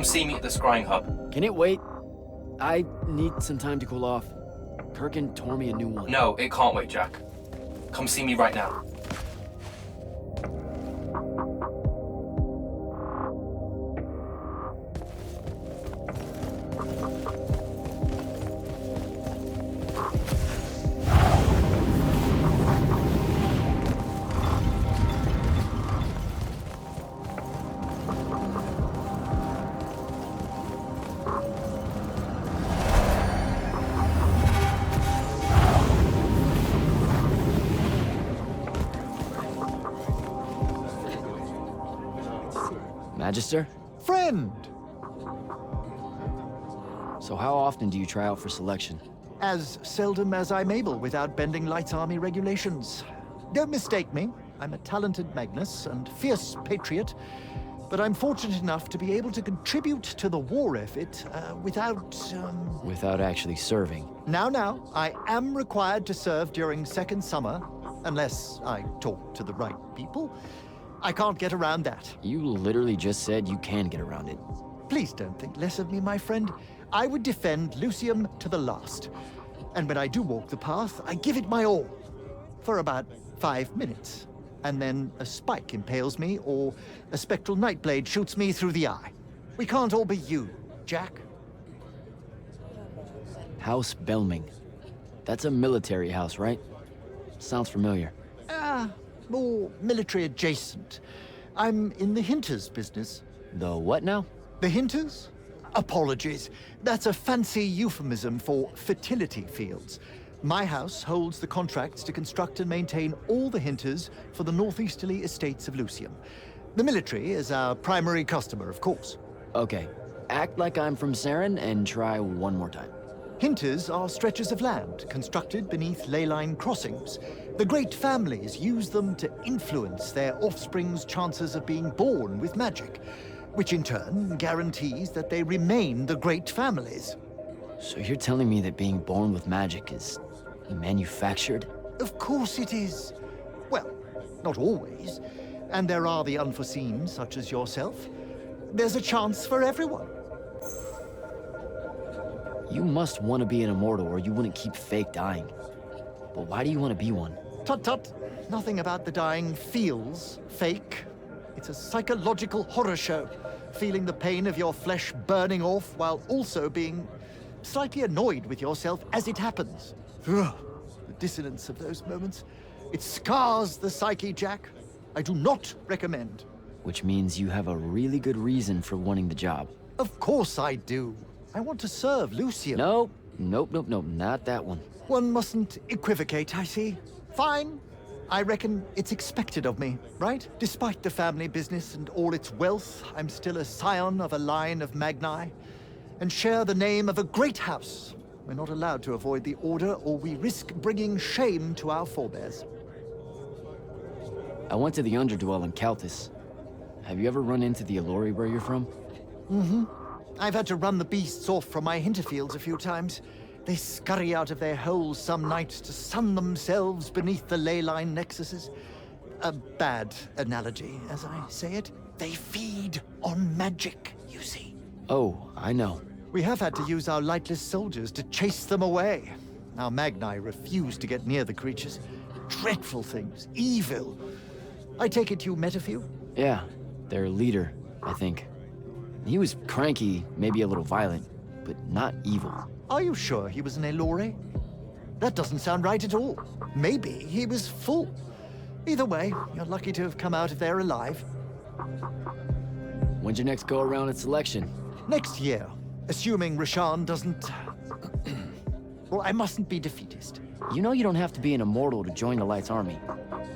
Come see me at the scrying hub. Can it wait? I need some time to cool off. Kirkin tore me a new one. No, it can't wait, Jack. Come see me right now. Magister? Friend! So how often do you try out for selection? As seldom as I'm able without bending Light's Army regulations. Don't mistake me. I'm a talented Magnus and fierce patriot, but I'm fortunate enough to be able to contribute to the war effort Without actually serving. Now, I am required to serve during Second Summer, unless I talk to the right people. I can't get around that. You literally just said you can get around it. Please don't think less of me, my friend. I would defend Lucium to the last. And when I do walk the path, I give it my all. For about 5 minutes. And then a spike impales me, or a spectral nightblade shoots me through the eye. We can't all be you, Jack. House Belming. That's a military house, right? Sounds familiar. More military adjacent. I'm in the Hinters business. The what now? The Hinters? Apologies. That's a fancy euphemism for fertility fields. My house holds the contracts to construct and maintain all the Hinters for the northeasterly estates of Lucium. The military is our primary customer, of course. Okay. Act like I'm from Saren and try one more time. Hinters are stretches of land constructed beneath ley line crossings. The great families use them to influence their offspring's chances of being born with magic, which in turn guarantees that they remain the great families. So you're telling me that being born with magic is manufactured? Of course it is. Well, not always. And there are the unforeseen, such as yourself. There's a chance for everyone. You must want to be an immortal or you wouldn't keep fake dying. But why do you want to be one? Tut-tut. Nothing about the dying feels fake. It's a psychological horror show. Feeling the pain of your flesh burning off while also being slightly annoyed with yourself as it happens. Ugh, the dissonance of those moments. It scars the psyche, Jack. I do not recommend. Which means you have a really good reason for wanting the job. Of course I do. I want to serve Lucium. Nope, not that one. One mustn't equivocate, I see. Fine. I reckon it's expected of me, right? Despite the family business and all its wealth, I'm still a scion of a line of Magni, and share the name of a great house. We're not allowed to avoid the order, or we risk bringing shame to our forebears. I went to the Underdwell in Caltus. Have you ever run into the Allori where you're from? Mm-hmm. I've had to run the beasts off from my Hinterfields a few times. They scurry out of their holes some nights to sun themselves beneath the ley line nexuses. A bad analogy, as I say it. They feed on magic, you see. Oh, I know. We have had to use our lightless soldiers to chase them away. Our Magni refuse to get near the creatures. Dreadful things. Evil. I take it you met a few? Yeah, their leader, I think. He was cranky, maybe a little violent, but not evil. Are you sure he was an Allori? That doesn't sound right at all. Maybe he was full. Either way, you're lucky to have come out of there alive. When's your next go-around at selection? Next year, assuming Rashan doesn't... Well, I mustn't be defeatist. You know you don't have to be an immortal to join the Light's Army.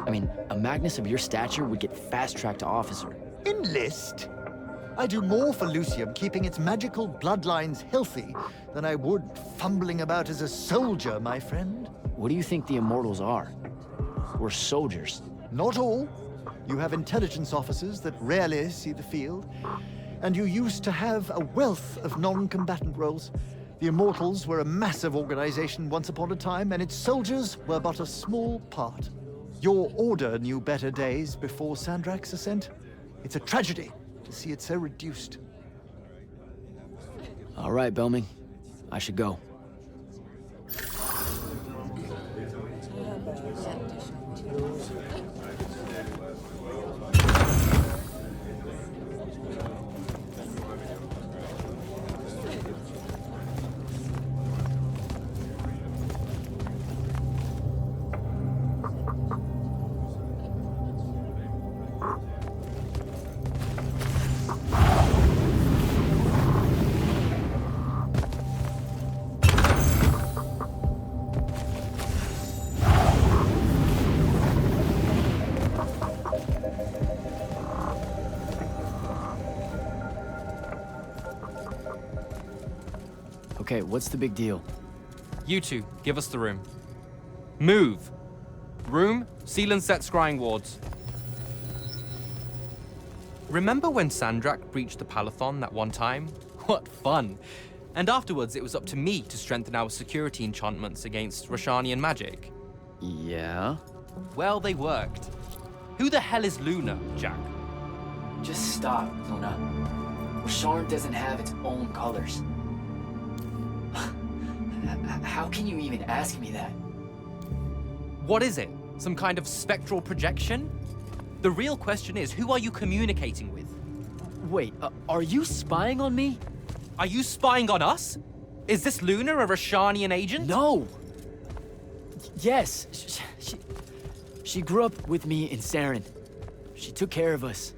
I mean, a Magnus of your stature would get fast-tracked to officer. Enlist? I do more for Lucium keeping its magical bloodlines healthy than I would fumbling about as a soldier, my friend. What do you think the Immortals are? We're soldiers. Not all. You have intelligence officers that rarely see the field. And you used to have a wealth of non-combatant roles. The Immortals were a massive organization once upon a time, and its soldiers were but a small part. Your order knew better days before Sandrak's ascent. It's a tragedy to see it so reduced. All right, Belming. I should go. Okay, what's the big deal? You two, give us the room. Move! Room, seal and set scrying wards. Remember when Sandrak breached the Palathon that one time? What fun! And afterwards, it was up to me to strengthen our security enchantments against Roshanian magic. Yeah? Well, they worked. Who the hell is Luna, Jack? Just stop, Luna. Sharn doesn't have its own colors. How can you even ask me that? What is it? Some kind of spectral projection? The real question is, who are you communicating with? Wait, are you spying on me? Are you spying on us? Is this Luna a Roshanian agent? No! Yes, she grew up with me in Saren. She took care of us.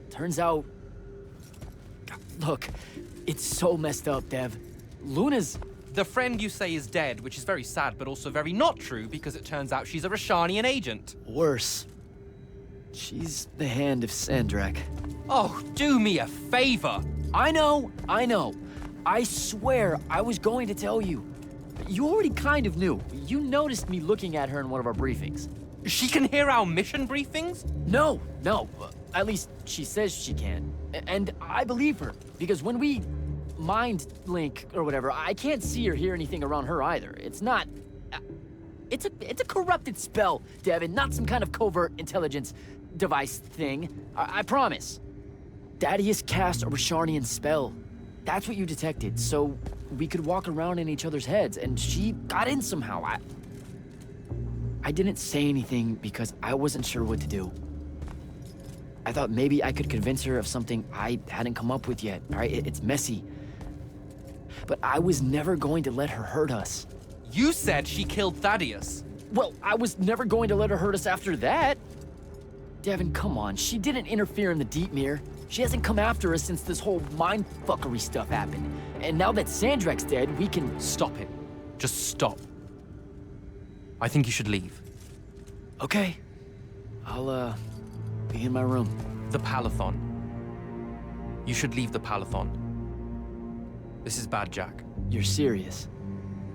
Turns out... Look, it's so messed up, Dev. Luna's... The friend you say is dead, which is very sad, but also very not true, because it turns out she's a Roshanian agent. Worse. She's the hand of Sandrak. Oh, do me a favor! I know. I swear I was going to tell you. You already kind of knew. You noticed me looking at her in one of our briefings. She can hear our mission briefings? No. At least she says she can. And I believe her, because when we mind link or whatever, I can't see or hear anything around her either. It's not... It's a corrupted spell, Devin, not some kind of covert intelligence device thing. I promise. Thaddeus cast a Rosharnian spell. That's what you detected, so we could walk around in each other's heads, and she got in somehow. I didn't say anything because I wasn't sure what to do. I thought maybe I could convince her of something I hadn't come up with yet, all right? It's messy. But I was never going to let her hurt us. You said she killed Thaddeus. Well, I was never going to let her hurt us after that. Devin, come on. She didn't interfere in the Deep Mirror. She hasn't come after us since this whole mindfuckery stuff happened. And now that Sandrak's dead, we can... Stop it. Just stop. I think you should leave. Okay. I'll, be in my room. The Palathon. You should leave the Palathon. This is bad, Jack. You're serious?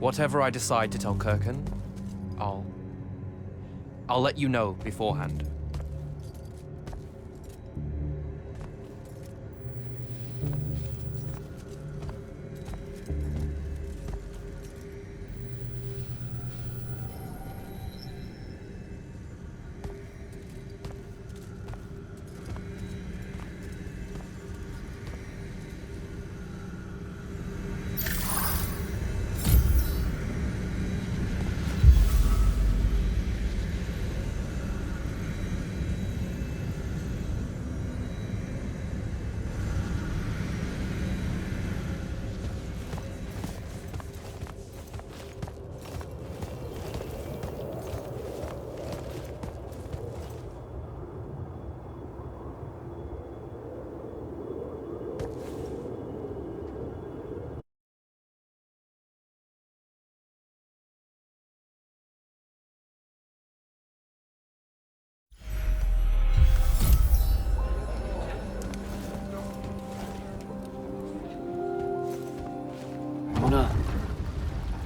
Whatever I decide to tell Kirkan, I'll let you know beforehand. Luna,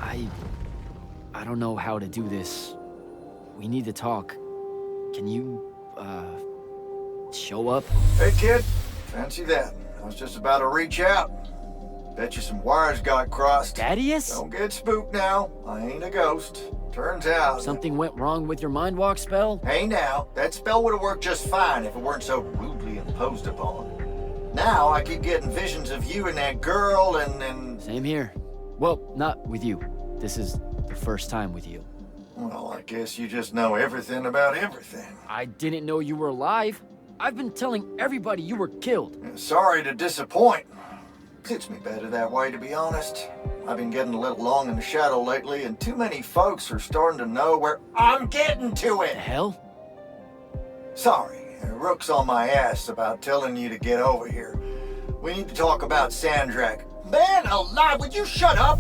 I don't know how to do this. We need to talk. Can you, show up? Hey, kid. Fancy that. I was just about to reach out. Bet you some wires got crossed. Thaddeus? Don't get spooked now. I ain't a ghost. Turns out... Something went wrong with your mind walk spell? Hey now, that spell would have worked just fine if it weren't so rudely imposed upon. Now I keep getting visions of you and that girl and... Same here. Well, not with you. This is the first time with you. Well, I guess you just know everything about everything. I didn't know you were alive. I've been telling everybody you were killed. Sorry to disappoint. Suits me better that way, to be honest. I've been getting a little long in the shadow lately, and too many folks are starting to know where I'm getting to The it. hell? Sorry, Rook's on my ass about telling you to get over here. We need to talk about Sandrak. Man alive, would you shut up?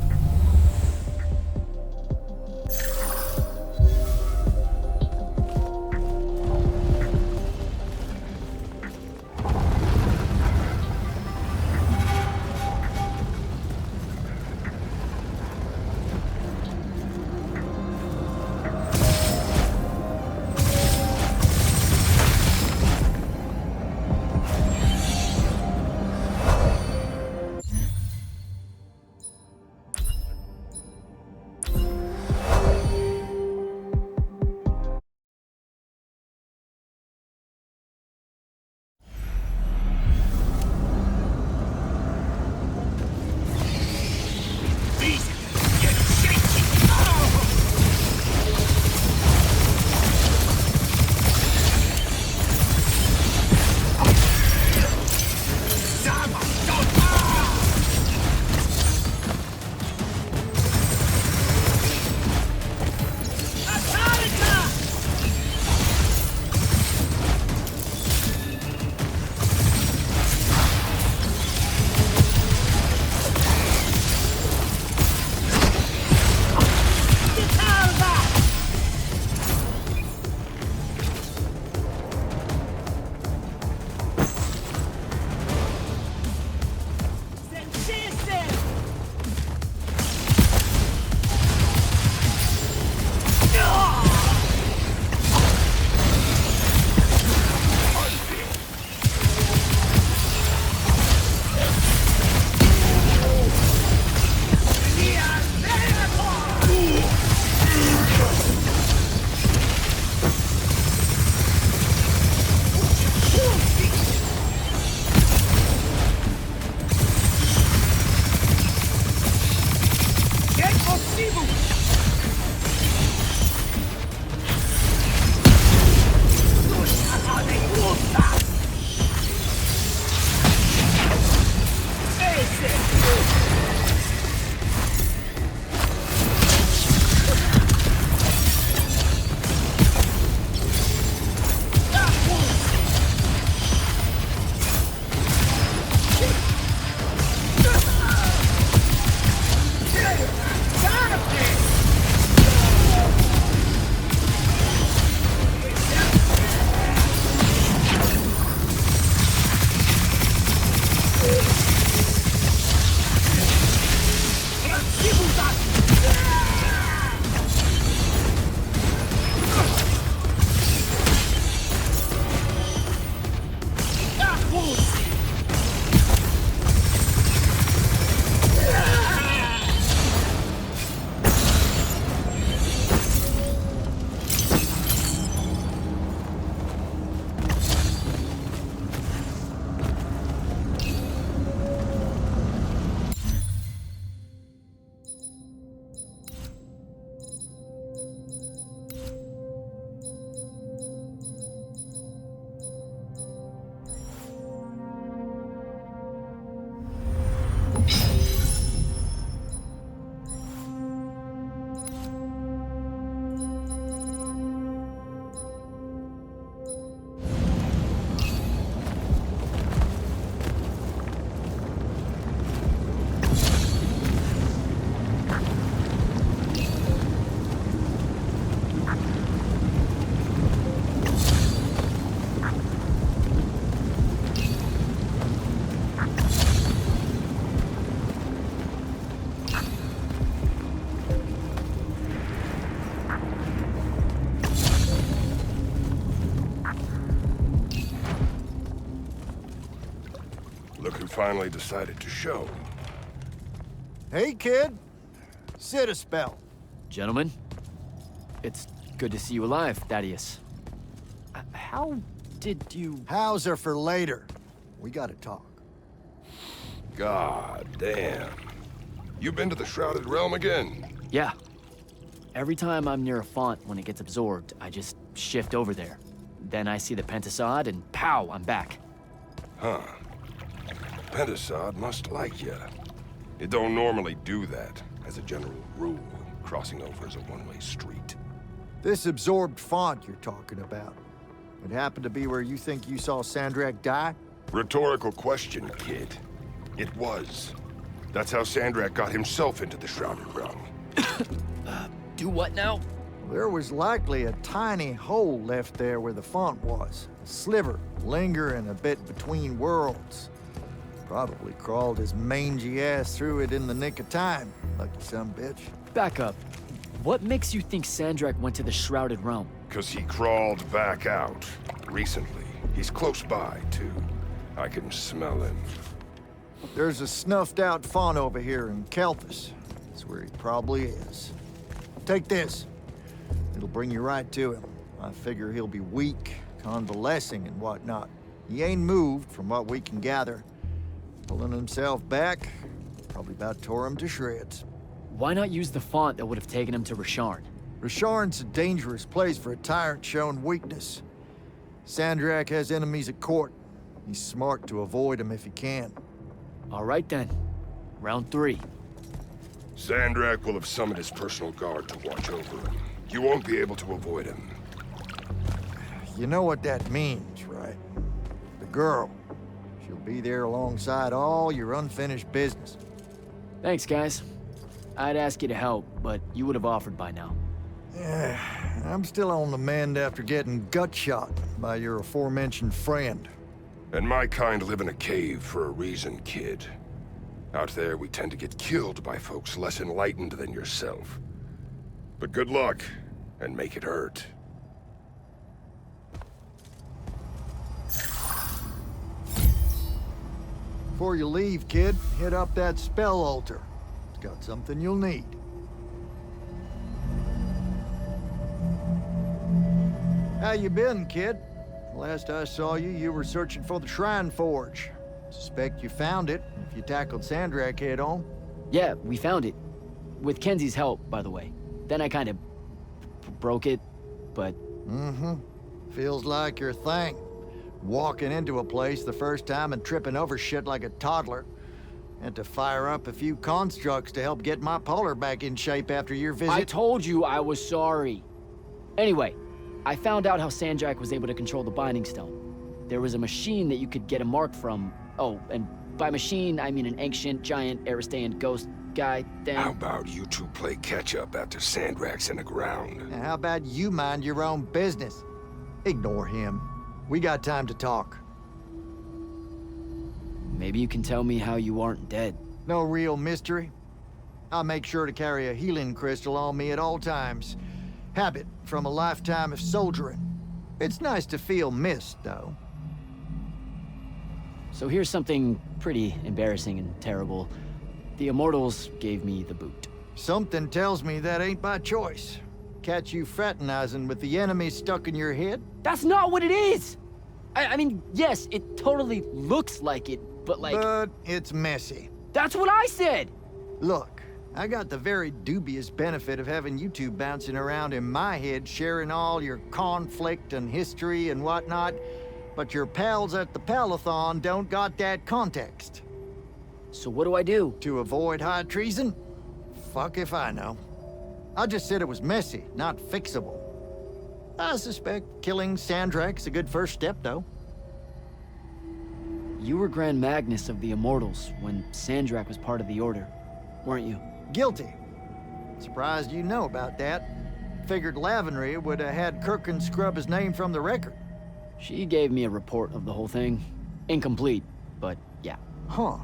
Look who finally decided to show. Hey, kid. Sit a spell. Gentlemen, it's good to see you alive, Thaddeus. How did you... How's are for later. We gotta talk. God damn. You been to the Shrouded Realm again? Yeah. Every time I'm near a font when it gets absorbed, I just shift over there. Then I see the Pentasod, and pow, I'm back. Huh. Pentasod must like you. It don't normally do that, as a general rule. Crossing over is a one-way street. This absorbed font you're talking about, it happened to be where you think you saw Sandrak die? Rhetorical question, kid. It was. That's how Sandrak got himself into the Shrouded Realm. Do what now? There was likely a tiny hole left there where the font was. A sliver, lingering a bit between worlds. Probably crawled his mangy ass through it in the nick of time. Lucky some bitch. Back up. What makes you think Sandrak went to the Shrouded Realm? 'Cause he crawled back out. Recently. He's close by, too. I can smell him. There's a snuffed out font over here in Kelthus. That's where he probably is. Take this. It'll bring you right to him. I figure he'll be weak, convalescing and whatnot. He ain't moved, from what we can gather. Pulling himself back, probably about tore him to shreds. Why not use the font that would have taken him to Rasharn? Rasharn's a dangerous place for a tyrant showing weakness. Sandrak has enemies at court. He's smart to avoid them if he can. All right then. Round 3. Sandrak will have summoned his personal guard to watch over him. You won't be able to avoid him. You know what that means, right? The girl. She'll be there alongside all your unfinished business. Thanks, guys. I'd ask you to help, but you would have offered by now. Yeah, I'm still on the mend after getting gut shot by your aforementioned friend. And my kind live in a cave for a reason, kid. Out there, we tend to get killed by folks less enlightened than yourself. But good luck, and make it hurt. Before you leave, kid, hit up that spell altar. It's got something you'll need. How you been, kid? Last I saw you, you were searching for the Shrine Forge. Suspect you found it, if you tackled Sandrak head on. Yeah, we found it. With Kenzie's help, by the way. Then I kind of broke it, but... Mm-hmm. Feels like your thing. Walking into a place the first time and tripping over shit like a toddler. Had to fire up a few constructs to help get my polar back in shape after your visit. I told you I was sorry. Anyway, I found out how Sandrak was able to control the Binding Stone. There was a machine that you could get a mark from. Oh, and by machine, I mean an ancient, giant, Aristean ghost guy thing. How about you two play catch-up after Sandrak's in the ground? Now, how about you mind your own business? Ignore him. We got time to talk. Maybe you can tell me how you aren't dead. No real mystery. I'll make sure to carry a healing crystal on me at all times. Habit from a lifetime of soldiering. It's nice to feel missed, though. So here's something pretty embarrassing and terrible. The Immortals gave me the boot. Something tells me that ain't by choice. Catch you fraternizing with the enemy stuck in your head? That's not what it is! I mean, yes, it totally looks like it, but like... But it's messy. That's what I said! Look, I got the very dubious benefit of having you two bouncing around in my head, sharing all your conflict and history and whatnot, but your pals at the Palathon don't got that context. So what do I do? To avoid high treason? Fuck if I know. I just said it was messy, not fixable. I suspect killing Sandrak's a good first step, though. You were Grand Magnus of the Immortals when Sandrak was part of the Order, weren't you? Guilty. Surprised you know about that. Figured Lavenry would have had Kirkin scrub his name from the record. She gave me a report of the whole thing. Incomplete, but yeah. Huh.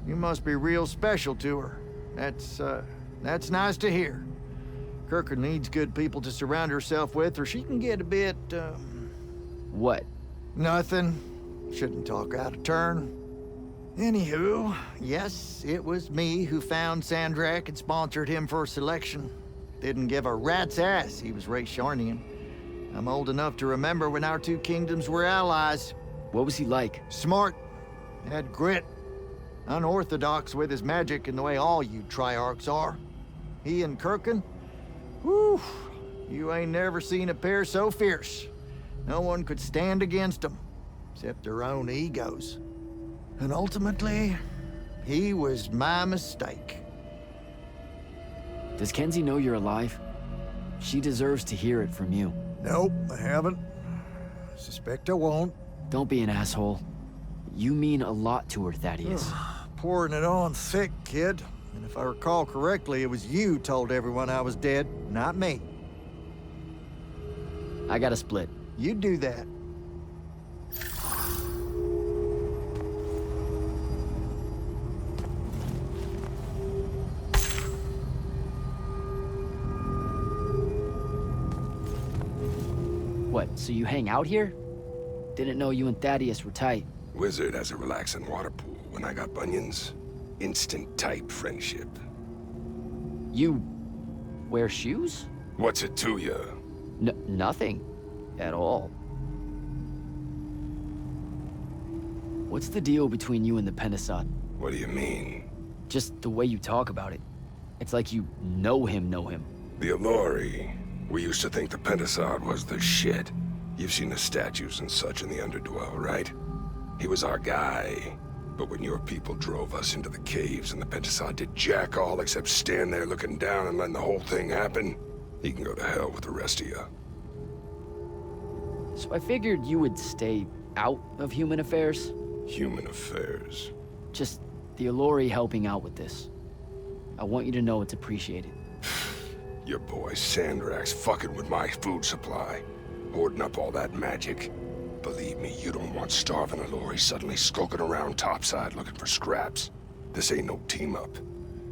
You must be real special to her. That's nice to hear. Kirkin needs good people to surround herself with, or she can get a bit, What? Nothing. Shouldn't talk out of turn. Anywho, yes, it was me who found Sandrak and sponsored him for selection. Didn't give a rat's ass he was Rasharnian. I'm old enough to remember when our two kingdoms were allies. What was he like? Smart. Had grit. Unorthodox with his magic in the way all you Triarchs are. He and Kirkin? Whew, you ain't never seen a pair so fierce. No one could stand against them, except their own egos. And ultimately, he was my mistake. Does Kenzie know you're alive? She deserves to hear it from you. Nope, I haven't. Suspect I won't. Don't be an asshole. You mean a lot to her, Thaddeus. Pouring it on thick, kid. And if I recall correctly, it was you told everyone I was dead, not me. I got a split. You do that. What, so you hang out here? Didn't know you and Thaddeus were tight. Wizard has a relaxing water pool. When I got bunions, instant type friendship. You wear shoes? What's it to you? Nothing. At all. What's the deal between you and the Pentasod? What do you mean? Just the way you talk about it. It's like you know him. The Allori. We used to think the Pentasod was the shit. You've seen the statues and such in the Underdwell, right? He was our guy. But when your people drove us into the caves and the Pentasod did jack all except stand there looking down and letting the whole thing happen, he can go to hell with the rest of you. So I figured you would stay out of human affairs. Human affairs. Just the Allori helping out with this. I want you to know it's appreciated. Your boy Sandrak's fucking with my food supply, hoarding up all that magic. Believe me, you don't want starving Allori suddenly skulking around topside looking for scraps. This ain't no team-up.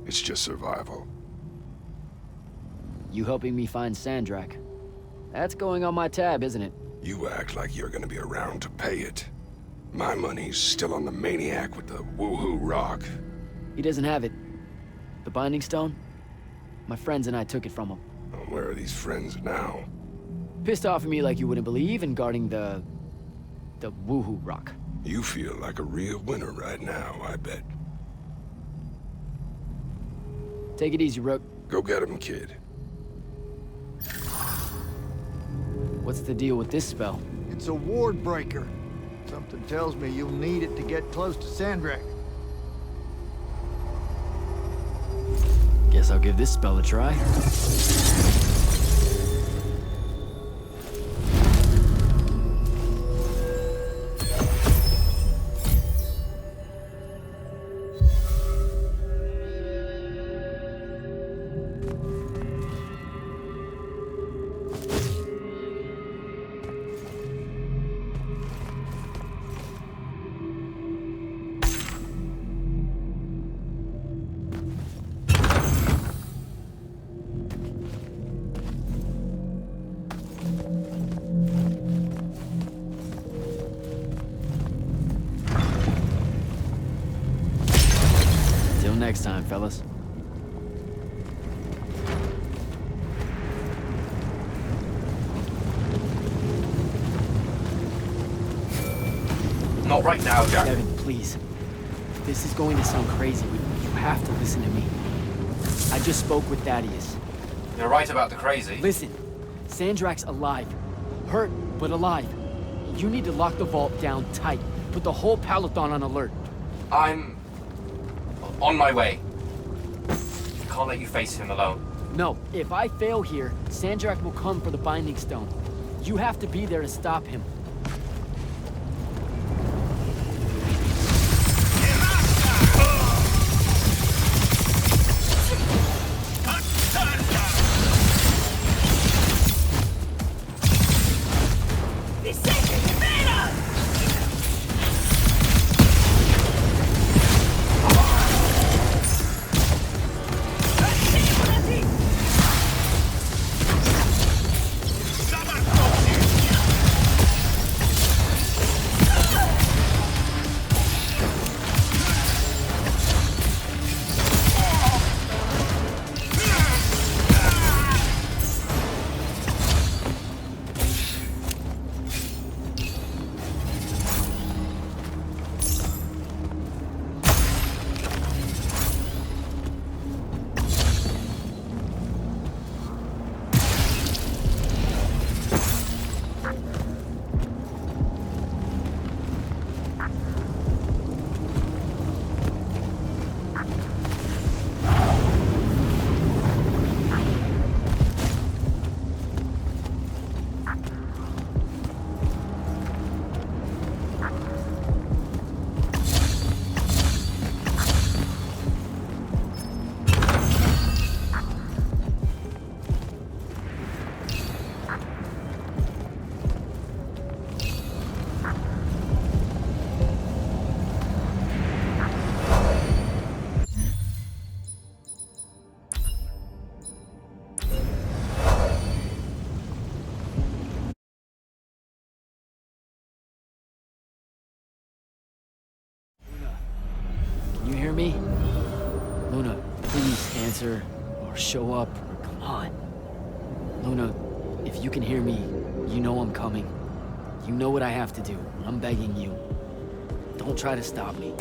It's just survival. You helping me find Sandrak. That's going on my tab, isn't it? You act like you're gonna be around to pay it. My money's still on the maniac with the woohoo rock. He doesn't have it. The Binding Stone? My friends and I took it from him. Where are these friends now? Pissed off at me like you wouldn't believe and guarding the woohoo rock. You feel like a real winner right now, I bet. Take it easy, Rook. Go get him, kid. What's the deal with this spell? It's a ward breaker. Something tells me you'll need it to get close to Sandrak. Guess I'll give this spell a try. Next time, fellas. Not right now, Jack. Devin, please. This is going to sound crazy, but you have to listen to me. I just spoke with Thaddeus. You're right about the crazy. Listen, Sandrak's alive. Hurt, but alive. You need to lock the vault down tight. Put the whole Peloton on alert. I'm on my way. Can't let you face him alone. No, if I fail here, Sandrak will come for the Binding Stone. You have to be there to stop him. Please answer, or show up, or come on. Luna, if you can hear me, you know I'm coming. You know what I have to do. I'm begging you. Don't try to stop me.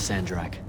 Sandrak.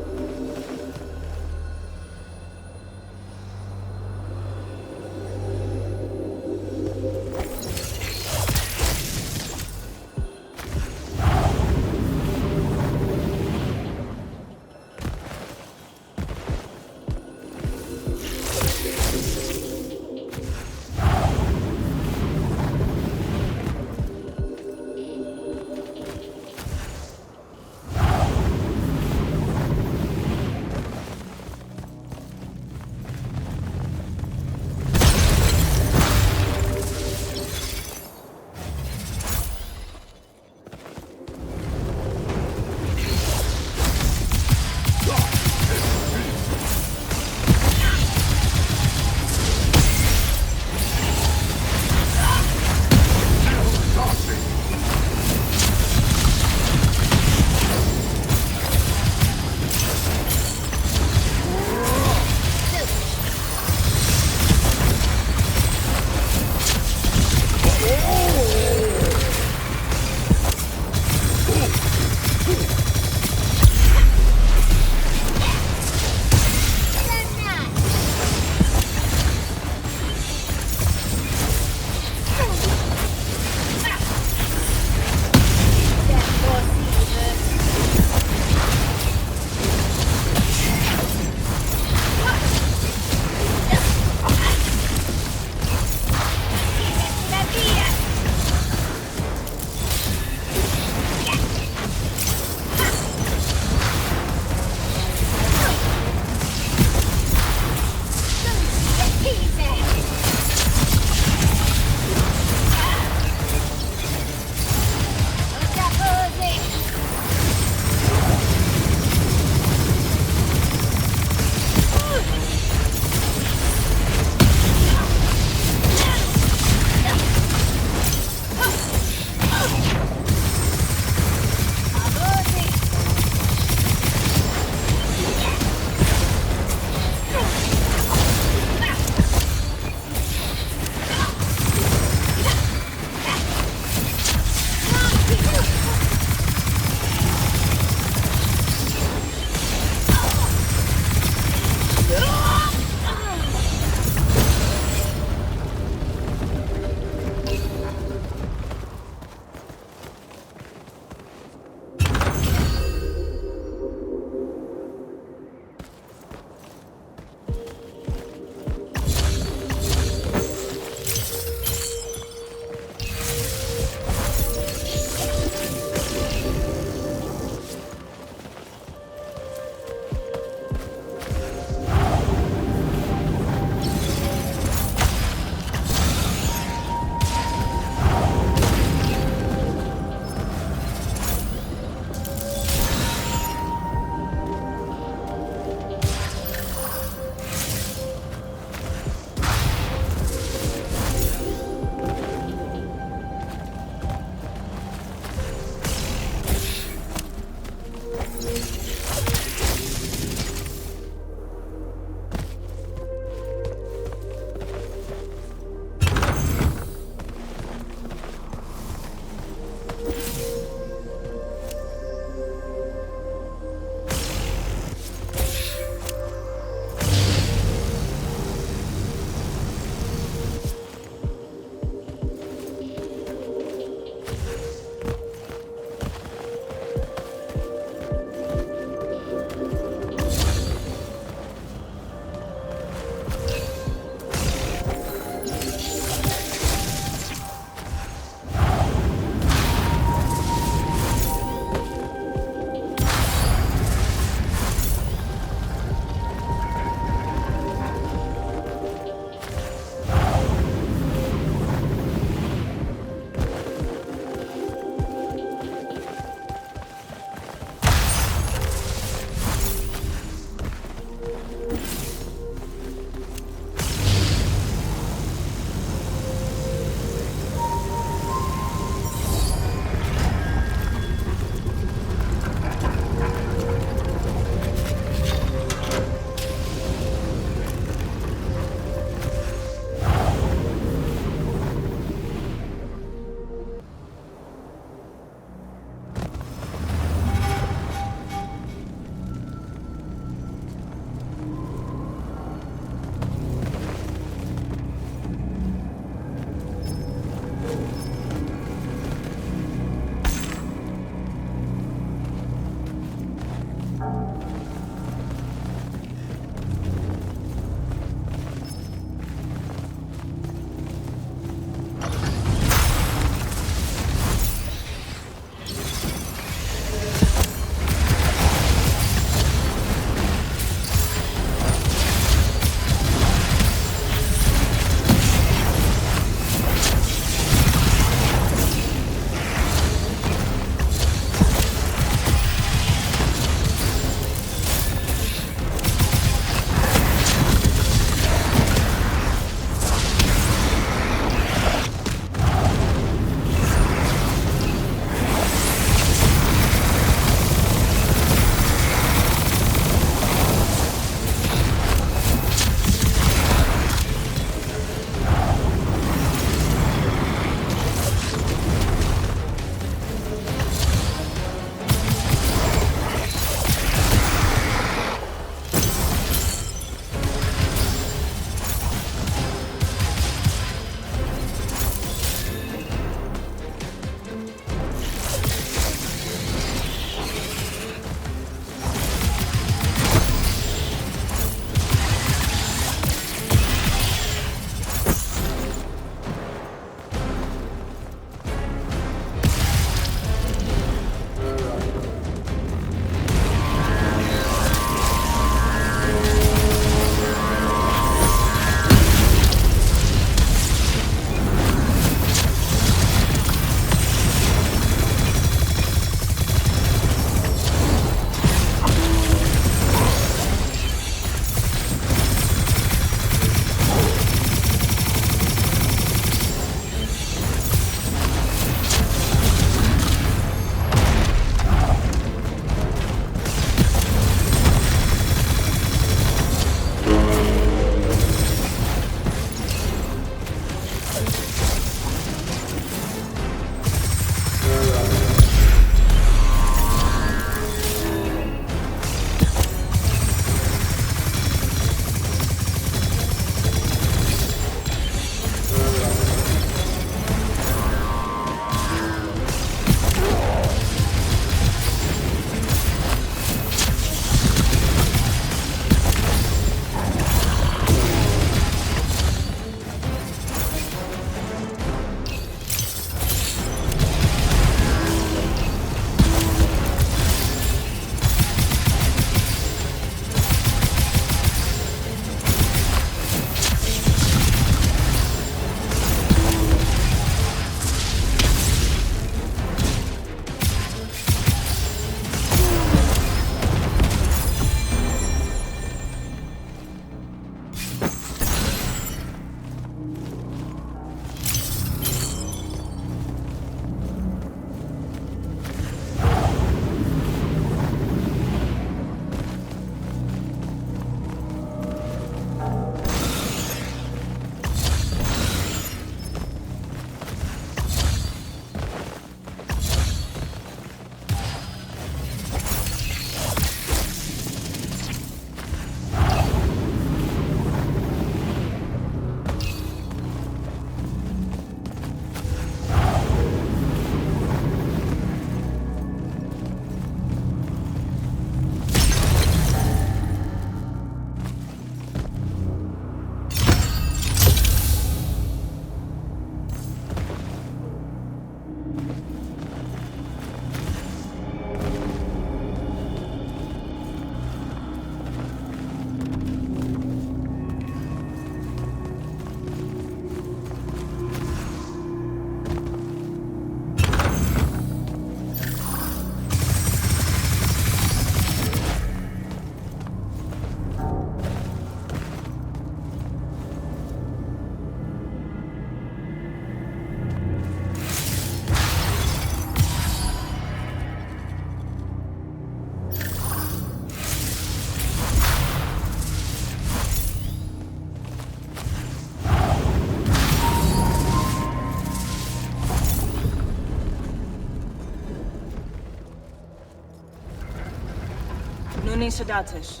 Shadatish.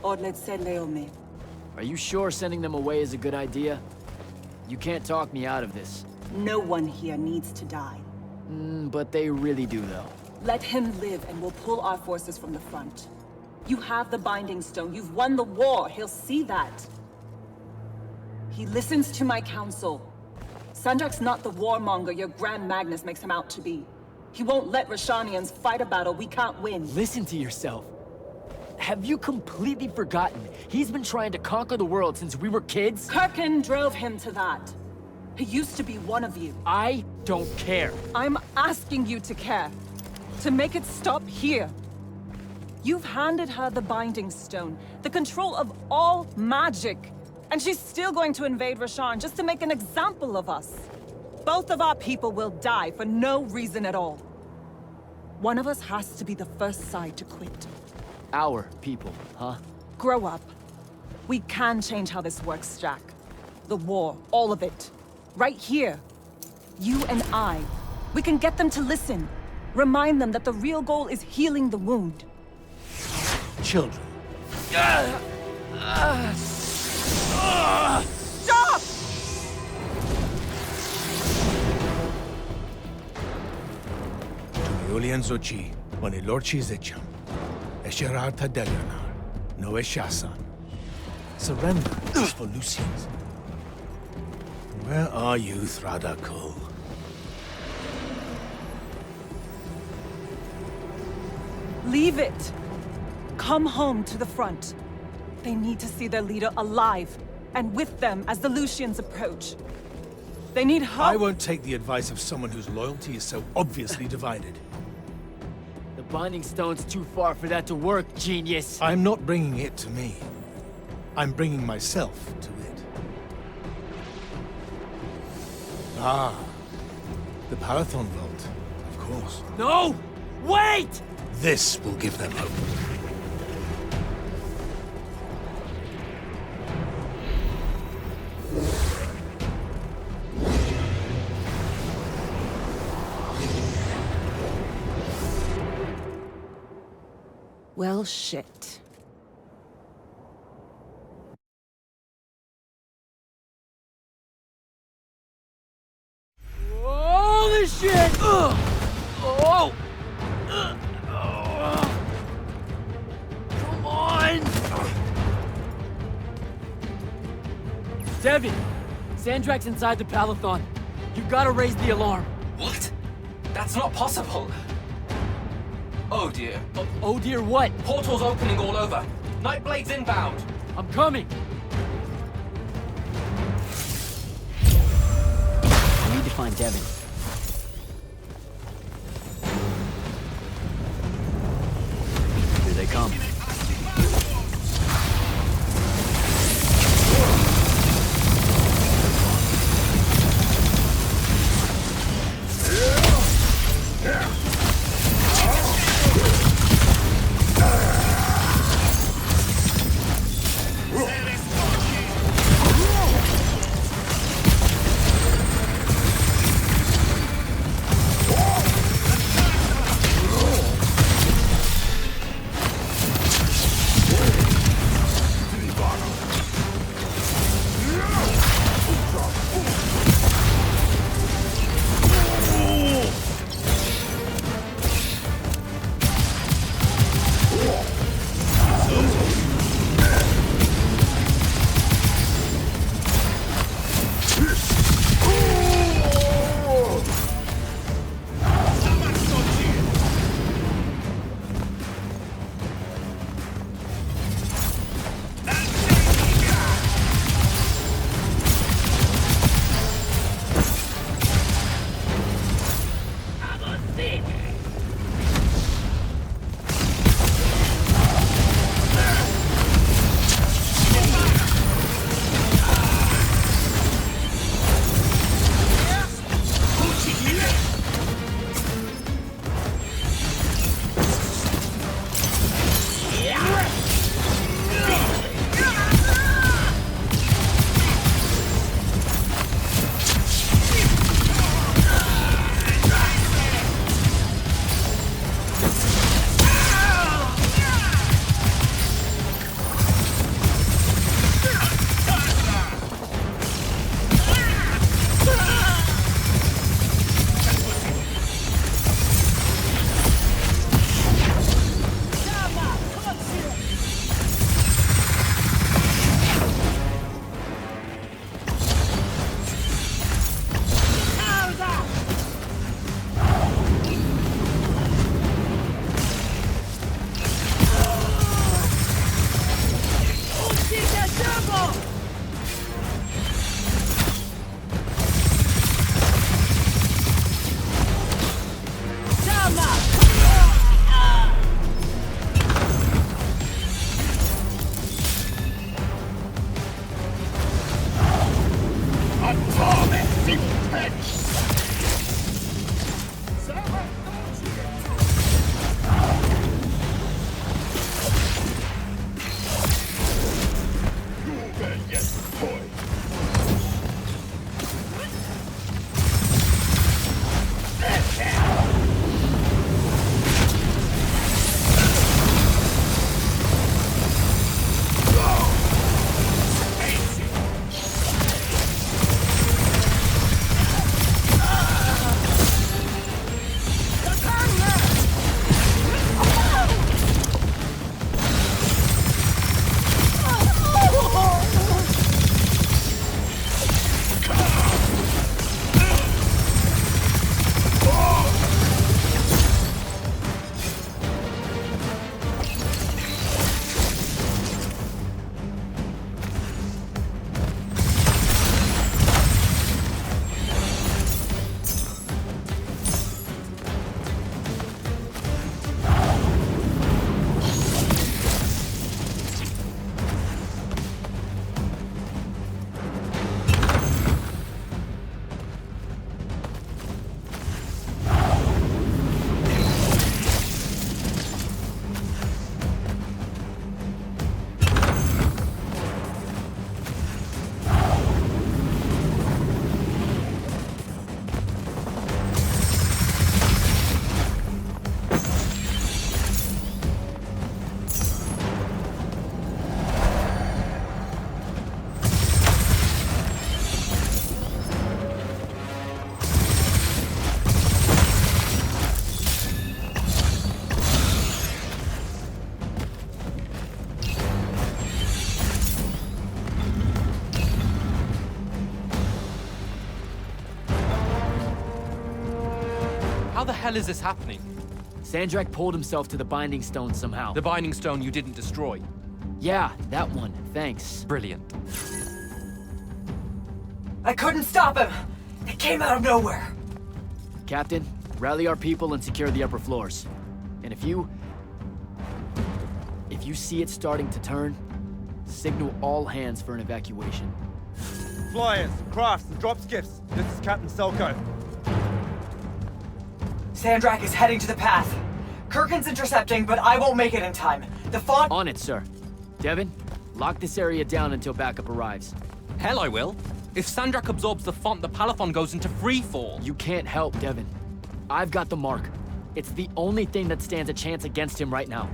Odlet se leome. Are you sure sending them away is a good idea? You can't talk me out of this. No one here needs to die. But they really do, though. Let him live and we'll pull our forces from the front. You have the Binding Stone. You've won the war. He'll see that. He listens to my counsel. Sandrak's not the warmonger your Grand Magnus makes him out to be. He won't let Rashanians fight a battle we can't win. Listen to yourself. Have you completely forgotten? He's been trying to conquer the world since we were kids? Kirkin drove him to that. He used to be one of you. I don't care. I'm asking you to care. To make it stop here. You've handed her the Binding Stone, the control of all magic. And she's still going to invade Rasharn just to make an example of us. Both of our people will die for no reason at all. One of us has to be the first side to quit. Our people, huh? Grow up. We can change how this works, Jack. The war, all of it. Right here. You and I. We can get them to listen. Remind them that the real goal is healing the wound. Children. Stop! Julian Zochi, when Lorchi Zecham, Esherarta Delanar, no Eshasan. Surrender is for Lucians. Where are you, Thradakul? Leave it. Come home to the front. They need to see their leader alive, and with them as the Lucians approach. They need help. I won't take the advice of someone whose loyalty is so obviously divided. The Binding Stone's too far for that to work, genius. I'm not bringing it to me. I'm bringing myself to it. Ah, the Palathon Vault, of course. No! Wait! This will give them hope. Well, shit. Holy shit! Ugh. Oh! Come on! Devin! Sandrak's inside the Palathon. You gotta raise the alarm. What? That's not possible. Oh dear. Oh dear, what? Portals opening all over. Nightblade's inbound. I'm coming! I need to find Devin. Here they come. How the hell is this happening? Sandrak pulled himself to the Binding Stone somehow. The Binding Stone you didn't destroy. Yeah, that one. Thanks. Brilliant. I couldn't stop him! It came out of nowhere! Captain, rally our people and secure the upper floors. And if you see it starting to turn, signal all hands for an evacuation. Flyers, crafts, and drop skiffs. This is Captain Selko. Sandrak is heading to the path. Kirkin's intercepting, but I won't make it in time. The font— On it, sir. Devin, lock this area down until backup arrives. Hell I will. If Sandrak absorbs the font, the Palathon goes into freefall. You can't help, Devin. I've got the mark. It's the only thing that stands a chance against him right now.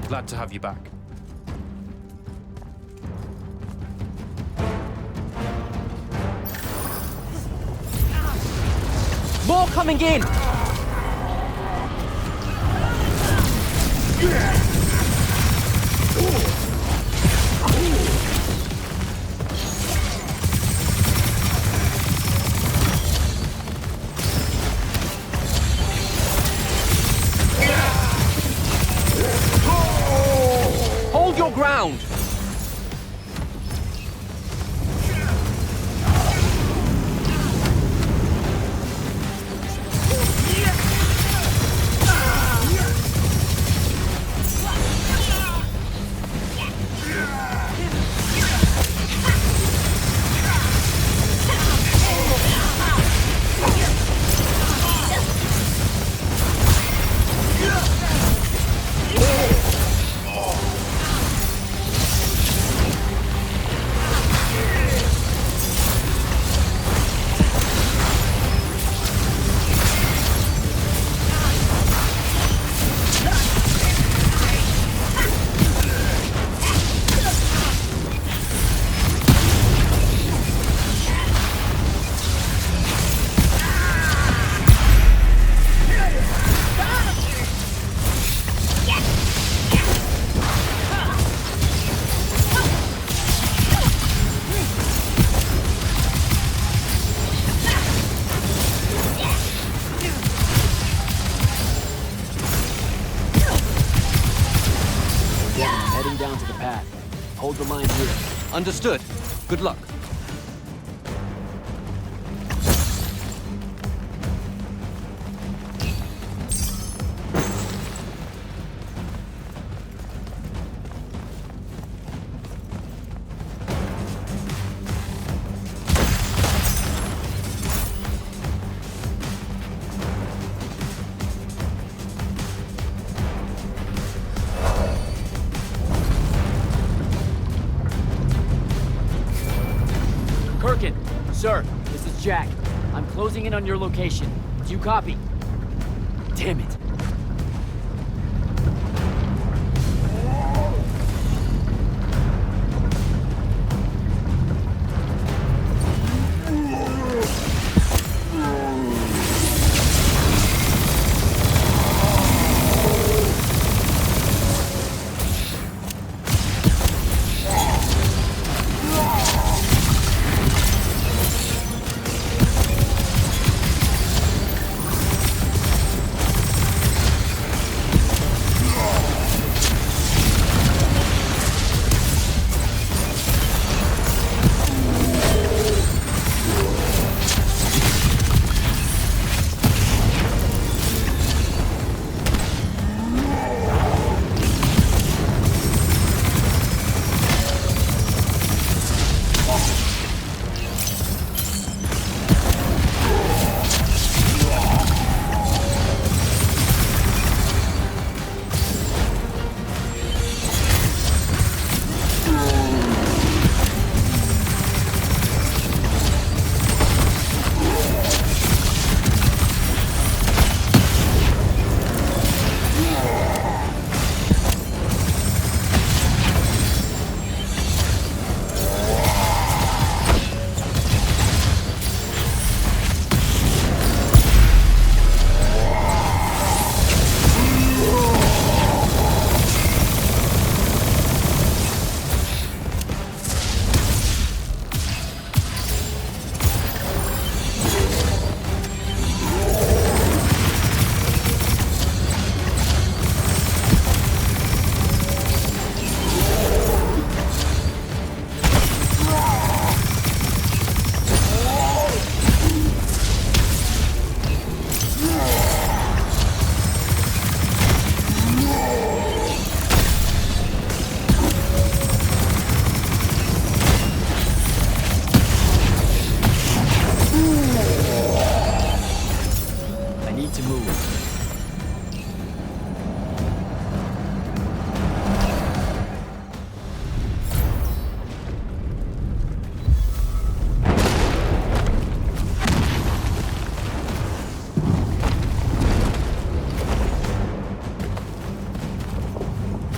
Glad to have you back. More coming in! Hold your ground! Heading down to the path. Hold the line here. Understood. Good luck. Kirkin, sir, this is Jack. I'm closing in on your location. Do you copy? Damn it.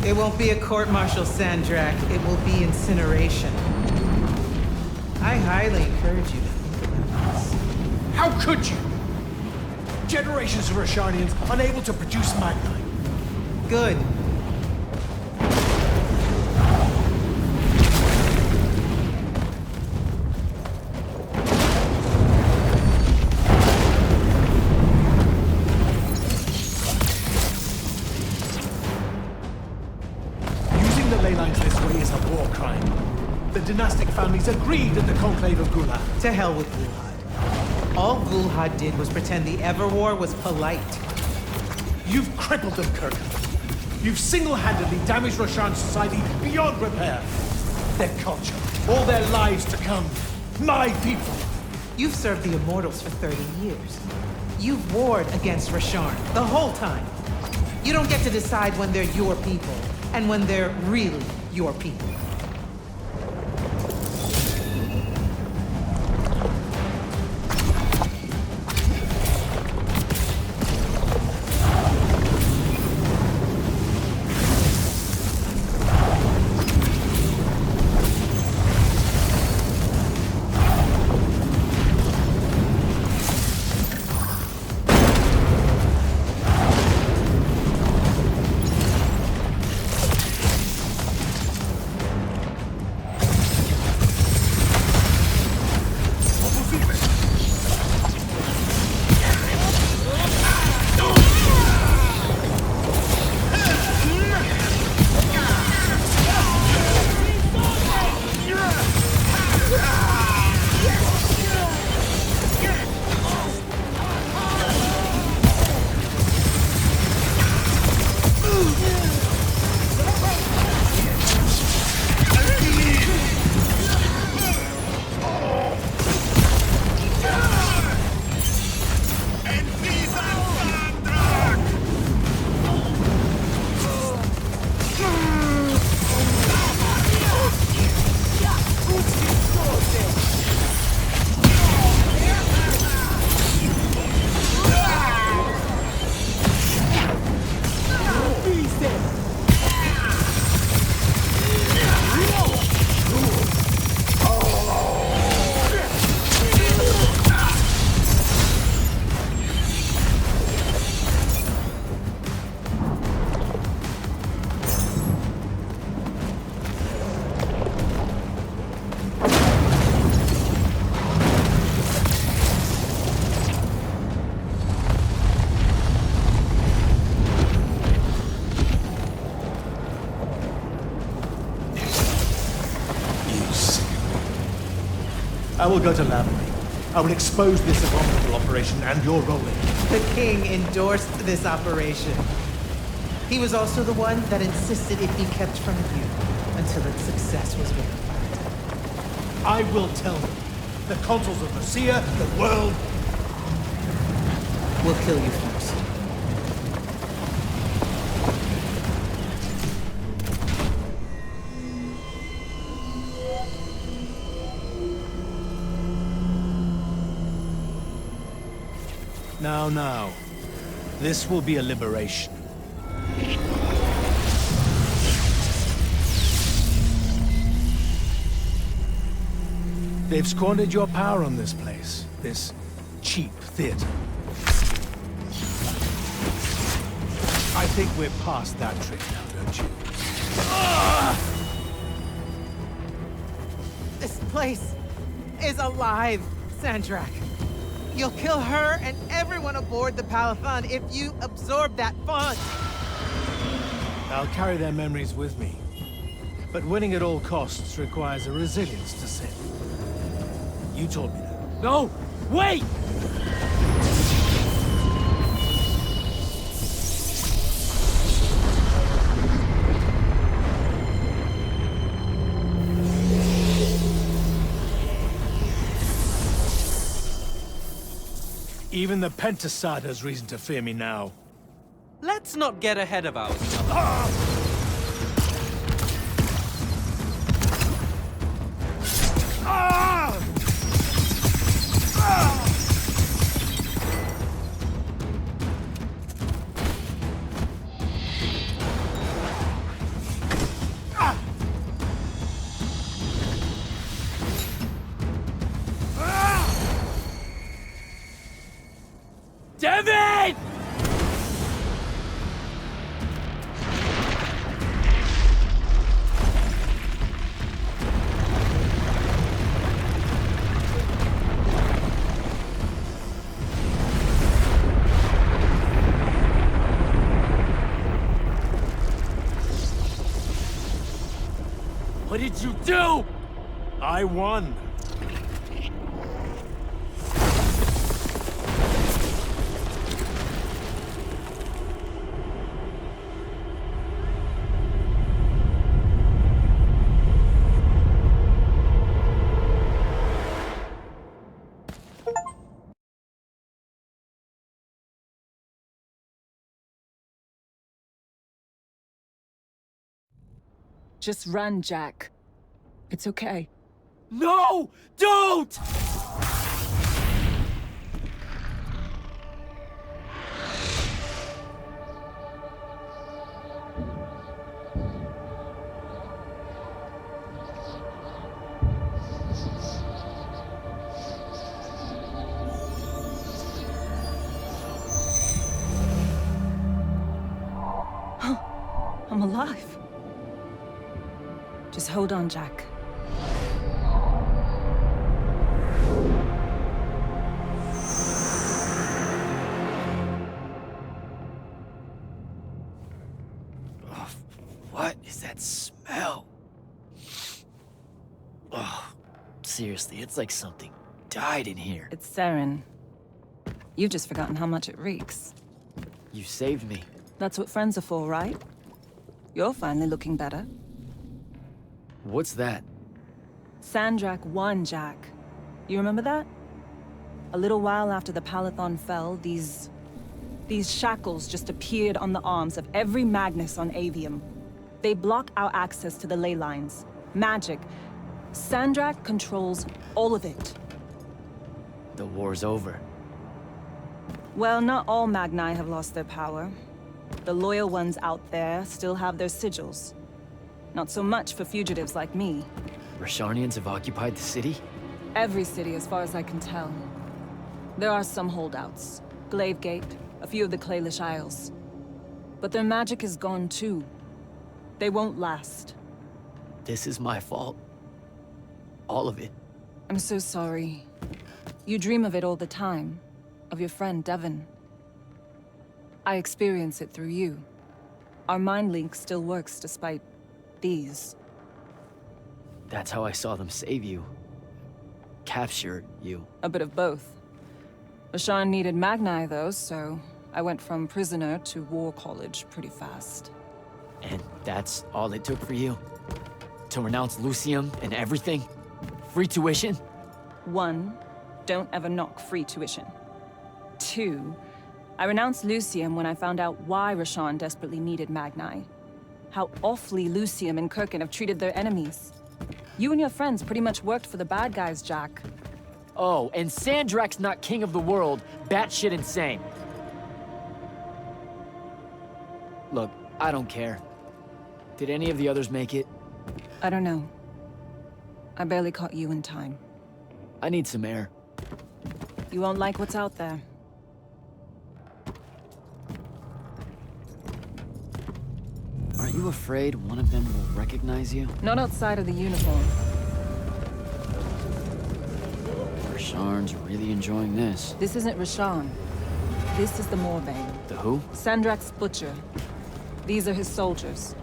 It won't be a court-martial, Sandrak. It will be incineration. I highly encourage you to think about this. How could you? Generations of Rashanians unable to produce Magnite. Good. Using the ley lines this way is a war crime. The dynastic families agreed at the Conclave of Gulad. To hell with Gulhad. All Gulhad did was pretend the Everwar was polite. You've crippled them, Kirk. You've single-handedly damaged Roshan's society beyond repair. Their culture, all their lives to come. My people. You've served the Immortals for 30 years. You've warred against Rasharn the whole time. You don't get to decide when they're your people and when they're really your people. I will go to Lavery. I will expose this abominable operation and your role in it. The king endorsed this operation. He was also the one that insisted it be kept from you until its success was verified. I will tell them. The consuls of Lucia, the world... We'll kill you first. Now. This will be a liberation. They've squandered your power on this place. This cheap theater. I think we're past that trick now, don't you? This place is alive, Sandrak. You'll kill her and everyone aboard the Palathon if you absorb that fun. I'll carry their memories with me. But winning at all costs requires a resilience to sin. You told me that. No! Wait! Even the Pentasad has reason to fear me now. Let's not get ahead of ourselves. Devin! What did you do? I won. Just run, Jack. It's okay. No! Don't! I'm alive. Just hold on, Jack. What is that smell? Oh, seriously, it's like something died in here. It's sarin. You've just forgotten how much it reeks. You saved me. That's what friends are for, right? You're finally looking better. What's that? Sandrak won, Jack. You remember that? A little while after the Palathon fell, these shackles just appeared on the arms of every Magnus on Aveum. They block our access to the ley lines. Magic. Sandrak controls all of it. The war's over. Well, not all Magni have lost their power. The loyal ones out there still have their sigils. Not so much for fugitives like me. Rasharnians have occupied the city? Every city, as far as I can tell. There are some holdouts. Glavegate, a few of the Claelish Isles. But their magic is gone too. They won't last. This is my fault. All of it. I'm so sorry. You dream of it all the time. Of your friend, Devon. I experience it through you. Our mind link still works despite these. That's how I saw them save you. capture you? A bit of both. Rasharn needed Magni, though, so I went from prisoner to war college pretty fast. And that's all it took for you? To renounce Lucium and everything? Free tuition? 1, don't ever knock free tuition. 2, I renounced Lucium when I found out why Rasharn desperately needed Magni. How awfully Lucium and Kirkin have treated their enemies. You and your friends pretty much worked for the bad guys, Jack. Oh, and Sandrak's not king of the world, batshit insane. Look, I don't care. Did any of the others make it? I don't know. I barely caught you in time. I need some air. You won't like what's out there. Aren't you afraid one of them will recognize you? Not outside of the uniform. Rasharn's really enjoying this. This isn't Rasharn. This is the Moorbane. The who? Sandrak's butcher. These are his soldiers.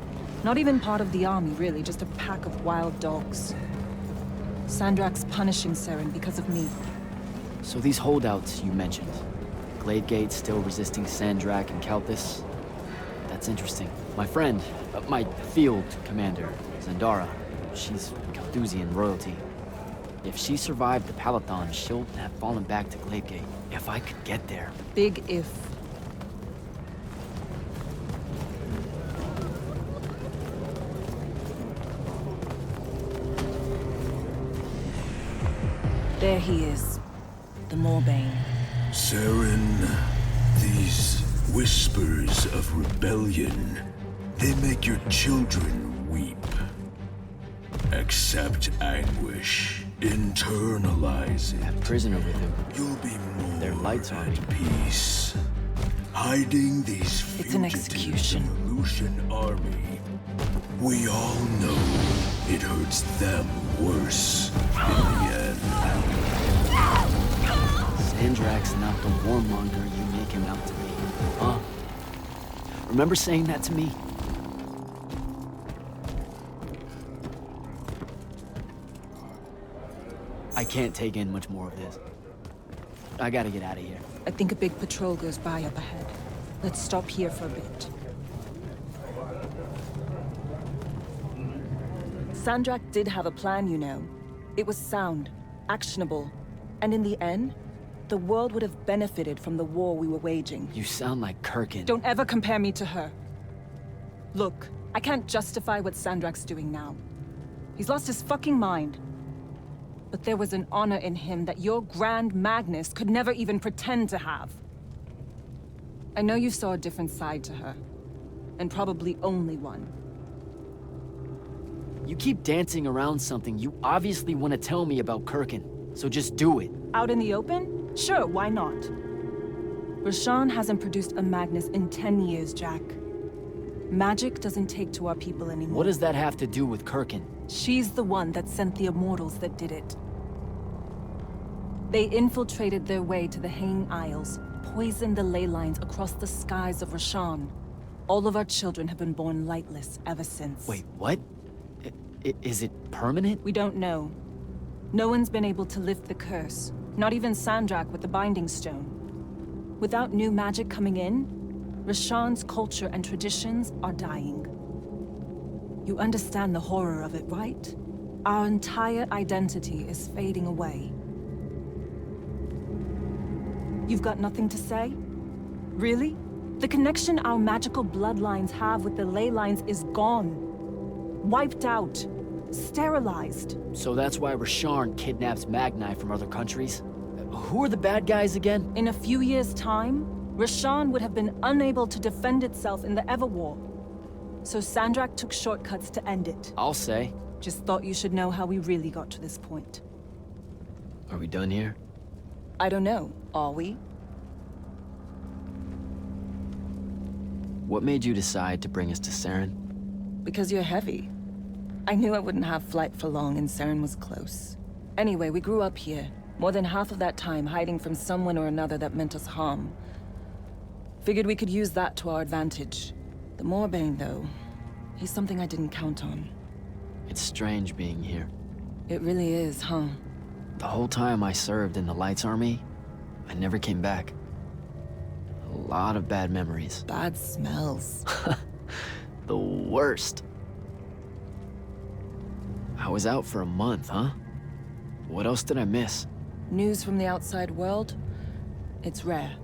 Not even part of the army, really, just a pack of wild dogs. Sandrak's punishing Seren because of me. So these holdouts you mentioned, Gladegate still resisting Sandrak and Kalthus? That's interesting. My friend, my field commander, Zendara, she's Kalthusian royalty. If she survived the Palathon, she'll have fallen back to Gladegate. If I could get there. Big if. There he is. The Moorbane. Seren, these whispers of rebellion, they make your children weep. Accept anguish. Internalize it. That prisoner with him. You'll be more Their lights on. at peace. Hiding these It's an fugitives execution. in the Lucian army. We all know it hurts them worse in the end. Sandrak's not the warmonger you make him out to be, huh? Remember saying that to me? I can't take in much more of this. I gotta get out of here. I think a big patrol goes by up ahead. Let's stop here for a bit. Sandrak did have a plan, you know. It was sound, actionable, and in the end, the world would have benefited from the war we were waging. You sound like Kirkin. Don't ever compare me to her. Look, I can't justify what Sandrak's doing now. He's lost his fucking mind. But there was an honor in him that your Grand Magnus could never even pretend to have. I know you saw a different side to her. And probably only one. You keep dancing around something you obviously want to tell me about Kirkin. So just do it. Out in the open? Sure, why not? Rasharn hasn't produced a Magnus in 10 years, Jack. Magic doesn't take to our people anymore. What does that have to do with Kirkin? She's the one that sent the Immortals that did it. They infiltrated their way to the Hanging Isles, poisoned the ley lines across the skies of Rasharn. All of our children have been born lightless ever since. Wait, what? Is it permanent? We don't know. No one's been able to lift the curse. Not even Sandrak with the Binding Stone. Without new magic coming in, Rasharn's culture and traditions are dying. You understand the horror of it, right? Our entire identity is fading away. You've got nothing to say? Really? The connection our magical bloodlines have with the ley lines is gone. Wiped out. Sterilized. So that's why Rasharn kidnaps Magni from other countries? Who are the bad guys again? In a few years' time, Rasharn would have been unable to defend itself in the Everwar. So Sandrak took shortcuts to end it. I'll say. Just thought you should know how we really got to this point. Are we done here? I don't know. Are we? What made you decide to bring us to Seren? Because you're heavy. I knew I wouldn't have flight for long and Seren was close. Anyway, we grew up here. More than half of that time hiding from someone or another that meant us harm. Figured we could use that to our advantage. The Moorbane, though, he's something I didn't count on. It's strange being here. It really is, huh? The whole time I served in the Lights Army, I never came back. A lot of bad memories. Bad smells. The worst. I was out for a month, huh? What else did I miss? News from the outside world? It's rare.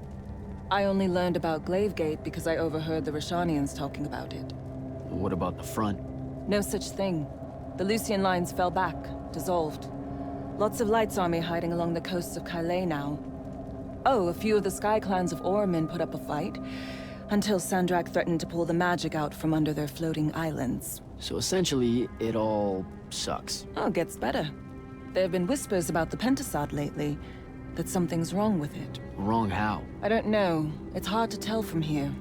I only learned about GabeHype because I overheard the Roshanians talking about it. What about the front? No such thing. The Lucian lines fell back, dissolved. Lots of Lights Army hiding along the coasts of Calais now. Oh, a few of the Sky Clans of Orman put up a fight, until Sandrak threatened to pull the magic out from under their floating islands. So essentially, it all sucks. Oh, it gets better. There have been whispers about the Pentasod lately, that something's wrong with it. Wrong how? I don't know. It's hard to tell from here.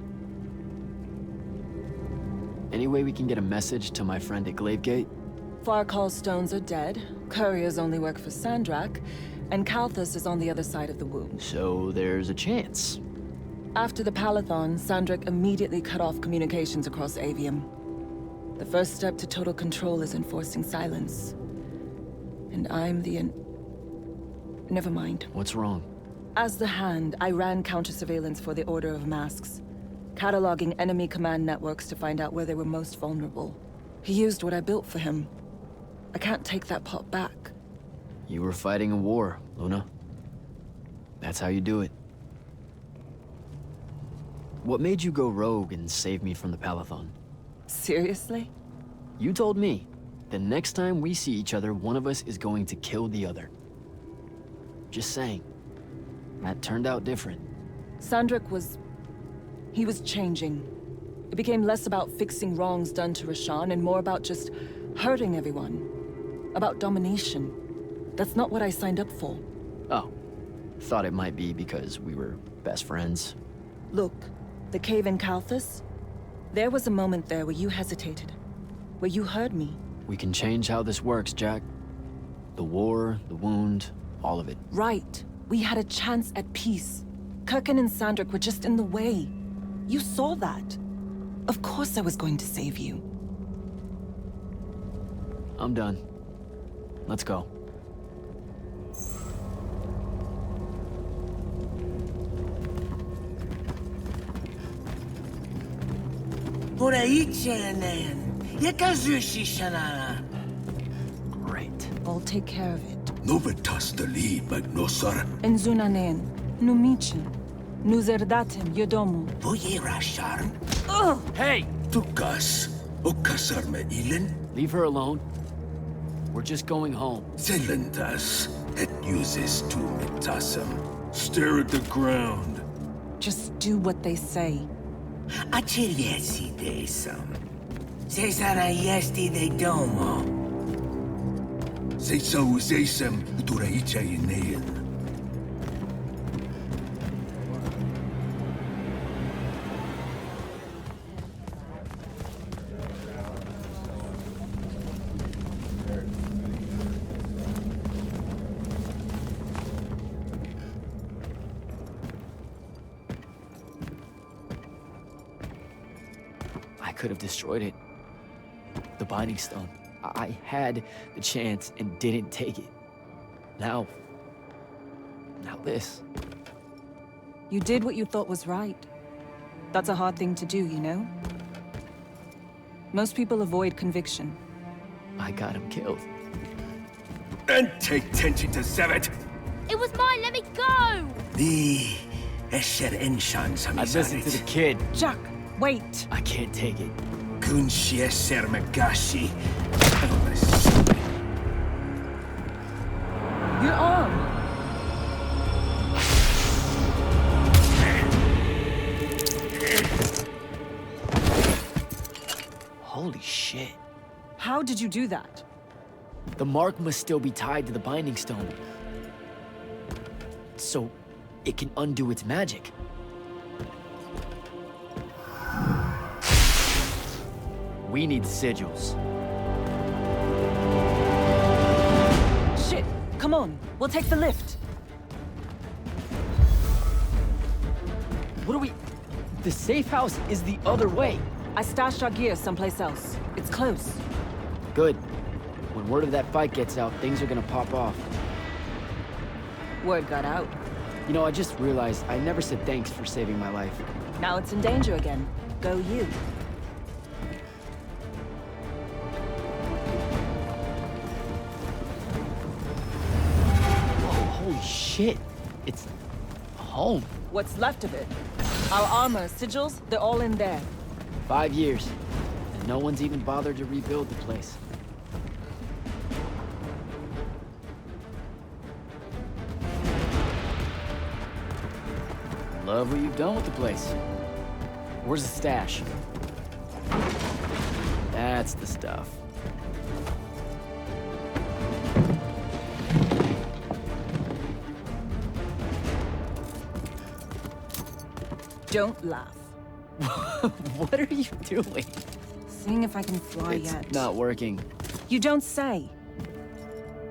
Any way we can get a message to my friend at GabeHype? Farkal's stones are dead, couriers only work for Sandrak, and Kalthus is on the other side of the wound. So there's a chance. After the Palathon, Sandrak immediately cut off communications across Aveum. The first step to total control is enforcing silence. And I'm the Never mind. What's wrong? As the Hand, I ran counter-surveillance for the Order of Masks, cataloging enemy command networks to find out where they were most vulnerable. He used what I built for him. I can't take that pot back. You were fighting a war, Luna. That's how you do it. What made you go rogue and save me from the Palathon? Seriously? You told me. The next time we see each other, one of us is going to kill the other. Just saying. That turned out different. Sandrak was... he was changing. It became less about fixing wrongs done to Roshan and more about just hurting everyone. About domination. That's not what I signed up for. Oh. Thought it might be because we were best friends. Look, the cave in Kalthus? There was a moment there where you hesitated. Where you heard me. We can change how this works, Jack. The war, the wound, all of it. Right. We had a chance at peace. Kirkin and Sandrak were just in the way. You saw that. Of course I was going to save you. I'm done. Let's go. Great. I'll take care of it. Novitastali magnosar. Enzunanen, numichin, nuzerdatem yodomu. Buyirasharm. Hey! Tukas. Okasar me ilen. Leave her alone. We're just going home. Zelentas. Et uses to mitasam. Stare at the ground. Just do what they say. Achiliesi desam. Cesara yesti de domo. Sesau zesem uturaicha inean. I could have destroyed it. The Binding Stone. I had the chance and didn't take it. Now this. You did what you thought was right. That's a hard thing to do, you know? Most people avoid conviction. I got him killed. And take tension to Zevet. It was mine, let me go! The Esher Enshan I listened to the kid. Jack, wait! I can't take it. Kunshie Ser Magashi. Your arm! Holy shit. How did you do that? The mark must still be tied to the Binding Stone. So it can undo its magic. We need sigils. Shit! Come on, we'll take the lift. What are we... The safe house is the other way. I stashed our gear someplace else. It's close. Good. When word of that fight gets out, things are gonna pop off. Word got out. You know, I just realized I never said thanks for saving my life. Now it's in danger again. Go you. Whoa, holy shit. It's home. What's left of it? Our armor, sigils, they're all in there. 5 years. And no one's even bothered to rebuild the place. Love what you've done with the place. Where's the stash? That's the stuff. Don't laugh. What are you doing? Seeing if I can fly It's yet. not working. You don't say.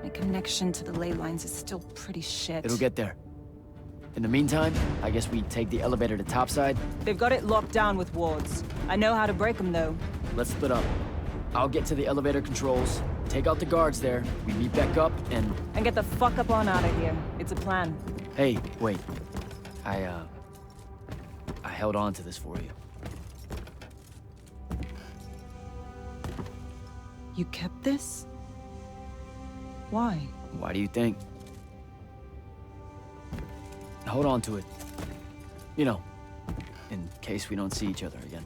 My connection to the ley lines is still pretty shit. It'll get there. In the meantime, I guess we take the elevator to topside. They've got it locked down with wards. I know how to break them, though. Let's split up. I'll get to the elevator controls, take out the guards there, we meet back up, and... And get the fuck up on out of here. It's a plan. Hey, wait. I held on to this for you. You kept this? Why? Why do you think? Hold on to it. You know, in case we don't see each other again.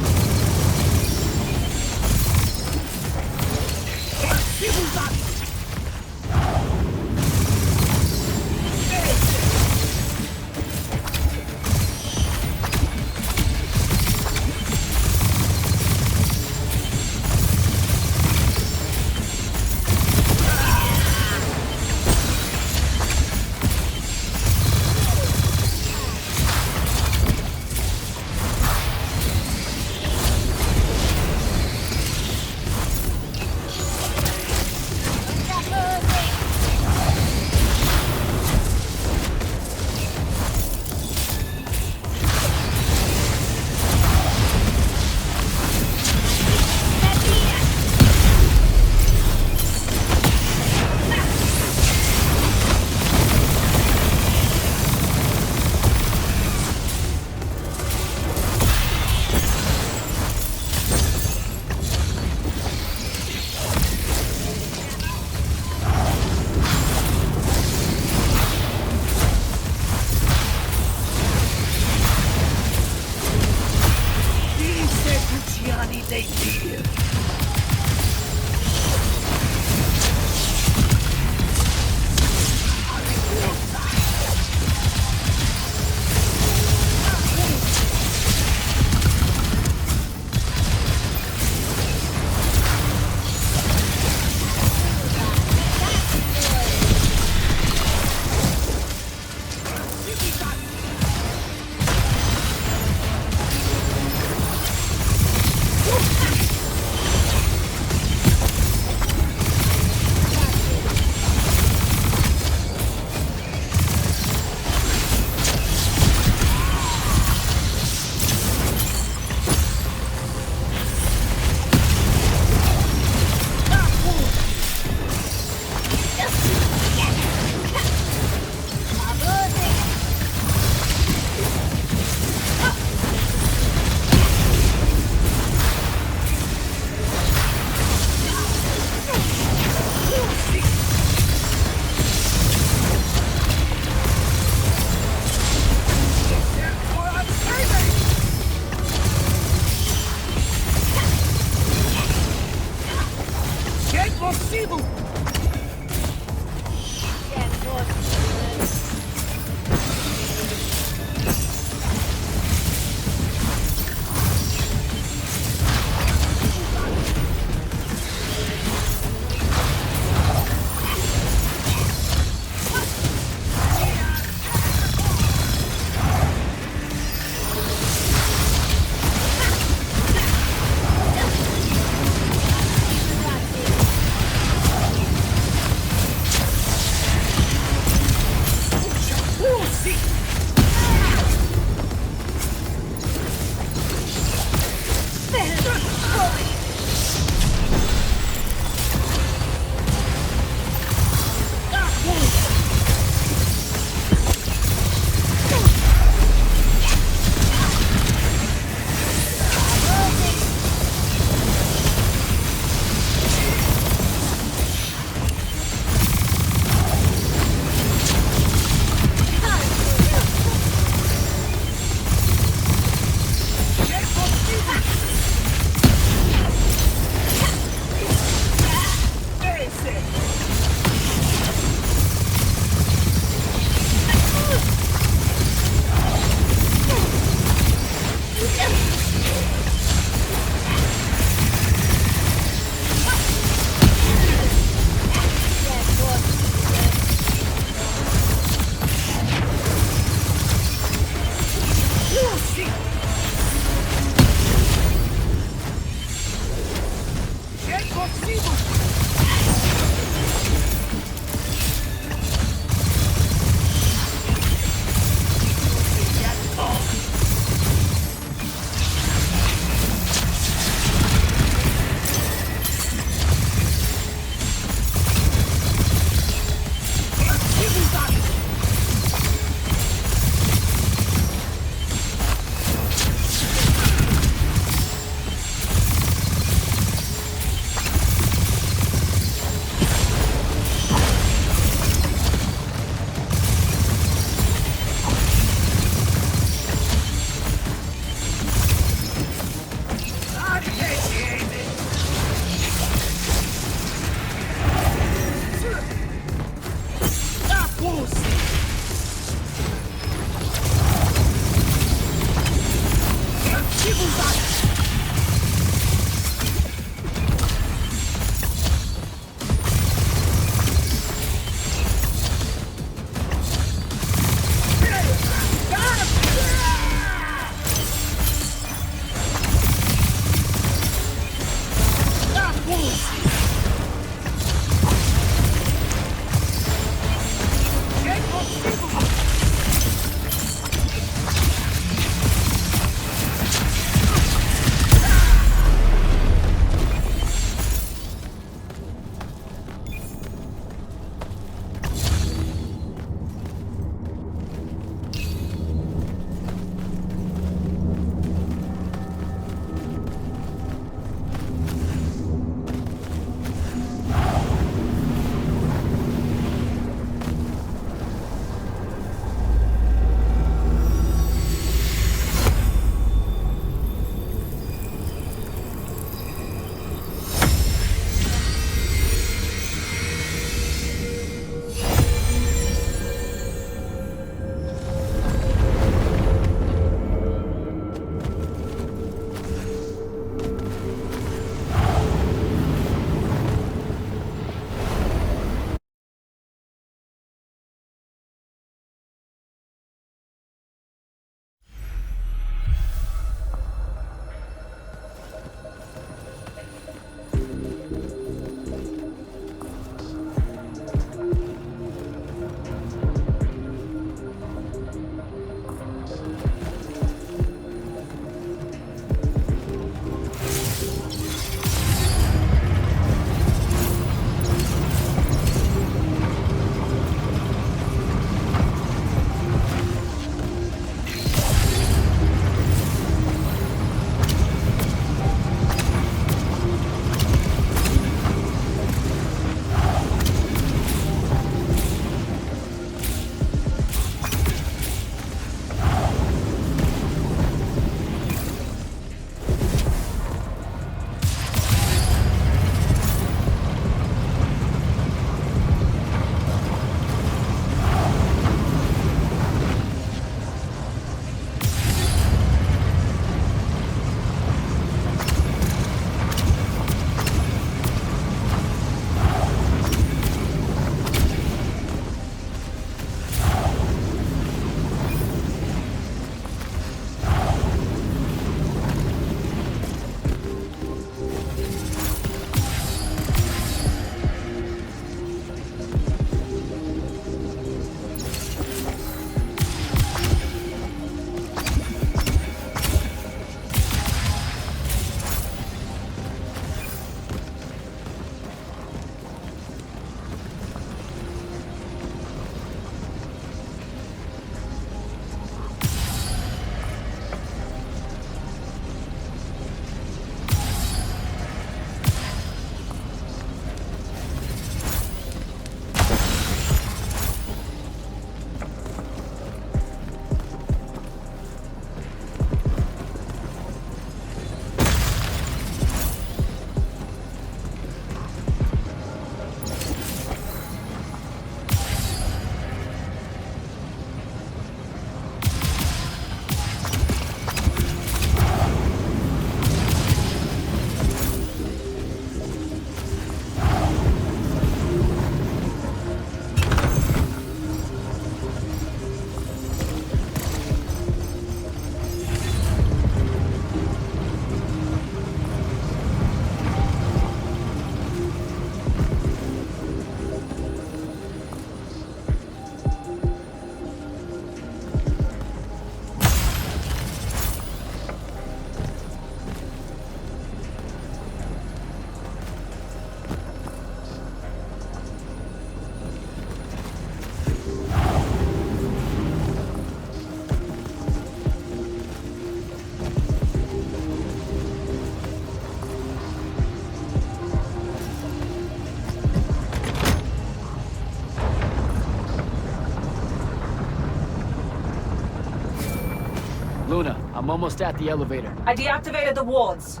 Luna, I'm almost at the elevator. I deactivated the wards.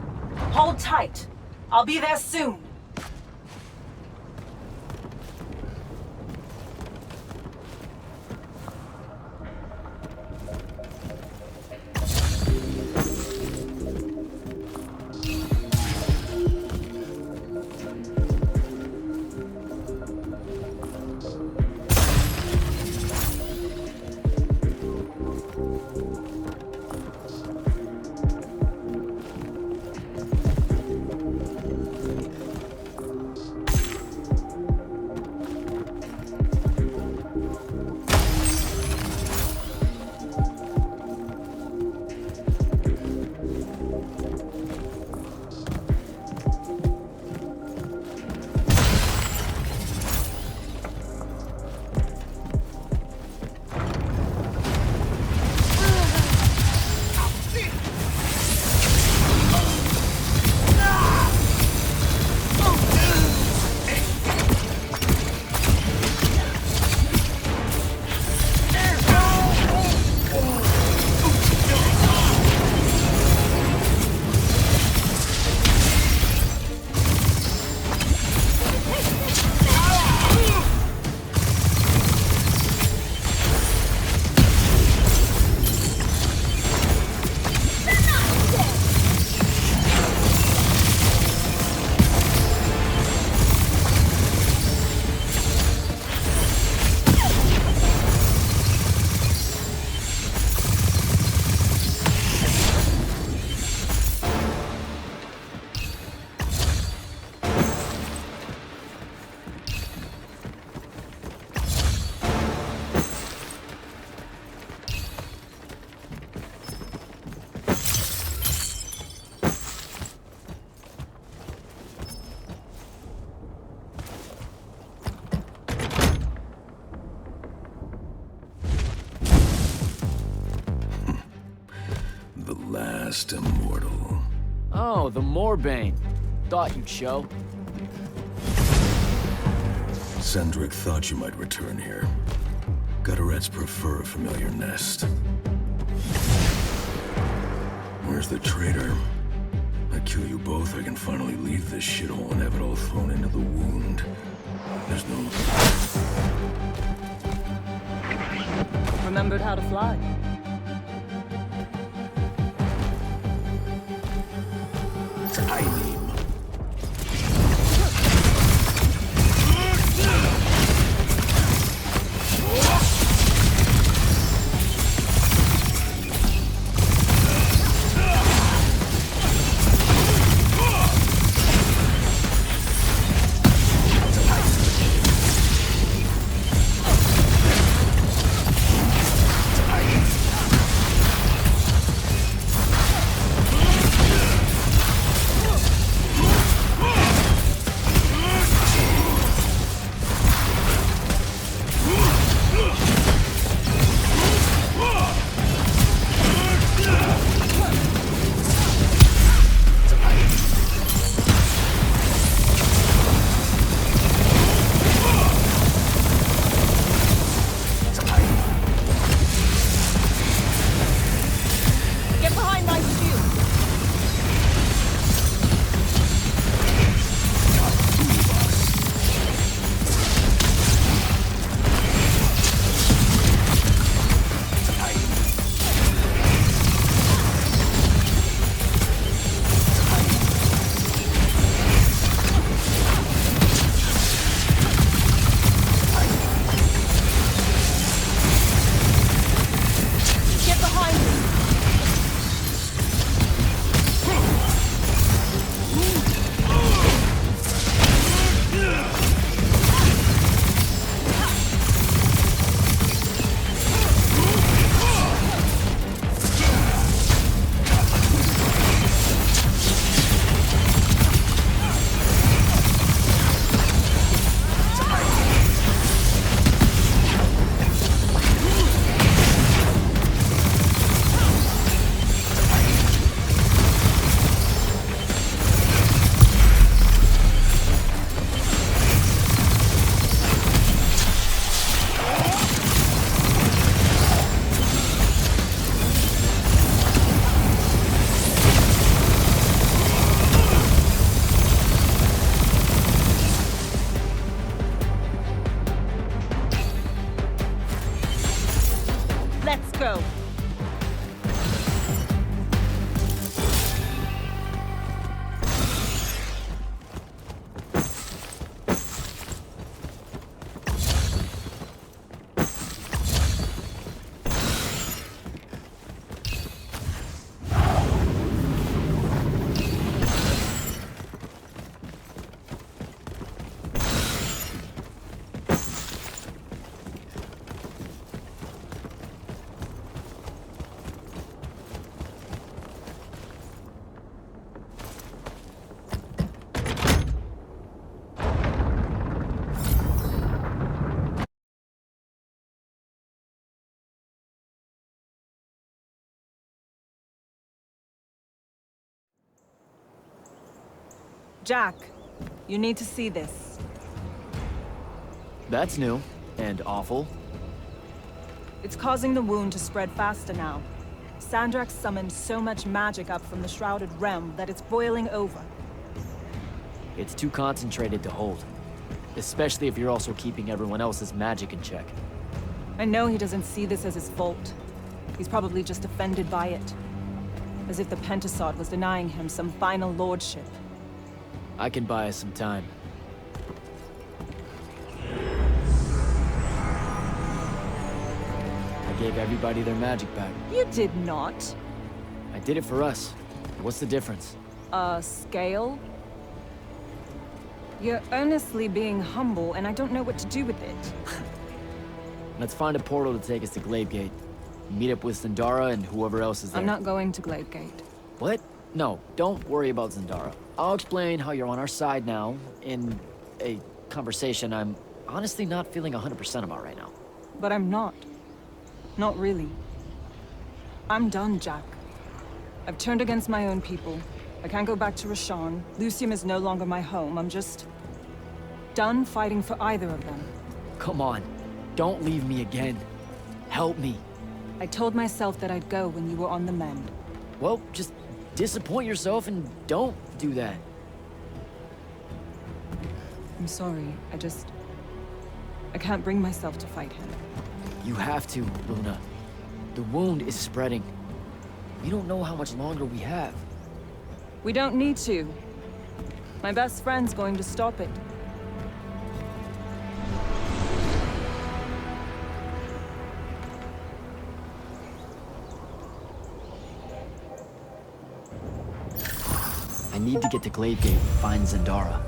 Hold tight. I'll be there soon. Last immortal. Oh, the Moorbane. Thought you'd show. Sandrick thought you might return here. Gutterets prefer a familiar nest. Where's the traitor? I kill you both, I can finally leave this shithole and have it all thrown into the wound. There's no... Remembered how to fly. Let's go. Jack, you need to see this. That's new and awful. It's causing the wound to spread faster now. Sandrak summoned so much magic up from the Shrouded Realm that it's boiling over. It's too concentrated to hold. Especially if you're also keeping everyone else's magic in check. I know he doesn't see this as his fault. He's probably just offended by it. As if the Pentasod was denying him some final lordship. I can buy us some time. I gave everybody their magic back. You did not. I did it for us. What's the difference? Scale? You're earnestly being humble, and I don't know what to do with it. Let's find a portal to take us to GabeHype. Meet up with Zendara and whoever else is there. I'm not going to GabeHype. What? No, don't worry about Zendara. I'll explain how you're on our side now, in a conversation I'm honestly not feeling 100% about right now. But I'm not. Not really. I'm done, Jack. I've turned against my own people. I can't go back to Rasharn. Lucium is no longer my home. I'm just... done fighting for either of them. Come on. Don't leave me again. Help me. I told myself that I'd go when you were on the mend. Well, just disappoint yourself and don't do that. I'm sorry. I can't bring myself to fight him. You have to, Luna. The wound is spreading. We don't know how much longer we have. We don't need to. My best friend's going to stop it. I need to get to GabeHype and find Zendara.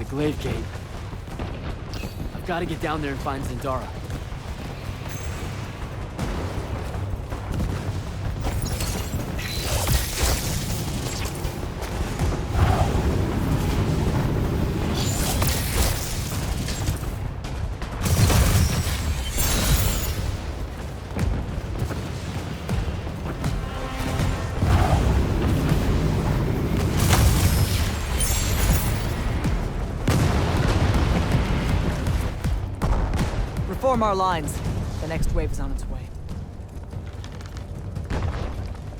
Glaive Gate. I've got to get down there and find Zendara. Form our lines. The next wave is on its way.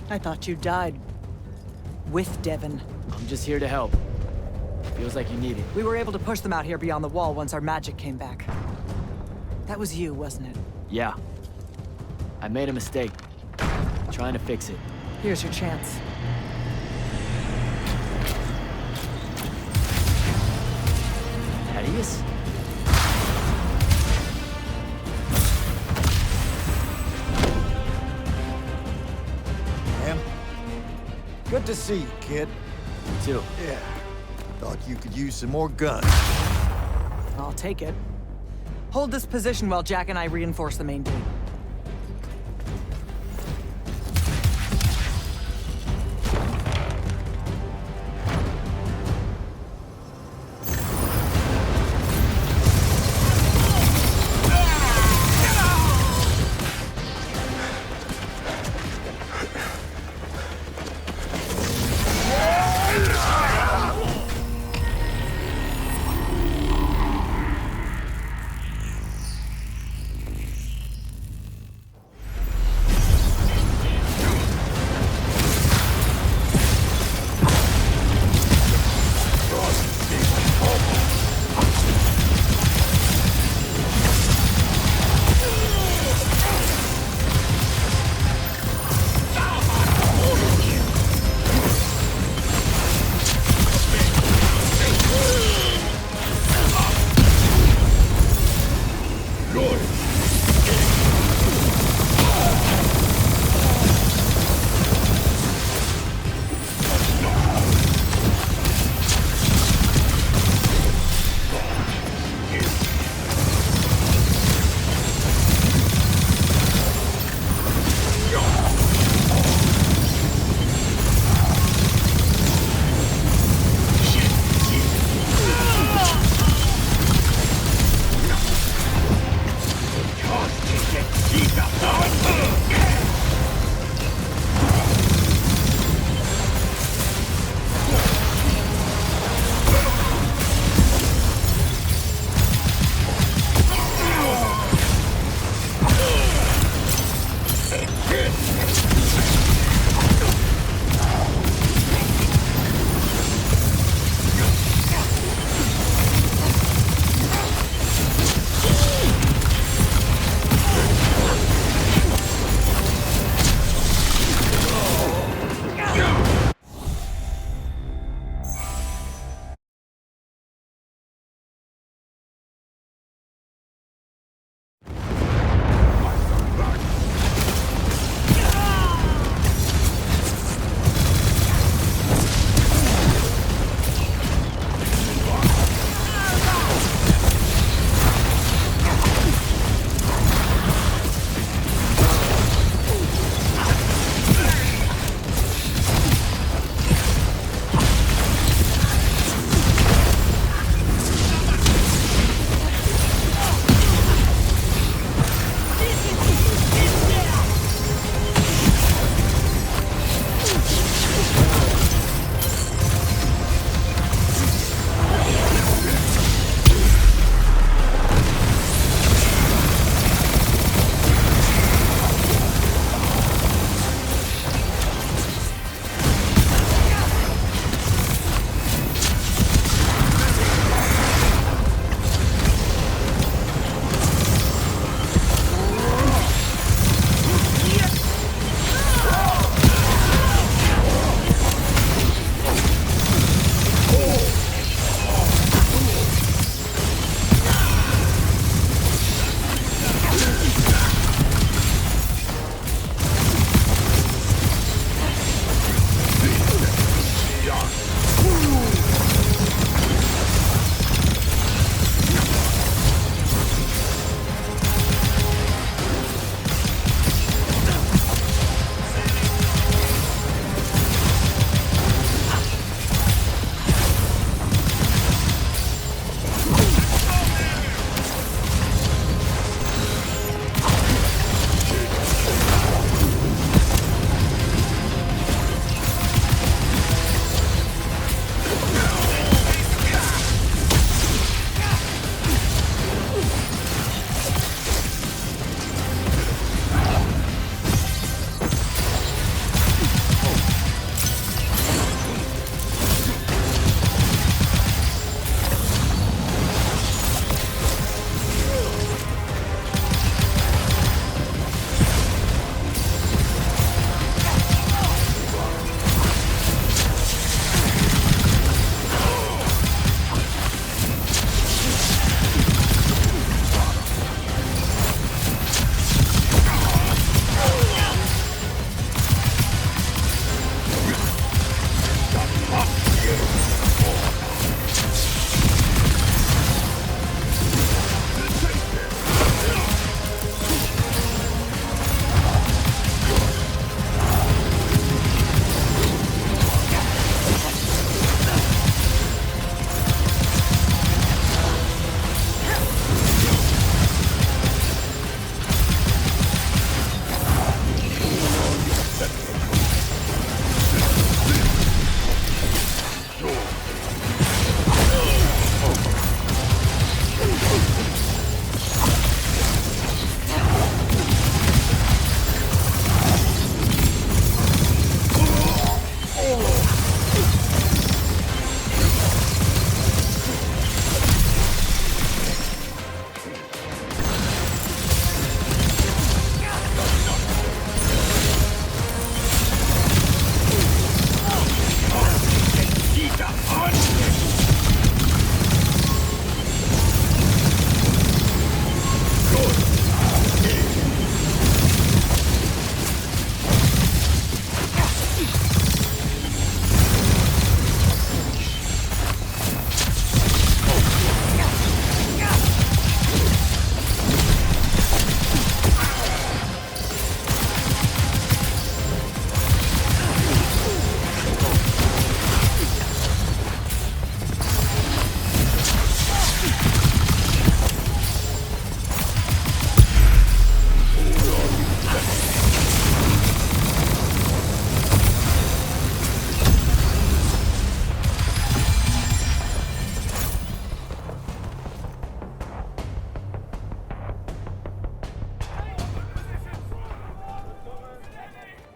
I thought you died. With Devon. I'm just here to help. Feels like you need it. We were able to push them out here beyond the wall once our magic came back. That was you, wasn't it? Yeah. I made a mistake. Trying to fix it. Here's your chance. Thaddeus? Good to see you, kid. You too. Yeah. Thought you could use some more guns. I'll take it. Hold this position while Jack and I reinforce the main gate.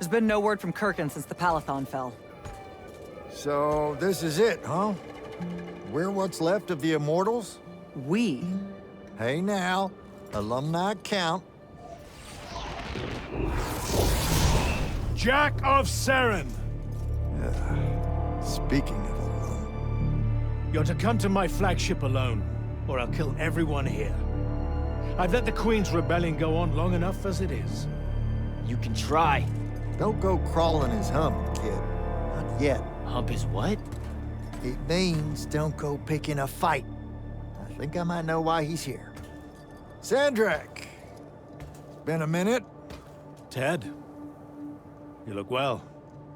There's been no word from Kirkin since the Palathon fell. So, this is it, huh? We're what's left of the Immortals? We? Hey now, alumni count. Jack of Saren! Speaking of alone... You're to come to my flagship alone, or I'll kill everyone here. I've let the Queen's rebellion go on long enough as it is. You can try. Don't go crawling his hump, kid. Not yet. Hump his what? It means don't go picking a fight. I think I might know why he's here. Sandrak! It's been a minute. Ted, you look well.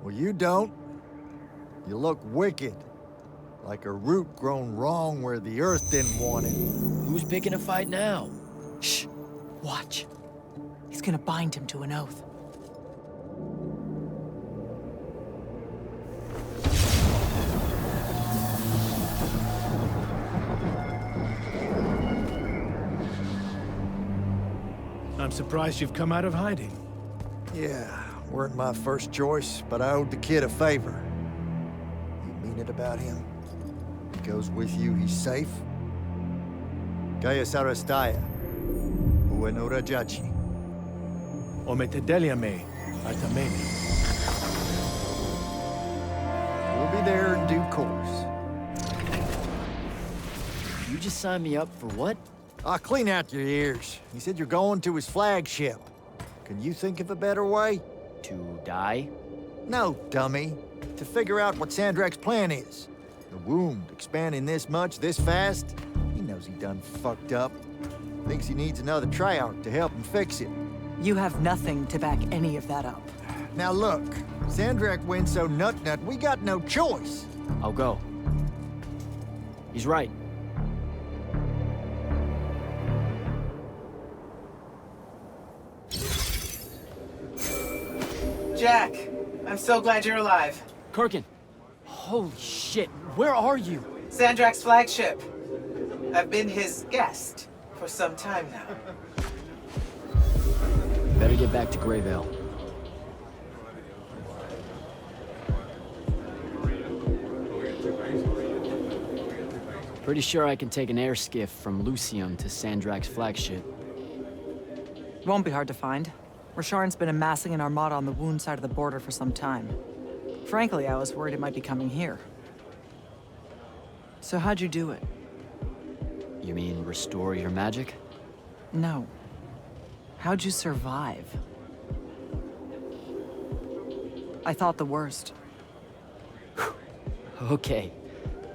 Well, you don't. You look wicked. Like a root grown wrong where the earth didn't want it. Who's picking a fight now? Shh. Watch. He's gonna bind him to an oath. I'm surprised you've come out of hiding. Yeah, weren't my first choice, but I owed the kid a favor. You mean it about him? He goes with you, he's safe? Kaya Sarastaya. Ueno Rajachi. Ometedeliame, Atamemi. We'll be there in due course. You just signed me up for what? I'll clean out your ears. He said you're going to his flagship. Can you think of a better way? To die? No, dummy. To figure out what Sandrak's plan is. The wound expanding this much, this fast? He knows he done fucked up. Thinks he needs another Triarch to help him fix it. You have nothing to back any of that up. Now look, Sandrak went so nut-nut, we got no choice. I'll go. He's right. Jack, I'm so glad you're alive. Kirkin, holy shit, where are you? Sandrak's flagship. I've been his guest for some time now. Better get back to Greyvale. Pretty sure I can take an air skiff from Lucium to Sandrak's flagship. Won't be hard to find. Rasharn's been amassing an armada on the Wound side of the border for some time. Frankly, I was worried it might be coming here. So how'd you do it? You mean restore your magic? No. How'd you survive? I thought the worst. Okay.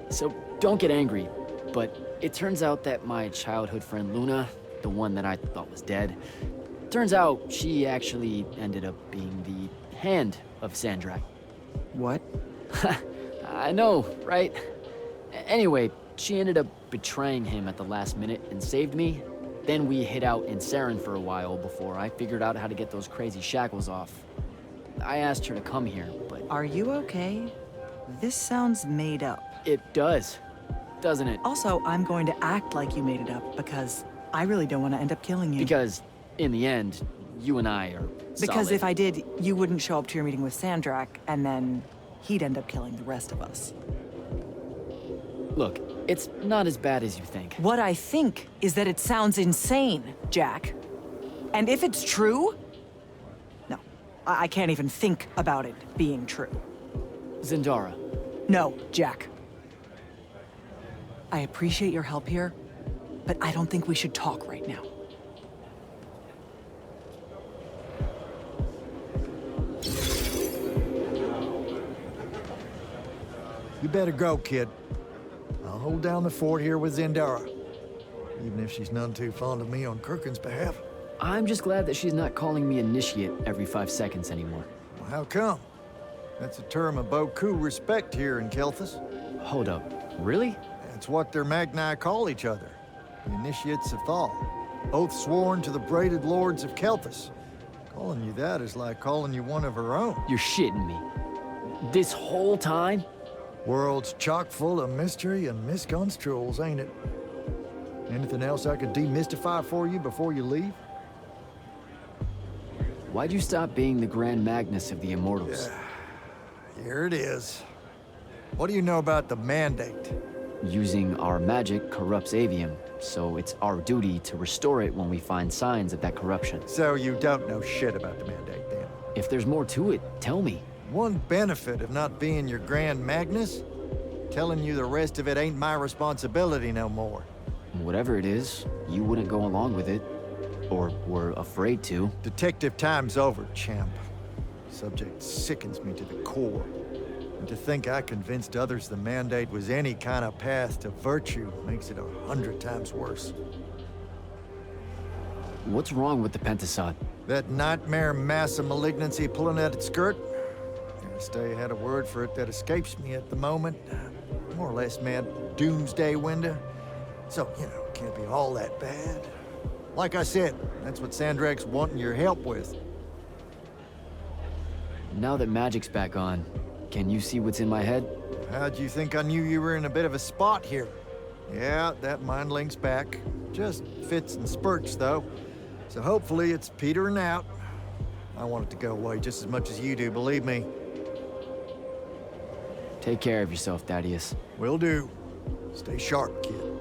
So don't get angry, but it turns out that my childhood friend Luna, the one that I thought was dead, turns out she actually ended up being the hand of Sandrak. What? I know, right? Anyway, she ended up betraying him at the last minute and saved me. Then we hid out in Saren for a while before I figured out how to get those crazy shackles off. I asked her to come here, but... Are you okay? This sounds made up. It does, doesn't it? Also, I'm going to act like you made it up because I really don't want to end up killing you. Because, in the end, you and I are Because solid. if I did, you wouldn't show up to your meeting with Sandrak, and then he'd end up killing the rest of us. Look, it's not as bad as you think. What I think is that it sounds insane, Jack. And if it's true... No, I can't even think about it being true. Zendara. No, Jack. I appreciate your help here, but I don't think we should talk right now. You better go, kid. I'll hold down the fort here with Zendara. Even if she's none too fond of me on Kirkin's behalf. I'm just glad that she's not calling me initiate every 5 seconds anymore. Well, how come? That's a term of beaucoup respect here in Kelthus. Hold up, really? That's what their Magni call each other. The Initiates of Thal. Oath sworn to the braided lords of Kelthus. Calling you that is like calling you one of her own. You're shitting me. This whole time? World's chock full of mystery and misconstruals, ain't it? Anything else I could demystify for you before you leave? Why'd you stop being the Grand Magnus of the Immortals? Here it is. What do you know about the Mandate? Using our magic corrupts Aveum, so it's our duty to restore it when we find signs of that corruption. So you don't know shit about the Mandate, then? If there's more to it, tell me. One benefit of not being your Grand Magnus? Telling you the rest of it ain't my responsibility no more. Whatever it is, you wouldn't go along with it. Or were afraid to. Detective time's over, champ. Subject sickens me to the core. And to think I convinced others the Mandate was any kind of path to virtue makes it 100 times worse. What's wrong with the Pentasod? That nightmare mass of malignancy pulling at its skirt? Stay had a word for it that escapes me at the moment. More or less, man, doomsday window. So, you know, it can't be all that bad. Like I said, that's what Sandrak's wanting your help with. Now that magic's back on, can you see what's in my head? How'd you think I knew you were in a bit of a spot here? Yeah, that mind link's back. Just fits and spurts, though. So hopefully it's petering out. I want it to go away just as much as you do, believe me. Take care of yourself, Thaddeus. Will do. Stay sharp, kid.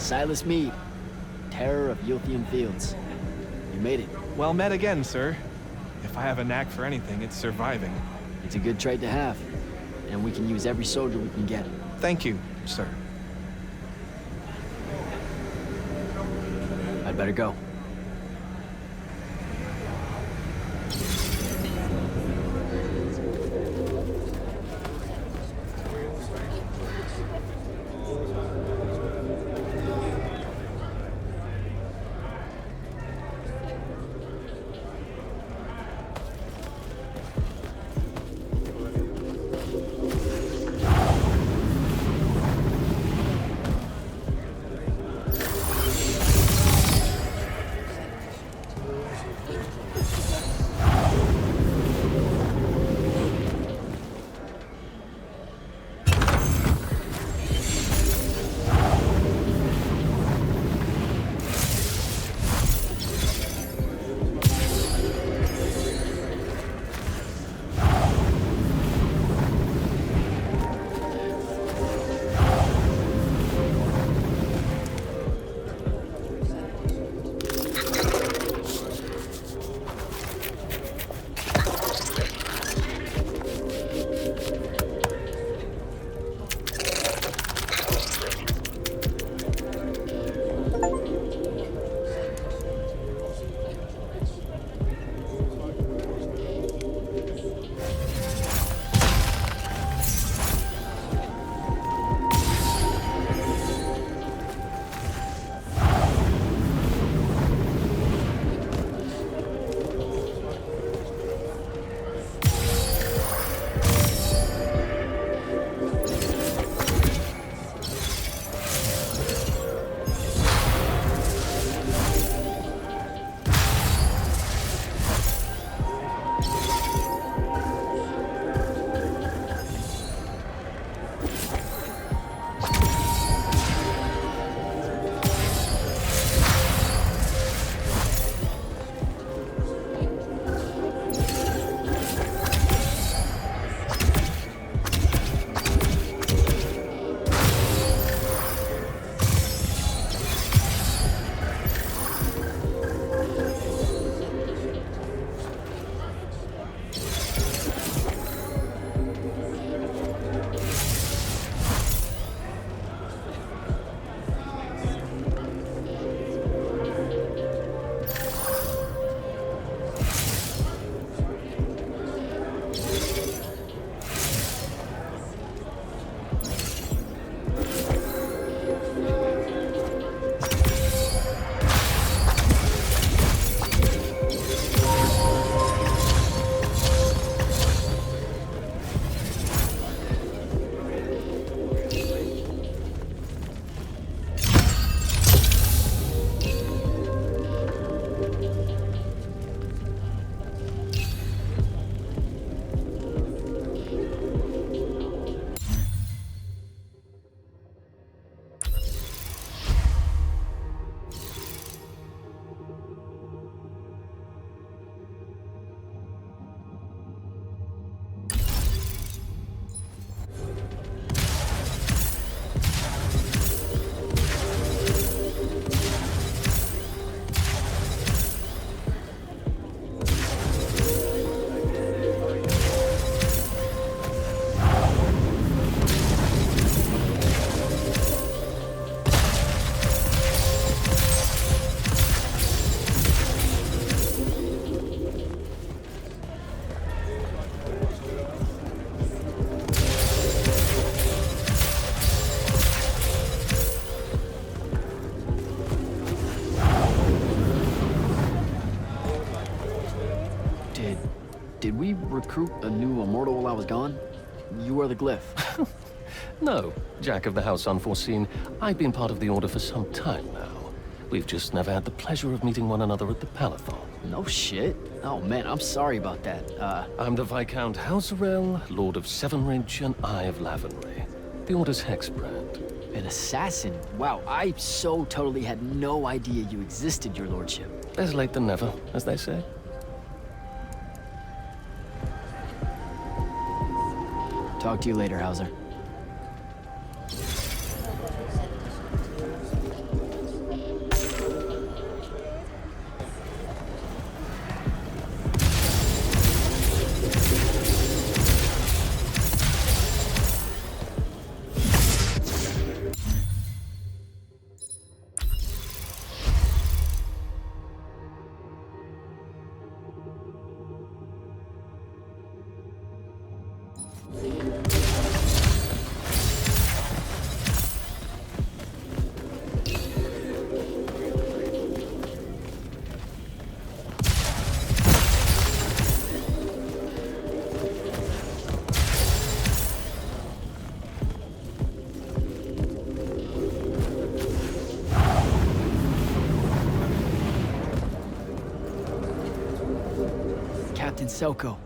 Silas Meade, terror of Yulthian Fields. You made it. Well met again, sir. If I have a knack for anything, it's surviving. It's a good trait to have, and we can use every soldier we can get. Thank you, sir. I'd better go. Did we recruit a new immortal while I was gone? You are the glyph. No, Jack of the House Unforeseen. I've been part of the Order for some time now. We've just never had the pleasure of meeting one another at the Palathon. No shit. Oh man, I'm sorry about that. I'm the Viscount Hauserel, Lord of Severnridge and Eye of Lavenry. The Order's hexbrand. An assassin? Wow, I so totally had no idea you existed, your lordship. Better late than never, as they say. Talk to you later, Hauser. Captain Selko.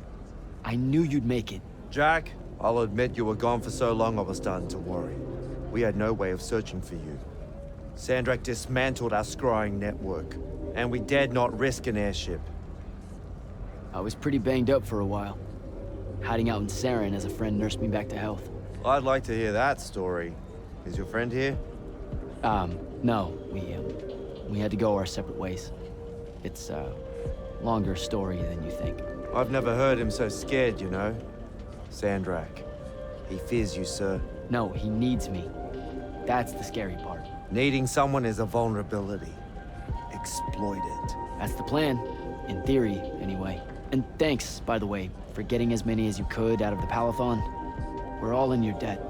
I knew you'd make it. Jack, I'll admit you were gone for so long I was starting to worry. We had no way of searching for you. Sandrak dismantled our scrying network, and we dared not risk an airship. I was pretty banged up for a while. Hiding out in Saren as a friend nursed me back to health. I'd like to hear that story. Is your friend here? No. We had to go our separate ways. It's a longer story than you think. I've never heard him so scared, you know. Sandrak. He fears you, sir. No, he needs me. That's the scary part. Needing someone is a vulnerability. Exploit it. That's the plan. In theory, anyway. And thanks, by the way, for getting as many as you could out of the Palathon. We're all in your debt.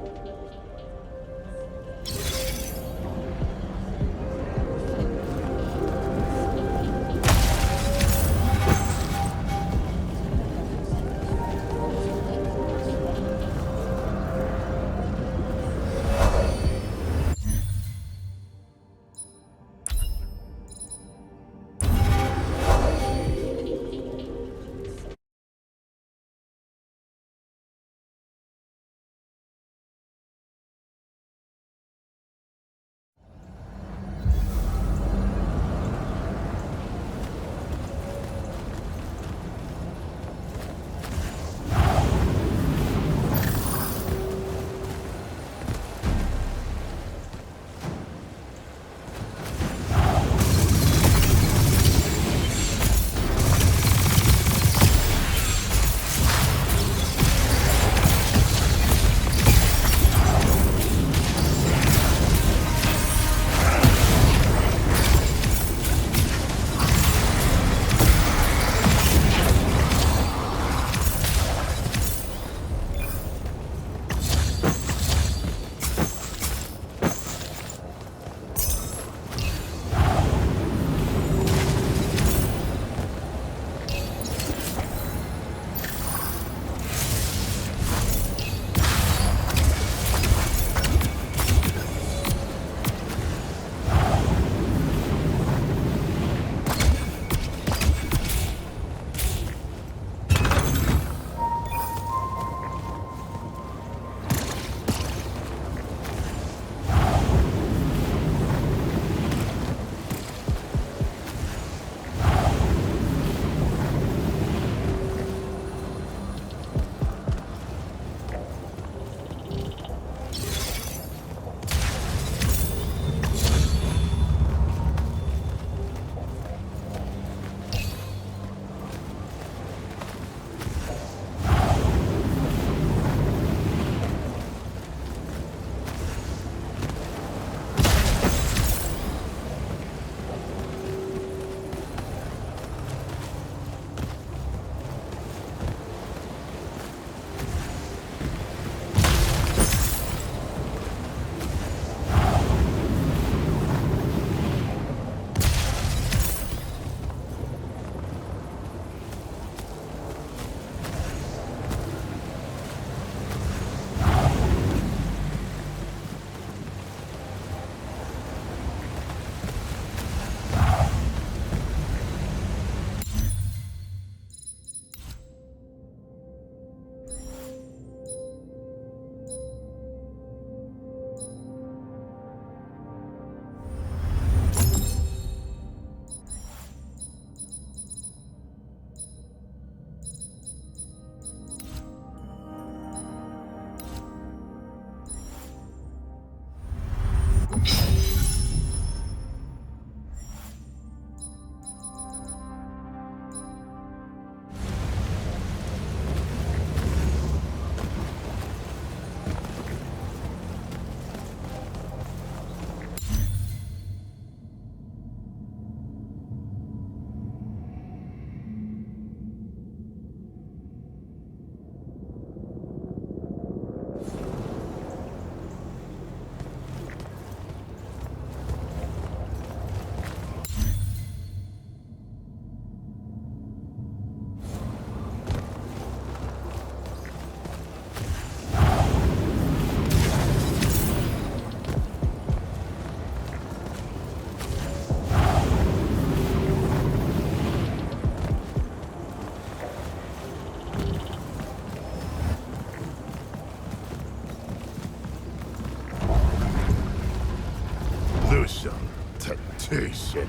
Temptation.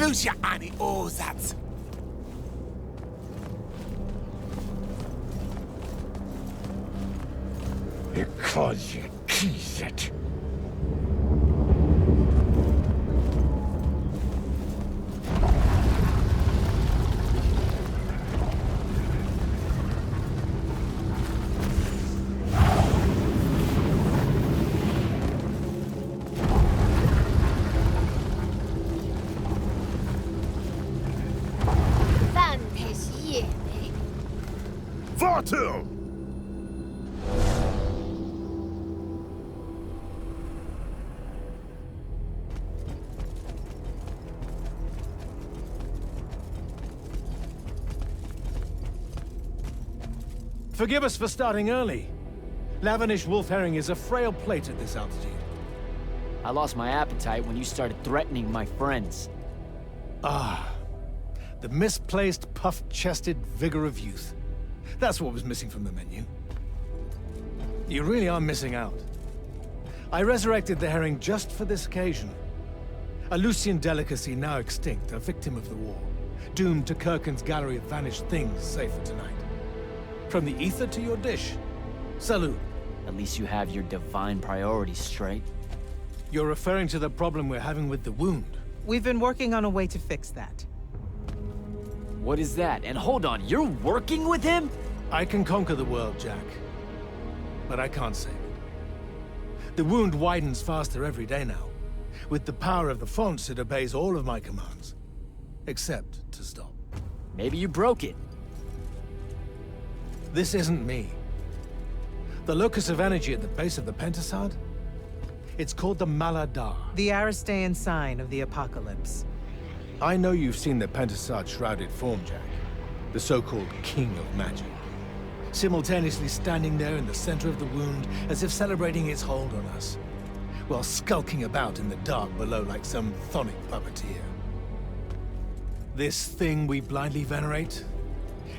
Lucia ani ozat. Because you tease it. Vartum! Forgive us for starting early. Lavinish wolf herring is a frail plate at this altitude. I lost my appetite when you started threatening my friends. Ah, the misplaced, puff-chested vigor of youth. That's what was missing from the menu. You really are missing out. I resurrected the herring just for this occasion. A Lucian delicacy now extinct, a victim of the war, doomed to Kirkin's gallery of vanished things, save for tonight. From the ether to your dish. Salute. At least you have your divine priorities straight. You're referring to the problem we're having with the wound. We've been working on a way to fix that. What is that? And hold on, you're working with him? I can conquer the world, Jack. But I can't save it. The wound widens faster every day now. With the power of the fonts, it obeys all of my commands. Except to stop. Maybe you broke it. This isn't me. The locus of energy at the base of the Pentasad? It's called the Maladar. The Aristean sign of the apocalypse. I know you've seen the Pentasad shrouded form, Jack. The so-called King of Magic. Simultaneously standing there in the center of the wound, as if celebrating its hold on us, while skulking about in the dark below like some chthonic puppeteer. This thing we blindly venerate?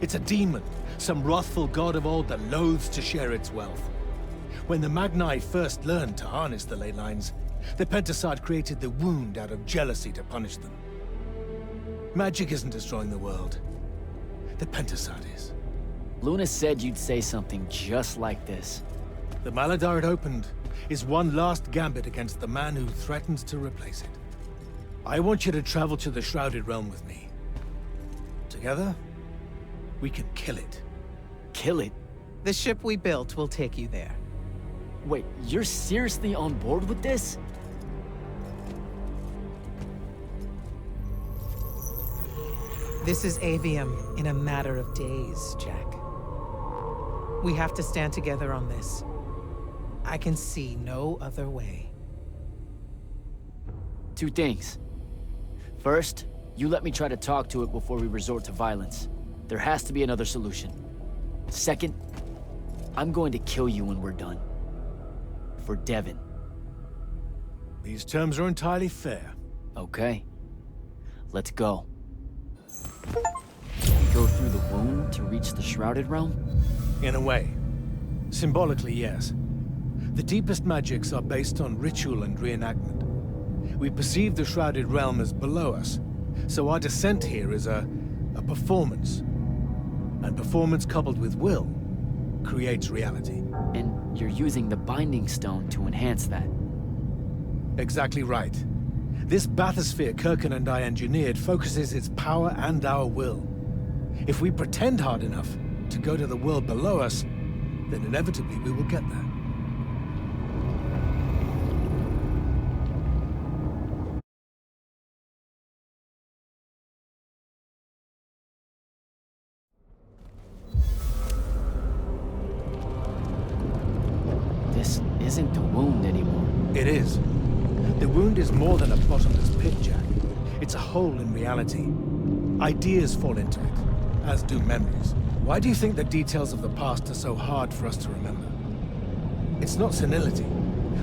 It's a demon, some wrathful god of old that loathes to share its wealth. When the Magni first learned to harness the ley lines, the Pentasad created the wound out of jealousy to punish them. Magic isn't destroying the world. The Pentasad is. Luna said you'd say something just like this. The Maladar it opened is one last gambit against the man who threatens to replace it. I want you to travel to the Shrouded Realm with me. Together, we can kill it. Kill it? The ship we built will take you there. Wait, you're seriously on board with this? This is Aveum in a matter of days, Jack. We have to stand together on this. I can see no other way. Two things. First, you let me try to talk to it before we resort to violence. There has to be another solution. Second, I'm going to kill you when we're done. For Devon. These terms are entirely fair. Okay. Let's go. We go through the wound to reach the Shrouded Realm? In a way. Symbolically, yes. The deepest magics are based on ritual and reenactment. We perceive the Shrouded Realm as below us, so our descent here is a performance. And performance coupled with will creates reality. And you're using the Binding Stone to enhance that. Exactly right. This bathysphere Kirkin and I engineered focuses its power and our will. If we pretend hard enough to go to the world below us, then inevitably we will get there. is. The wound is more than a bottomless pit, Jack. It's a hole in reality. Ideas fall into it, as do memories. Why do you think the details of the past are so hard for us to remember? It's not senility,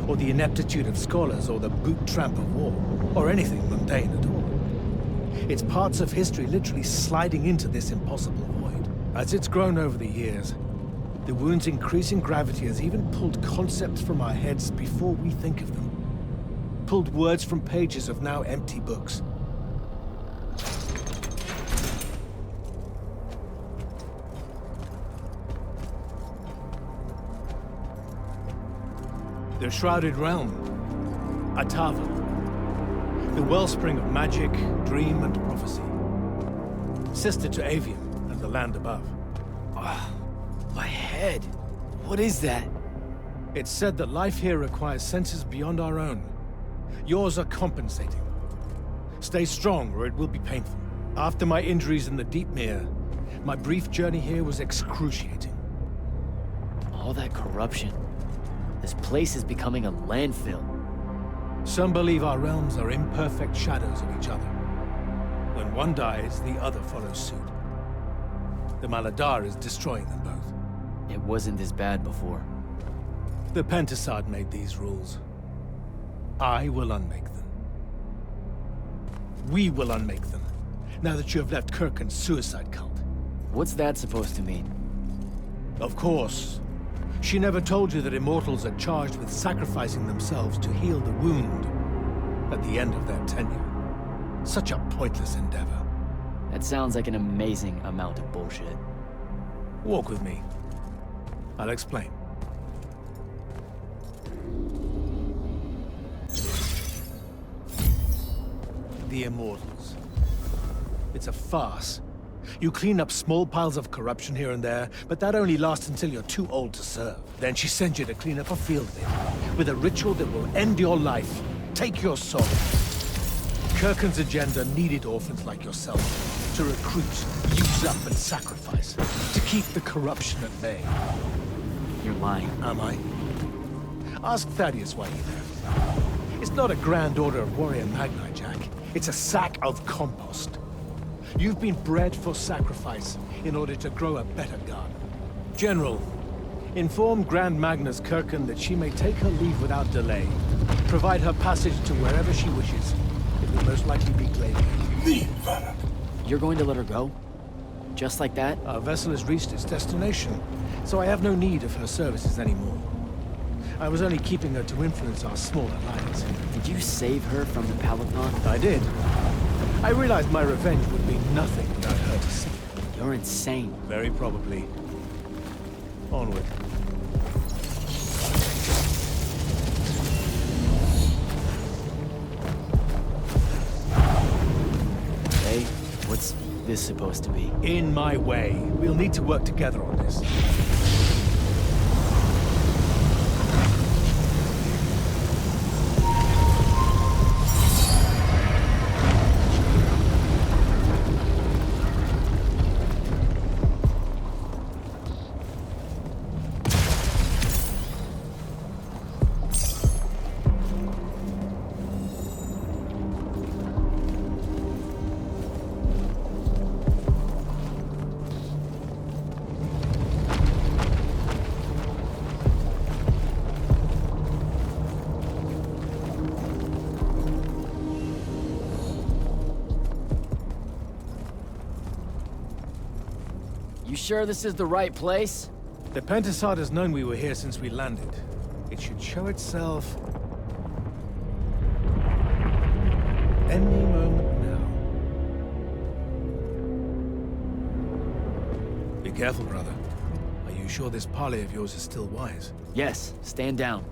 or the ineptitude of scholars, or the boot tramp of war, or anything mundane at all. It's parts of history literally sliding into this impossible void. As it's grown over the years, the wound's increasing gravity has even pulled concepts from our heads before we think of them. Pulled words from pages of now empty books. The Shrouded Realm, Atava, the wellspring of magic, dream, and prophecy. Sister to Aveum and the land above. My head. What is that? It's said that life here requires senses beyond our own. Yours are compensating. Stay strong, or it will be painful. After my injuries in the Deep Mere, my brief journey here was excruciating. All that corruption. This place is becoming a landfill. Some believe our realms are imperfect shadows of each other. When one dies, the other follows suit. The Maladar is destroying them both. It wasn't this bad before. The Pentasad made these rules. I will unmake them. We will unmake them, now that you have left Kirkand's suicide cult. What's that supposed to mean? Of course. She never told you that Immortals are charged with sacrificing themselves to heal the wound at the end of their tenure. Such a pointless endeavor. That sounds like an amazing amount of bullshit. Walk with me. I'll explain. The Immortals. It's a farce. You clean up small piles of corruption here and there, but that only lasts until you're too old to serve. Then she sends you to clean up a field with a ritual that will end your life, take your soul. Kirkand's agenda needed orphans like yourself to recruit, use up, and sacrifice, to keep the corruption at bay. You're lying. Am I? Ask Thaddeus why he left. It's not a grand order of warrior magni, Jack. It's a sack of compost. You've been bred for sacrifice in order to grow a better god. General, inform Grand Magnus Kirkand that she may take her leave without delay. Provide her passage to wherever she wishes. It will most likely be Glaive. You're going to let her go? Just like that? Our vessel has reached its destination, so I have no need of her services anymore. I was only keeping her to influence our small alliance. Did you save her from the Palathan? I did. I realized my revenge would be nothing without her to see. You're insane. Very probably. Onward. Hey, what's this supposed to be? In my way. We'll need to work together on this. You sure this is the right place? The Pentasad has known we were here since we landed. It should show itself any moment now. Be careful, brother. Are you sure this parley of yours is still wise? Yes, stand down.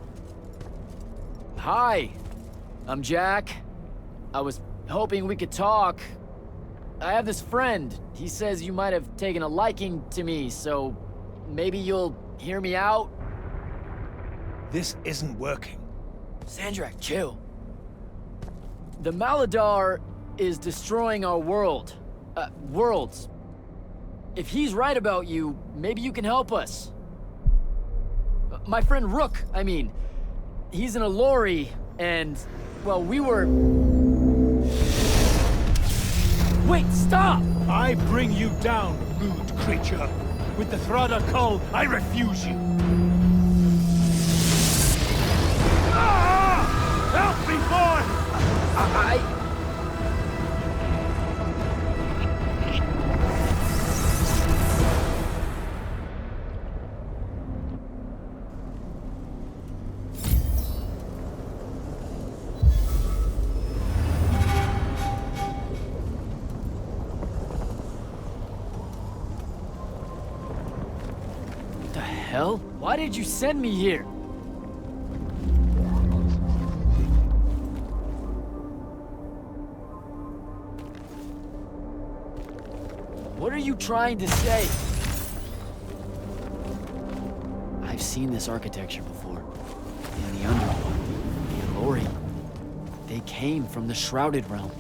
Hi, I'm Jack. I was hoping we could talk. I have this friend. He says you might have taken a liking to me, so maybe you'll hear me out? This isn't working. Sandrak, chill. The Maladar is destroying our world. Worlds. If he's right about you, maybe you can help us. My friend Rook, I mean. He's in a lorry, And, well, we were... Wait, stop! I bring you down, rude creature. With the Thrada Cull, I refuse you. Ah! Help me, boy! What the hell? Why did you send me here? What are you trying to say? I've seen this architecture before. In the Underworld, the Elori. They came from the Shrouded Realm.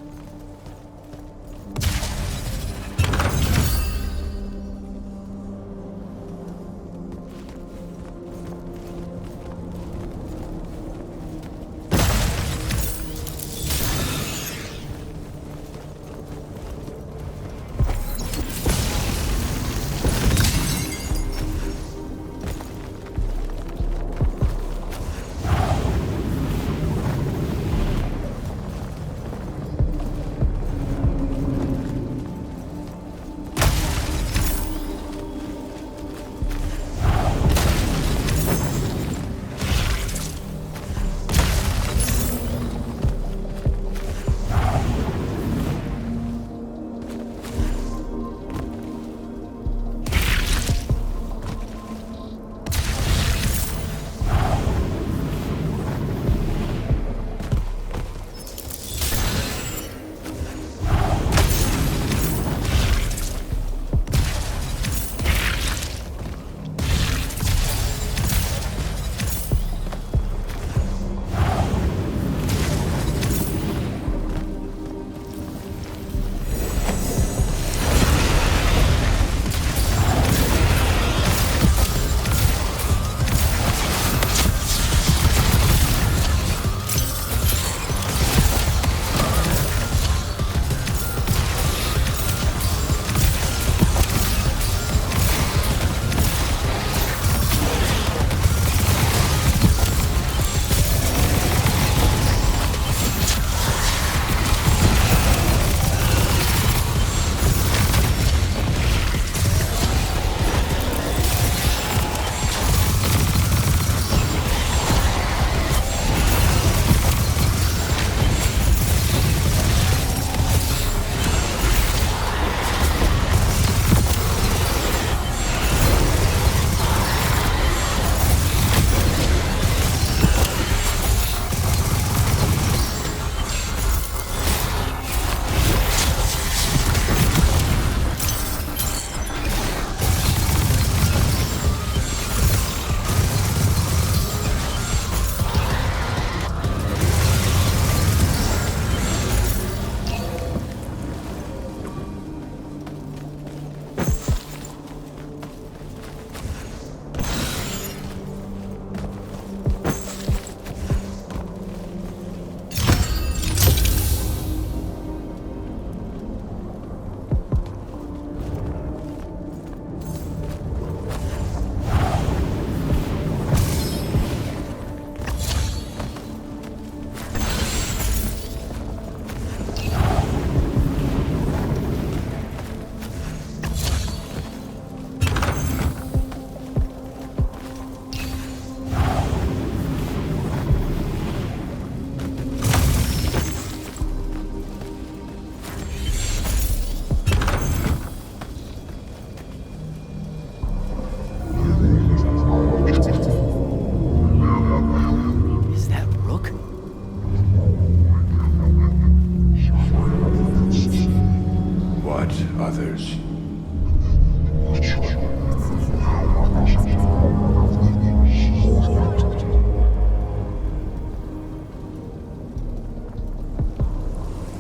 others.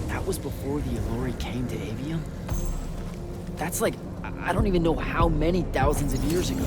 That was before the Elori came to Aveum? That's like, I don't even know how many thousands of years ago.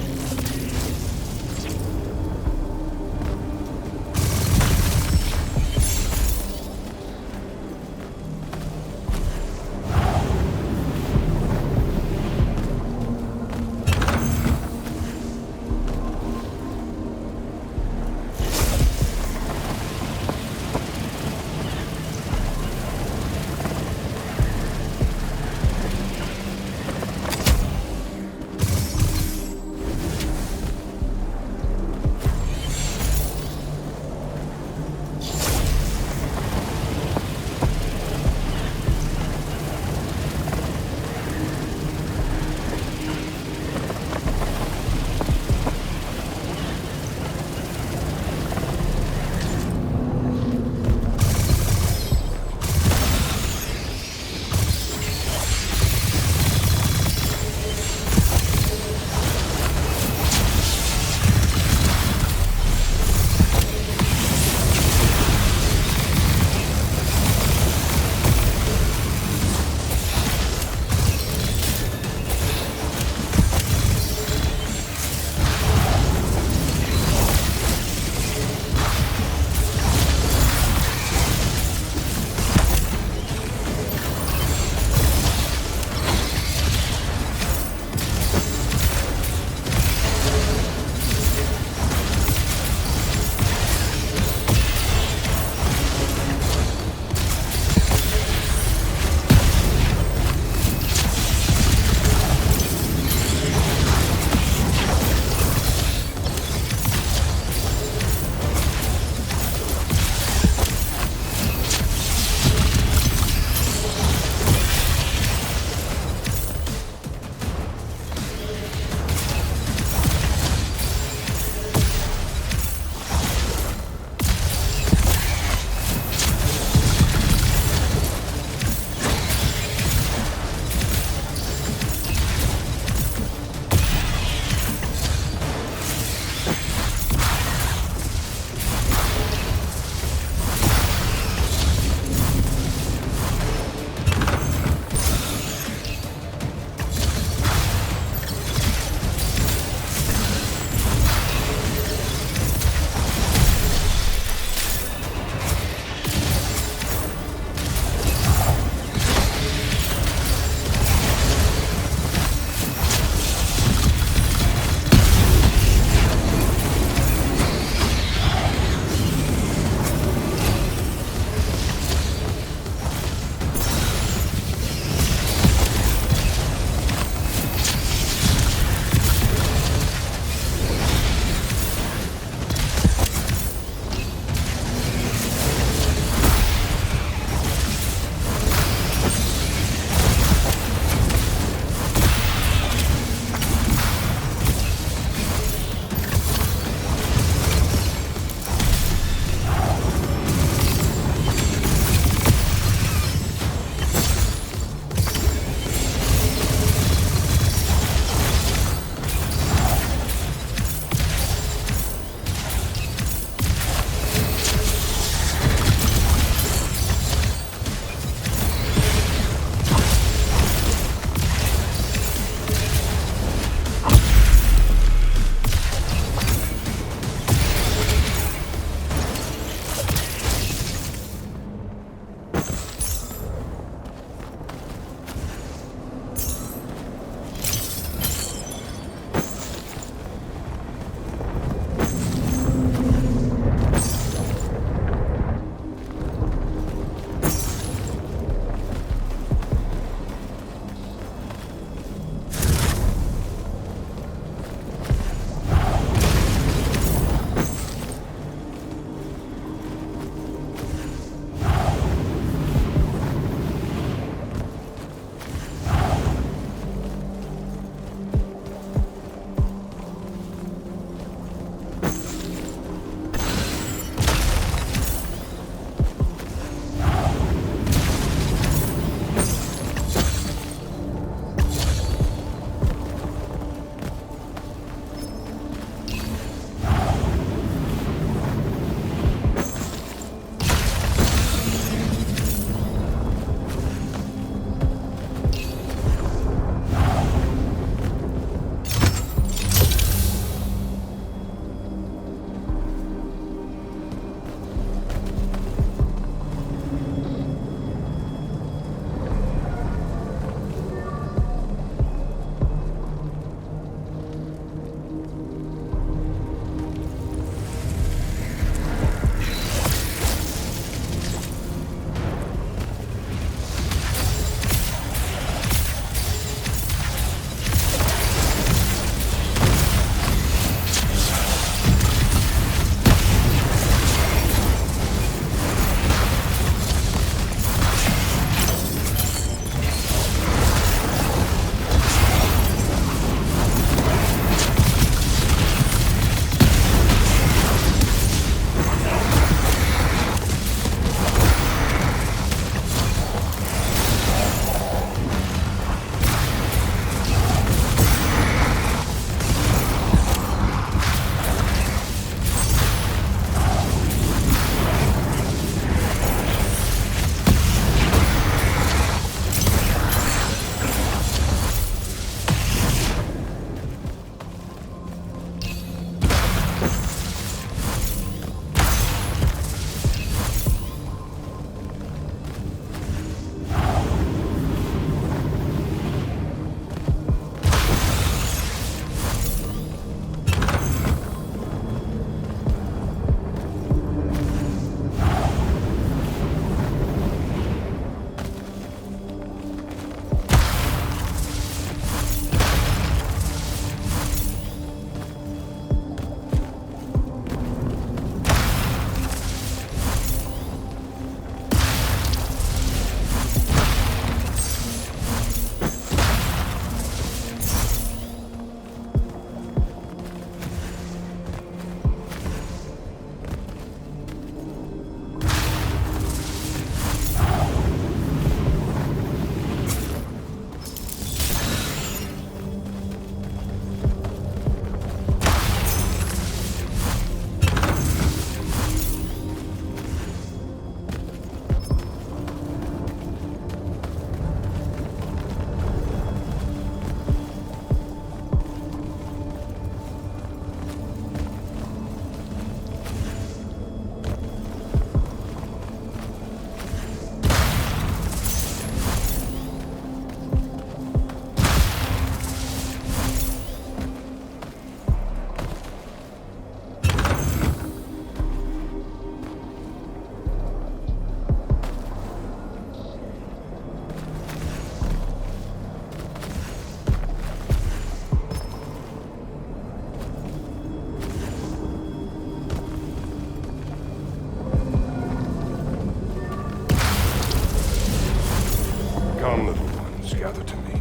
to me.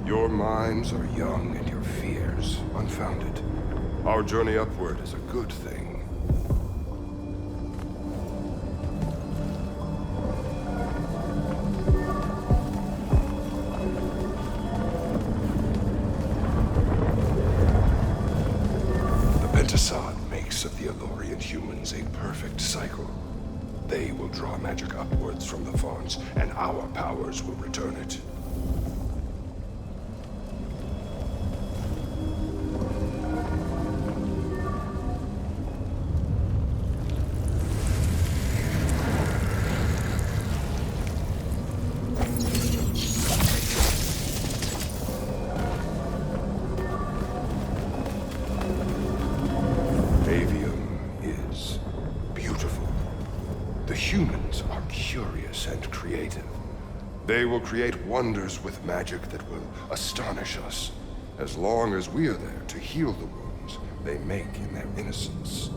Your minds are young and your fears unfounded. Our journey upward is a good thing. Pentasod makes of the Elorian humans a perfect cycle. They will draw magic upwards from the fawns, and our powers will return it. Aveum is beautiful. The humans are curious and creative. They will create wonders with magic that will astonish us, as long as we are there to heal the wounds they make in their innocence.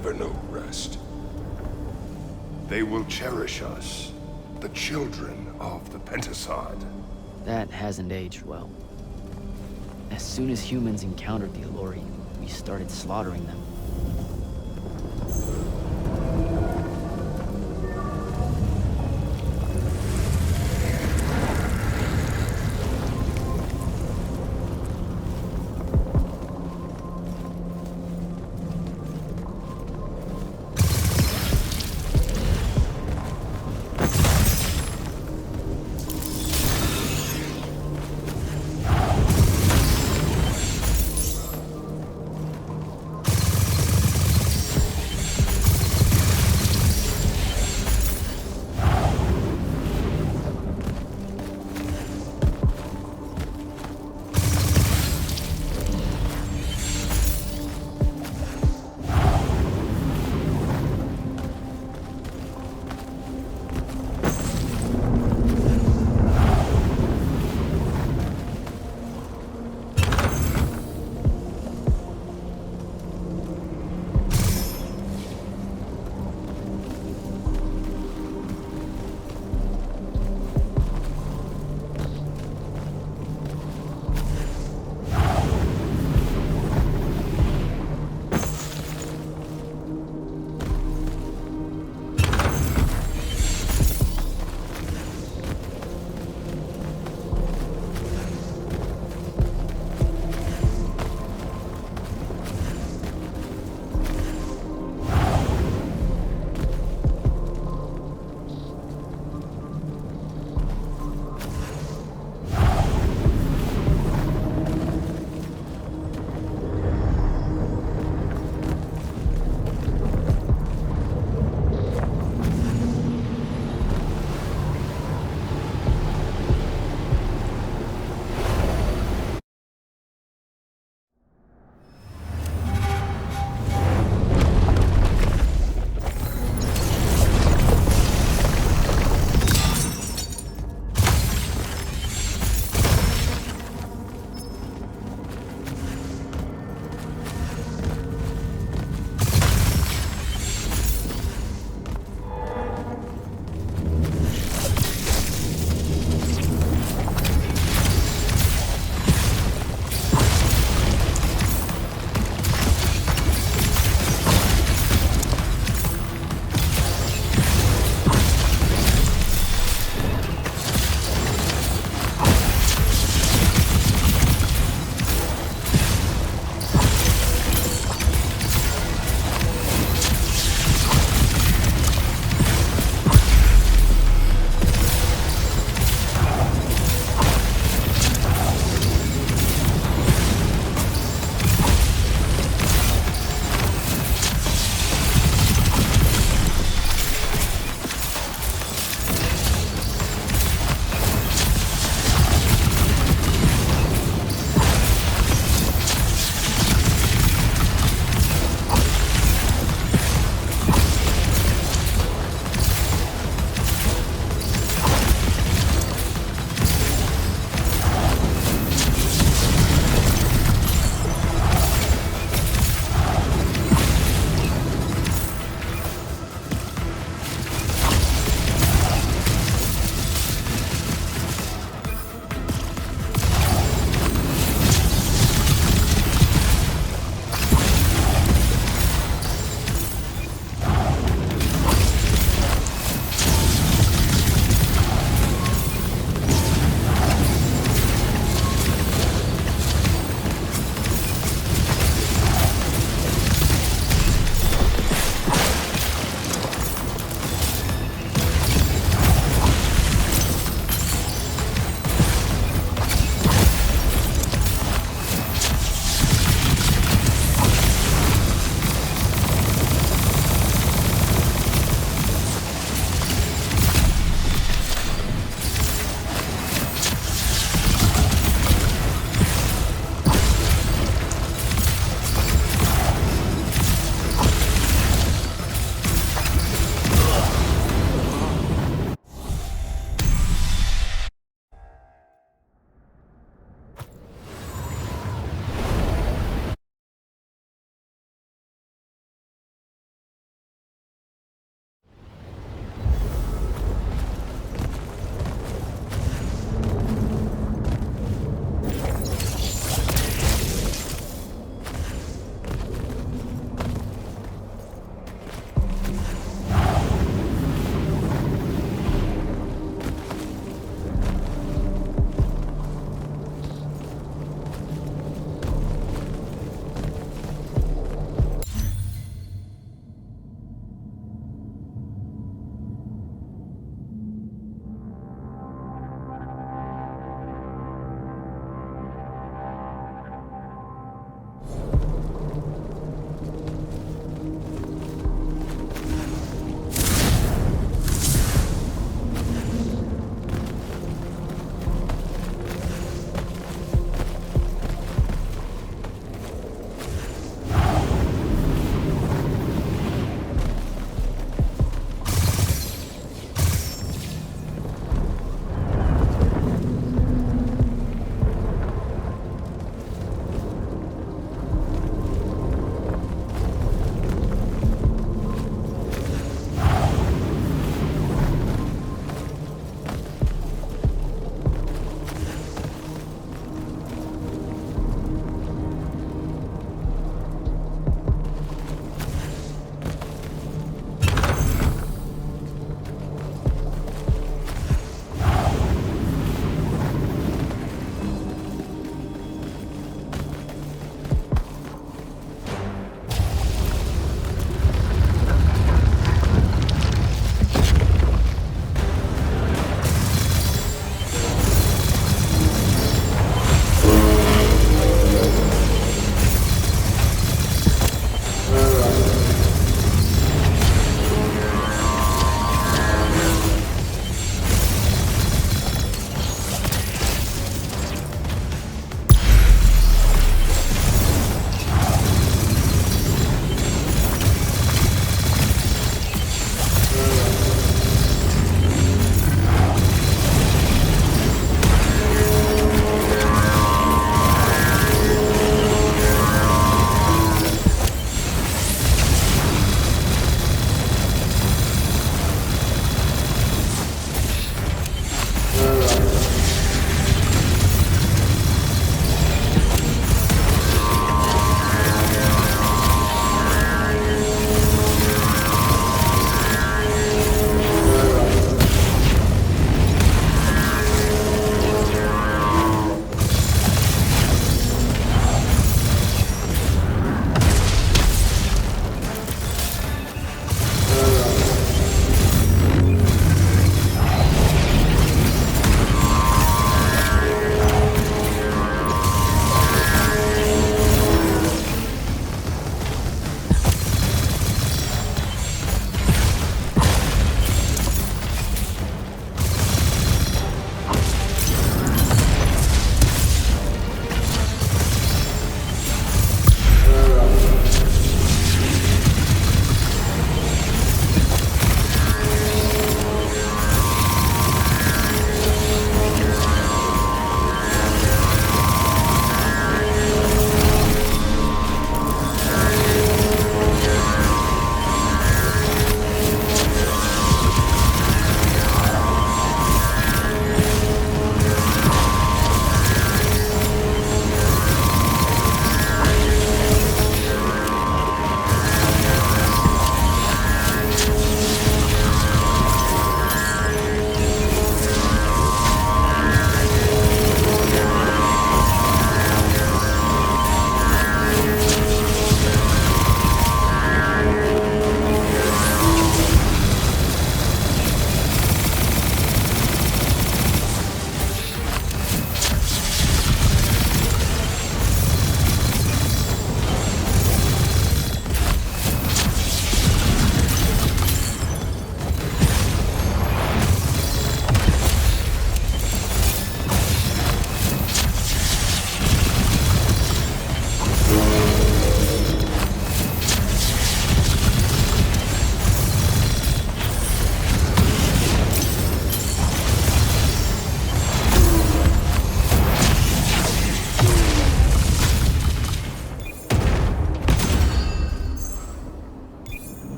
never know rest. They will cherish us, the children of the Pentasod. That hasn't aged well. As soon as humans encountered the Allori, we started slaughtering them.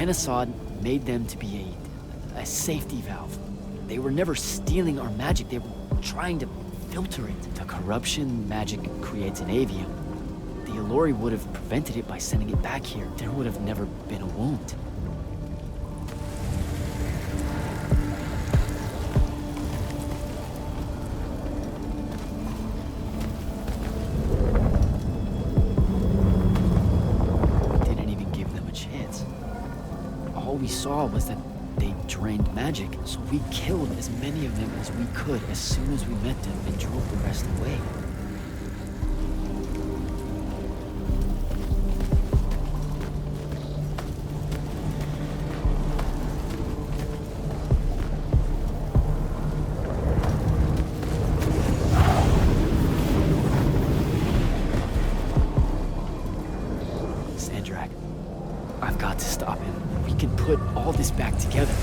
Pentasod made them to be a safety valve. They were never stealing our magic, they were trying to filter it. The corruption magic creates in Aveum. The Allori would have prevented it by sending it back here. There would have never been a wound. All we saw was that they drained magic, so we killed as many of them as we could as soon as we met them and drove the rest away. Sandrak, I've got to stop him. We can put all this back together.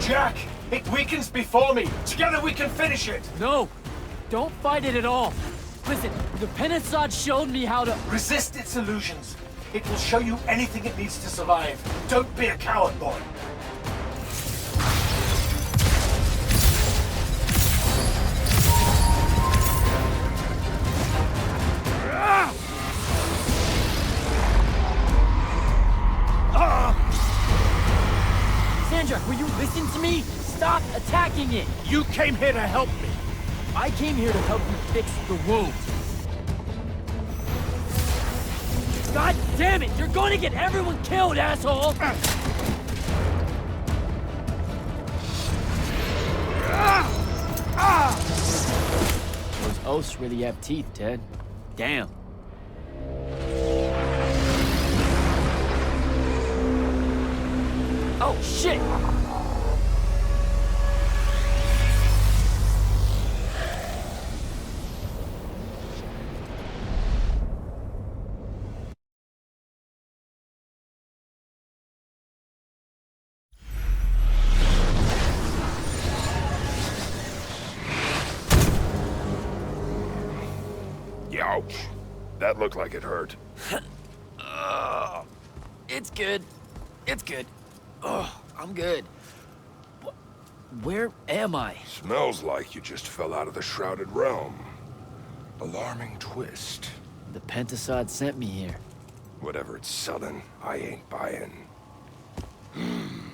Jack! It weakens before me! Together we can finish it! No! Don't fight it at all! Listen, the Pentasod showed me how to— Resist its illusions! It will show you anything it needs to survive. Don't be a coward, boy! Sandrak, will you listen to me? Stop attacking it! You came here to help me! I came here to help you fix the wound. God damn it! You're going to get everyone killed, asshole! Those oaths really have teeth, Ted. Damn. Oh, shit! Ouch. That looked like it hurt. It's good. It's good. Oh, I'm good. Where am I? Smells like you just fell out of the Shrouded Realm. Alarming twist. The Pentasod sent me here. Whatever it's selling, I ain't buying.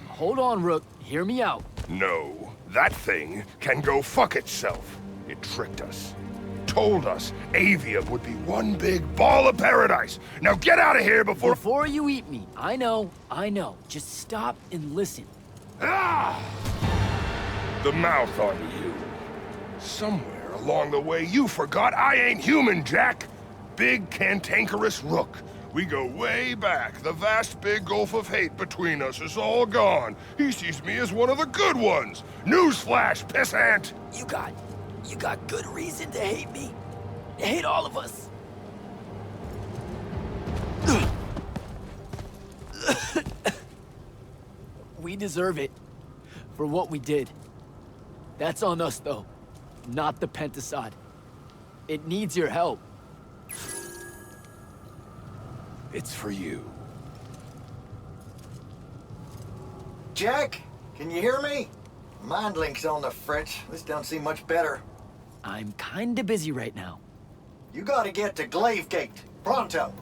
Hold on, Rook. Hear me out. No, that thing can go fuck itself. It tricked us. Told us Aveum would be one big ball of paradise. Now get out of here before— Before you eat me. I know. Just stop and listen. Ah! The mouth on you. Somewhere along the way you forgot I ain't human, Jack. Big cantankerous Rook. We go way back. The vast big gulf of hate between us is all gone. He sees me as one of the good ones. Newsflash, pissant! You got good reason to hate me. Hate all of us. We deserve it for what we did. That's on us, though, not the Pentasod. It needs your help. It's for you. Jack, can you hear me? Mind link's on the fritz. This don't seem much better. I'm kinda busy right now. You gotta get to Glavegate, pronto.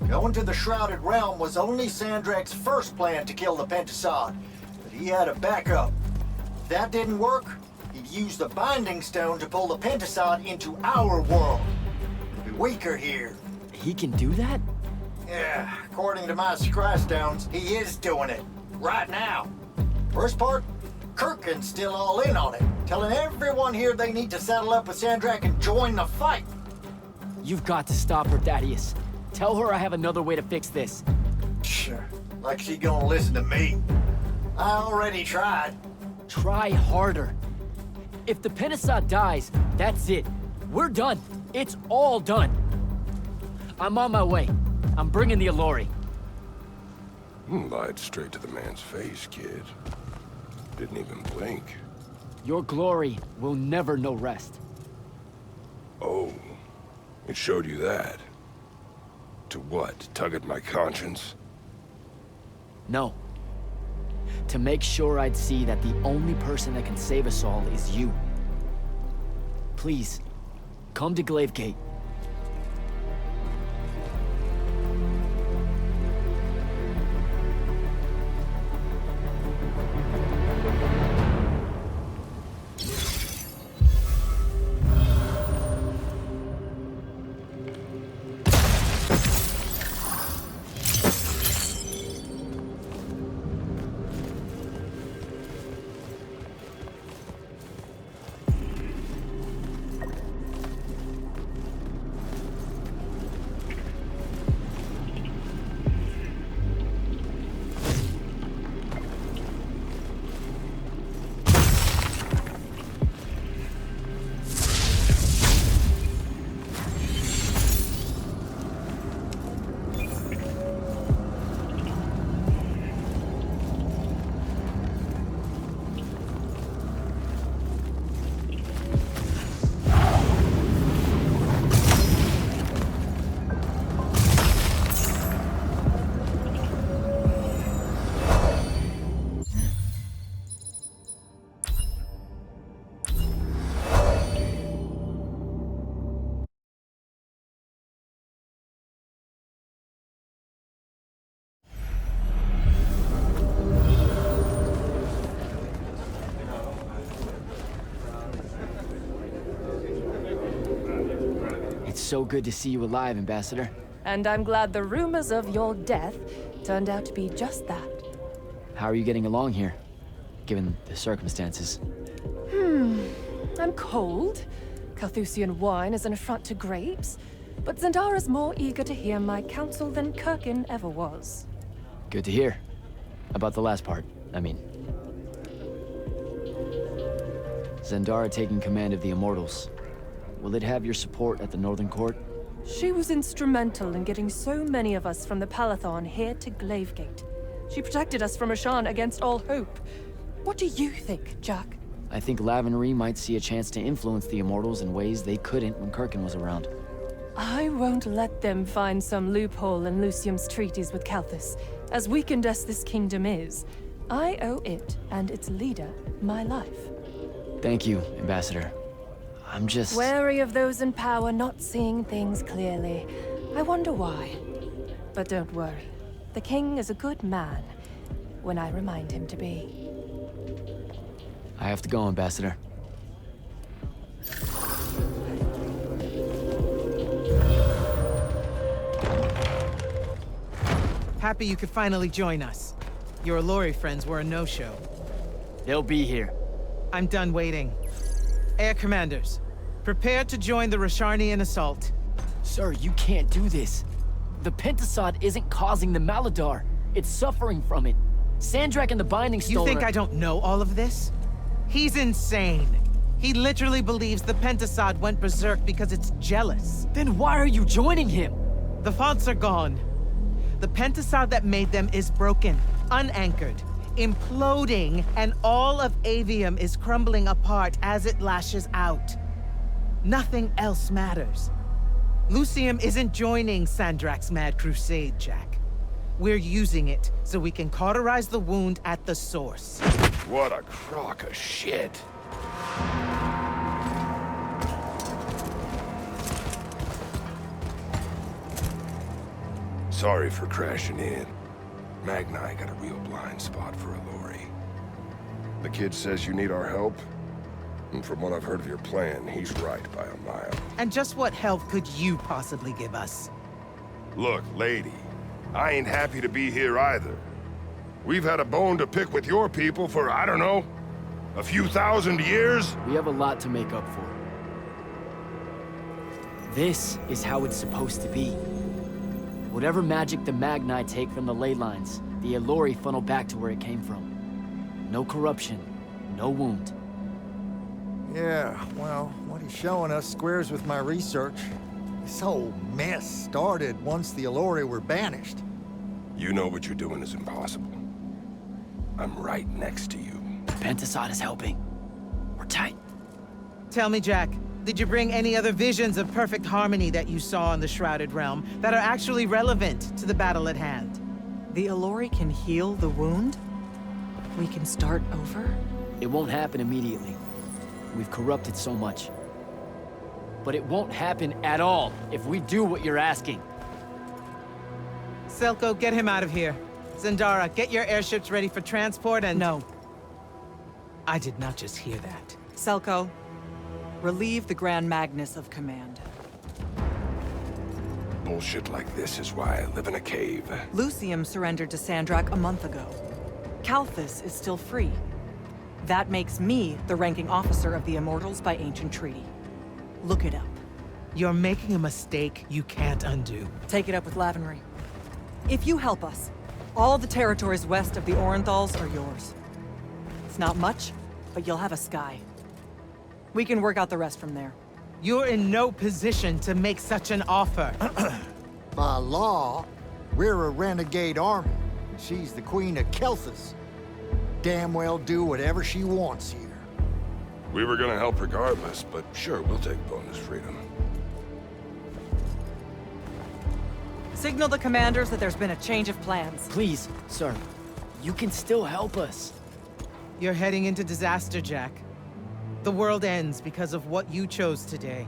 Going to the Shrouded Realm was only Sandrak's first plan to kill the Pentasod, but he had a backup. If that didn't work, he'd use the Binding Stone to pull the Pentasod into our world. It'll be weaker here. He can do that? Yeah, according to my scry stones, he is doing it. Right now. Worst part? Kirkin's still all in on it, telling everyone here they need to settle up with Sandrak and join the fight. You've got to stop her, Thaddeus. Tell her I have another way to fix this. Sure. Like she gonna listen to me. I already tried. Try harder. If the Pentasod dies, that's it. We're done. It's all done. I'm on my way. I'm bringing the Allori. Lied straight to the man's face, kid. Didn't even blink. Your glory will never know rest. Oh, it showed you that. To what? Tug at my conscience? No. To make sure I'd see that the only person that can save us all is you. Please, come to Glavegate. It's so good to see you alive, Ambassador. And I'm glad the rumors of your death turned out to be just that. How are you getting along here, given the circumstances? I'm cold. Carthusian wine is an affront to grapes. But Zendara's more eager to hear my counsel than Kirkin ever was. Good to hear. About the last part, I mean. Zendara taking command of the Immortals. Will it have your support at the Northern Court? She was instrumental in getting so many of us from the Palathon here to Glavegate. She protected us from Rasharn against all hope. What do you think, Jack? I think Lavenry might see a chance to influence the Immortals in ways they couldn't when Kirkin was around. I won't let them find some loophole in Lucium's treaties with Calthus. As weakened as this kingdom is, I owe it and its leader my life. Thank you, Ambassador. I'm just... Wary of those in power not seeing things clearly. I wonder why. But don't worry. The king is a good man, when I remind him to be. I have to go, Ambassador. Happy you could finally join us. Your Allori friends were a no-show. They'll be here. I'm done waiting. Air Commanders, prepare to join the Rasharnian assault. Sir, you can't do this. The Pentasod isn't causing the Maladar. It's suffering from it. Sandrak and the Binding Stone You think I don't know all of this? He's insane. He literally believes the Pentasod went berserk because it's jealous. Then why are you joining him? The fonts are gone. The Pentasod that made them is broken, unanchored, imploding, and all of Aveum is crumbling apart as it lashes out. Nothing else matters. Lucium isn't joining Sandrak's mad crusade, Jack. We're using it so we can cauterize the wound at the source. What a crock of shit. Sorry for crashing in. Magni got a real blind spot for Allori. The kid says you need our help, and from what I've heard of your plan, he's right by a mile. And just what help could you possibly give us? Look, lady, I ain't happy to be here either. We've had a bone to pick with your people for, I don't know, a few thousand years? We have a lot to make up for. This is how it's supposed to be. Whatever magic the Magni take from the ley lines, the Allori funnel back to where it came from. No corruption, no wound. Yeah, well, what he's showing us squares with my research. This whole mess started once the Allori were banished. You know what you're doing is impossible. I'm right next to you. The Pentasod is helping. We're tight. Tell me, Jack, did you bring any other visions of perfect harmony that you saw in the Shrouded Realm that are actually relevant to the battle at hand? The Allori can heal the wound? We can start over? It won't happen immediately. We've corrupted so much. But it won't happen at all if we do what you're asking. Selko, get him out of here. Zendara, get your airships ready for transport and— No. I did not just hear that. Selko, relieve the Grand Magnus of command. Bullshit like this is why I live in a cave. Lucium surrendered to Sandrak a month ago. Kalthus is still free. That makes me the ranking officer of the Immortals by ancient treaty. Look it up. You're making a mistake you can't undo. Take it up with Lavenry. If you help us, all the territories west of the Orenthals are yours. It's not much, but you'll have a sky. We can work out the rest from there. You're in no position to make such an offer. By law, we're a renegade army. She's the Queen of Kalthus. Damn well do whatever she wants here. We were gonna help regardless, but sure, we'll take bonus freedom. Signal the commanders that there's been a change of plans. Please, sir. You can still help us. You're heading into disaster, Jack. The world ends because of what you chose today.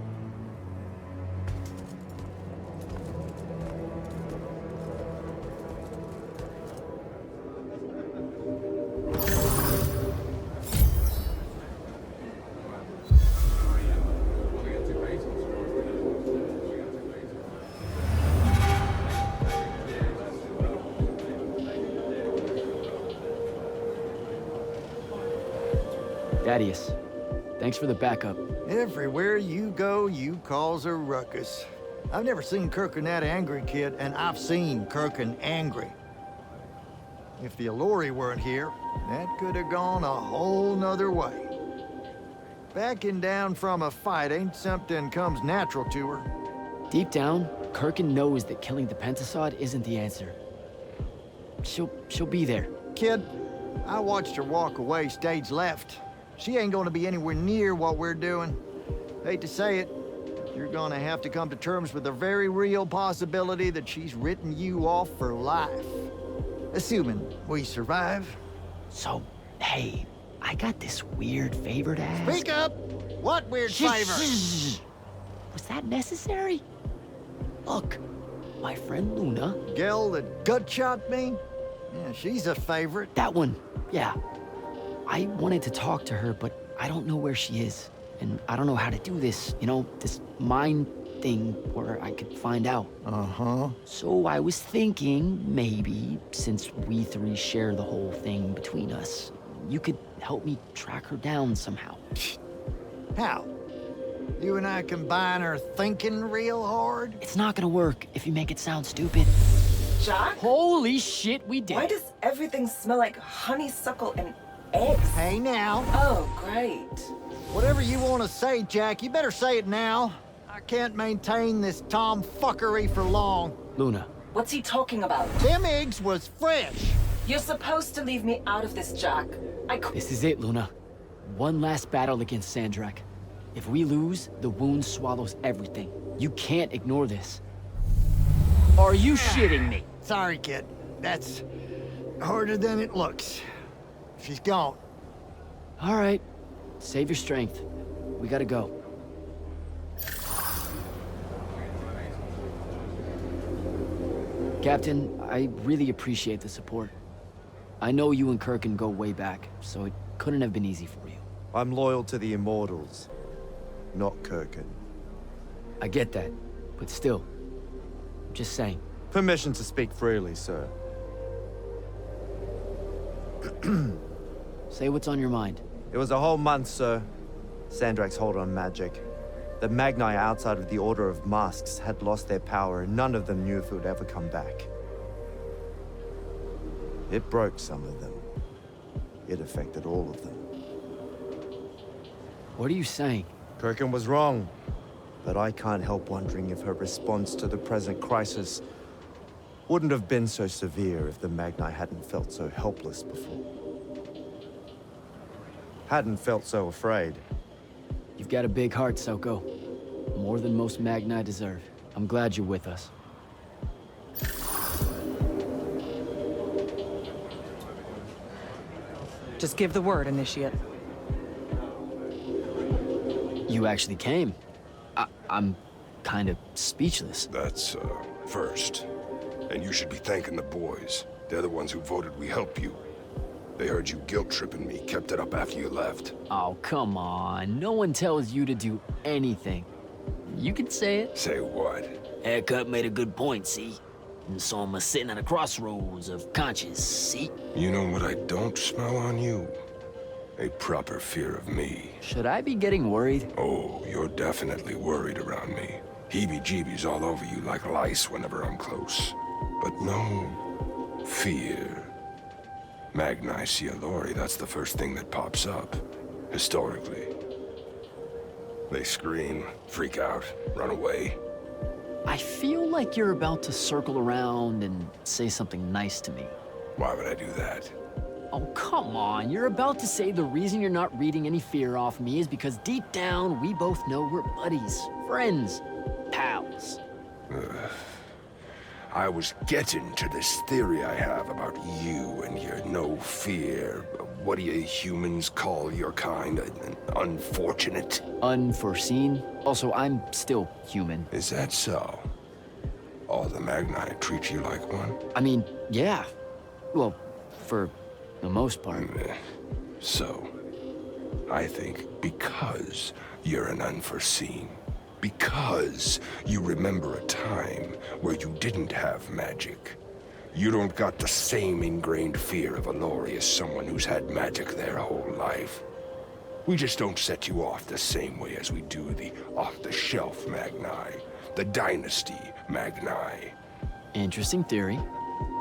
Thaddeus, thanks for the backup. Everywhere you go, you cause a ruckus. I've never seen Kirkin that angry, kid, and I've seen Kirkin angry. If the Allori weren't here, that could have gone a whole nother way. Backing down from a fight ain't something comes natural to her. Deep down, Kirkin knows that killing the Pentasod isn't the answer. She'll be there. Kid, I watched her walk away stage left. She ain't gonna be anywhere near what we're doing. Hate to say it, you're gonna have to come to terms with the very real possibility that she's written you off for life. Assuming we survive. So, hey, I got this weird favor to ask. Speak up! What weird favor? Was that necessary? Look, my friend Luna. Gel that gut shot me? Yeah, she's a favorite. That one, yeah. I wanted to talk to her, but I don't know where she is. And I don't know how to do this, you know, this mind thing where I could find out. Uh-huh. So I was thinking, maybe, since we three share the whole thing between us, you could help me track her down somehow. How? You and I combine our thinking real hard? It's not gonna work if you make it sound stupid. Jack? Holy shit, we did. Why does everything smell like honeysuckle and eggs? Hey now. Oh, great. Whatever you want to say, Jack, you better say it now. I can't maintain this tomfuckery for long. Luna. What's he talking about? Them eggs was fresh. You're supposed to leave me out of this, Jack. This is it, Luna. One last battle against Sandrak. If we lose, the wound swallows everything. You can't ignore this. Are you shitting me? Sorry, kid. That's harder than it looks. She's gone. All right. Save your strength. We gotta go. Captain, I really appreciate the support. I know you and Kirkin go way back, so it couldn't have been easy for you. I'm loyal to the Immortals, not Kirkin. I get that, but still, just saying. Permission to speak freely, sir. Say what's on your mind. It was a whole month, sir. Sandrak's hold on magic. The Magni outside of the Order of Masks had lost their power, and none of them knew if it would ever come back. It broke some of them. It affected all of them. What are you saying? Kirkin was wrong, but I can't help wondering if her response to the present crisis wouldn't have been so severe if the Magni hadn't felt so helpless before. Hadn't felt so afraid. You've got a big heart, Soko. More than most Magni deserve. I'm glad you're with us. Just give the word, Initiate. You actually came. I'm kind of speechless. That's, first. And you should be thanking the boys. They're the ones who voted we help you. They heard you guilt-tripping me, kept it up after you left. Oh, come on. No one tells you to do anything. You can say it. Say what? Haircut made a good point, see? And so I'm sitting at a crossroads of conscience, see? You know what I don't smell on you? A proper fear of me. Should I be getting worried? Oh, you're definitely worried around me. Heebie-jeebies all over you like lice whenever I'm close. But no fear. Magni see a Lori, that's the first thing that pops up, historically. They scream, freak out, run away. I feel like you're about to circle around and say something nice to me. Why would I do that? Oh, come on. You're about to say the reason you're not reading any fear off me is because deep down, we both know we're buddies, friends, pals. I was getting to this theory I have about you and your no fear. What do you humans call your kind? Unfortunate? Unforeseen? Also, I'm still human. Is that so? All the Magni treat you like one? I mean, yeah. Well, for the most part. So, I think because you're an unforeseen, because you remember a time where you didn't have magic, you don't got the same ingrained fear of a Lori as someone who's had magic their whole life. We just don't set you off the same way as we do the off-the-shelf Magni, the Dynasty Magni. Interesting theory.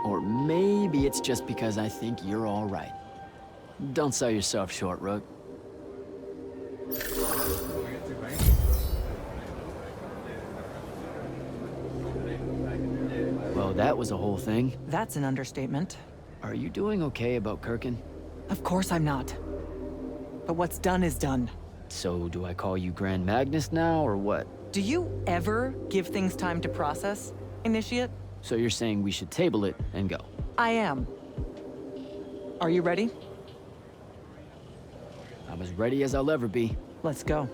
Or maybe it's just because I think you're all right. Don't sell yourself short, Rook. Well, that was a whole thing. That's an understatement. Are you doing okay about Kirkin? Of course I'm not. But what's done is done. So do I call you Grand Magnus now, or what? Do you ever give things time to process, Initiate? So you're saying we should table it and go? I am. Are you ready? I'm as ready as I'll ever be. Let's go.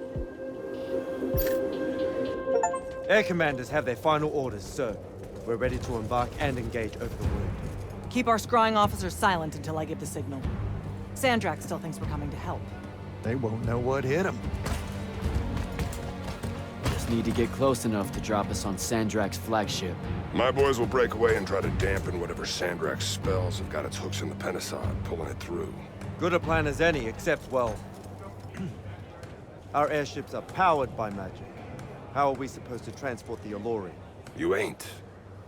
Air commanders have their final orders, sir. We're ready to embark and engage over the wound. Keep our scrying officers silent until I give the signal. Sandrak still thinks we're coming to help. They won't know what hit them. Just need to get close enough to drop us on Sandrak's flagship. My boys will break away and try to dampen whatever Sandrak's spells have got its hooks in the Penasod, pulling it through. Good a plan as any, except, well, our airships are powered by magic. How are we supposed to transport the Alluri? You ain't.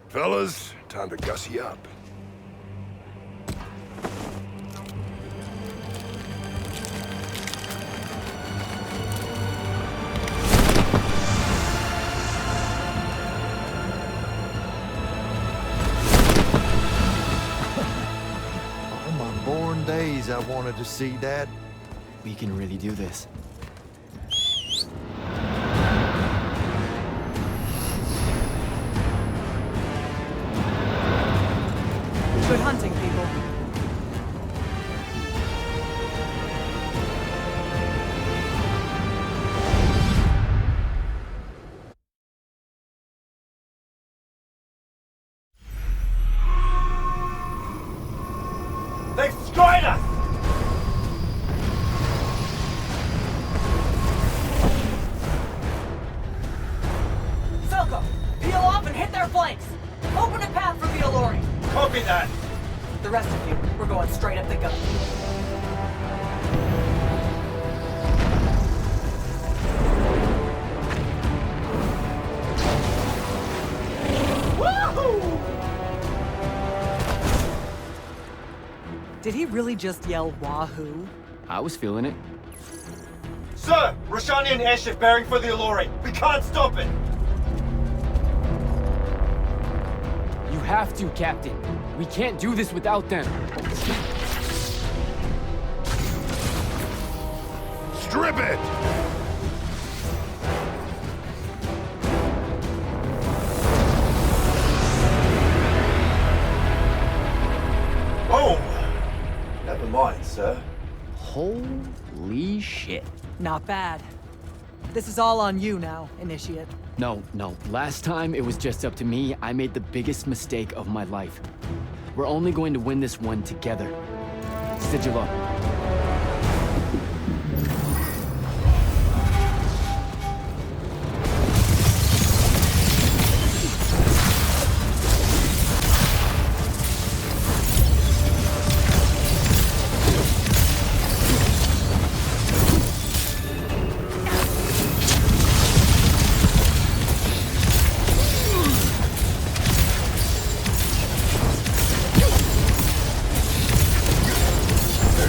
Fellas, time to gussy up. On my born days, I wanted to see that. We can really do this. Good hunting, people. They've destroyed us! Selko, peel off and hit their flanks! Open a path for Violori! Copy that! The rest of you, we're going straight up the gut. Woohoo! Did he really just yell wahoo? I was feeling it. Sir! Rashanian airship bearing for the Alluri! We can't stop it! You have to, Captain. We can't do this without them. Strip it! Oh! Never mind, sir. Holy shit. Not bad. This is all on you now, Initiate. No. Last time it was just up to me. I made the biggest mistake of my life. We're only going to win this one together. Sigilo. They're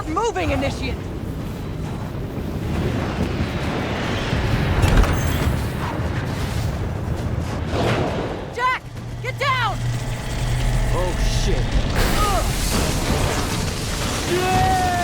Start moving, Initiate! Jack! Get down! Oh, shit. Shit!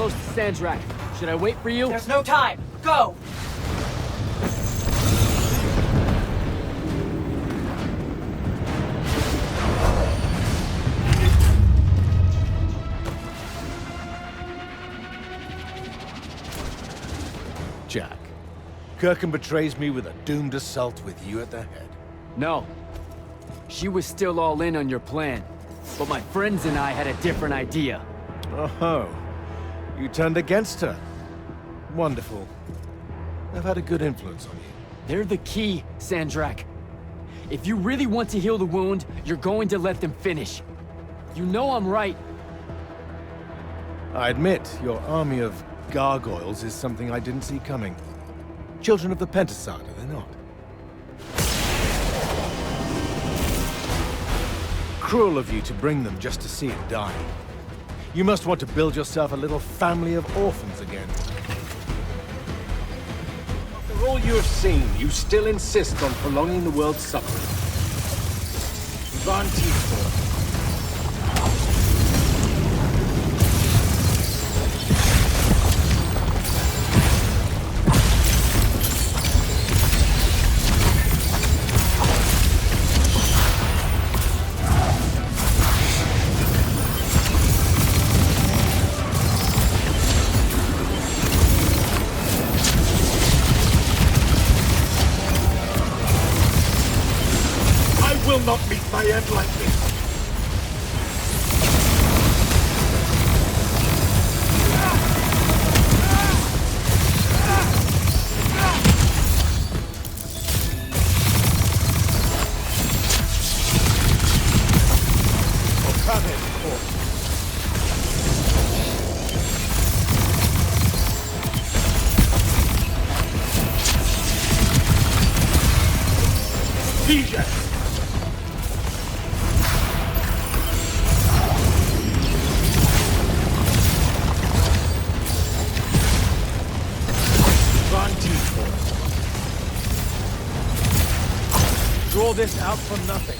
close to Sandrak. Should I wait for you? There's no time. Go! Jack, Kirkham betrays me with a doomed assault with you at the head. No. She was still all in on your plan. But my friends and I had a different idea. Oh, you turned against her. Wonderful. They've had a good influence on you. They're the key, Sandrak. If you really want to heal the wound, you're going to let them finish. You know I'm right. I admit, your army of gargoyles is something I didn't see coming. Children of the Pentaside, are they not? Cruel of you to bring them just to see it die. You must want to build yourself a little family of orphans again. After all you have seen, you still insist on prolonging the world's suffering. Vantifor. Will not meet my end like this. DJ! Draw this out for nothing.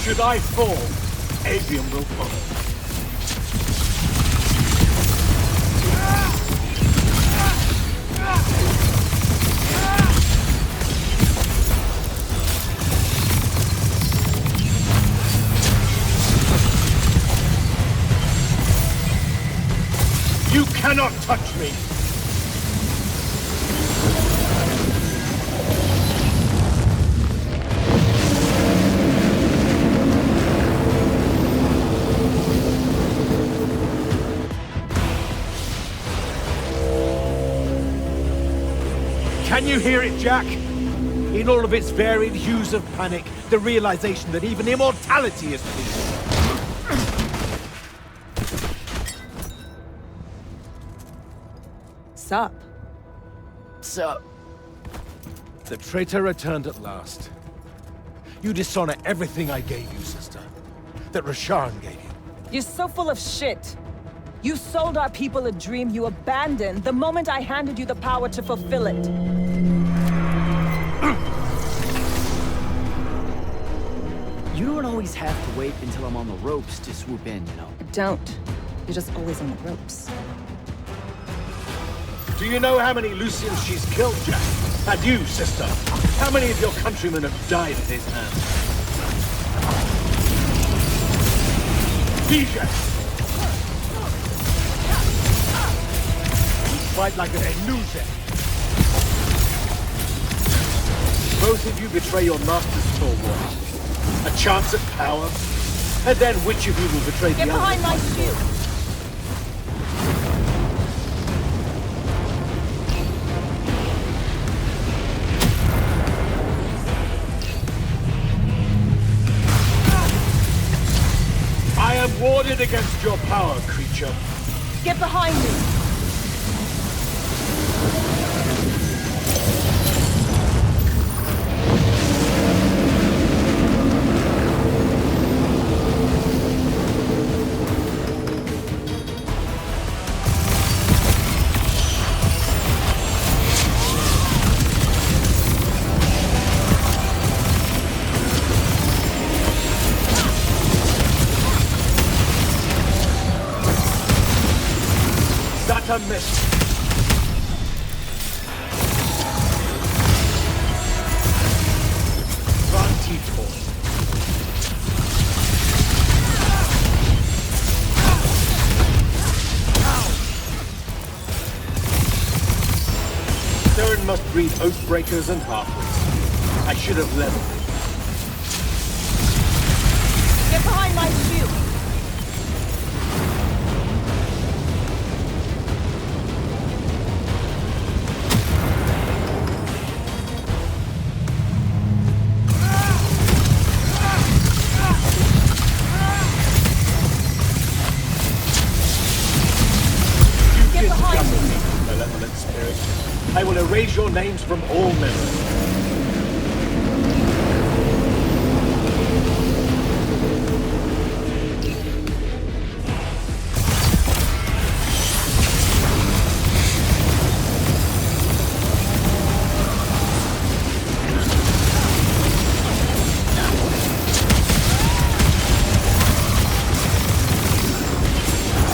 Should I fall, Aveum will follow. You cannot touch me! Can you hear it, Jack? In all of its varied hues of panic, the realization that even immortality is pleasing. Sup? Sup? The traitor returned at last. You dishonor everything I gave you, sister. That Rasharn gave you. You're so full of shit. You sold our people a dream you abandoned the moment I handed you the power to fulfill it. You don't always have to wait until I'm on the ropes to swoop in, you know? Don't. You're just always on the ropes. Do you know how many Lucians she's killed, Jack? And you, sister? How many of your countrymen have died at his hands? DJ! Fight like an illusion. Both of you betray your master's stalwart. A chance at power, and then which of you will betray the other? Get behind my shield! I am warded against your power, creature. Get behind me! Data missed. Vantage point. Stern must breed oathbreakers and halflings. I should have leveled. Get behind my shield! Get behind me, malevolent spirit. I will erase your names from all memory.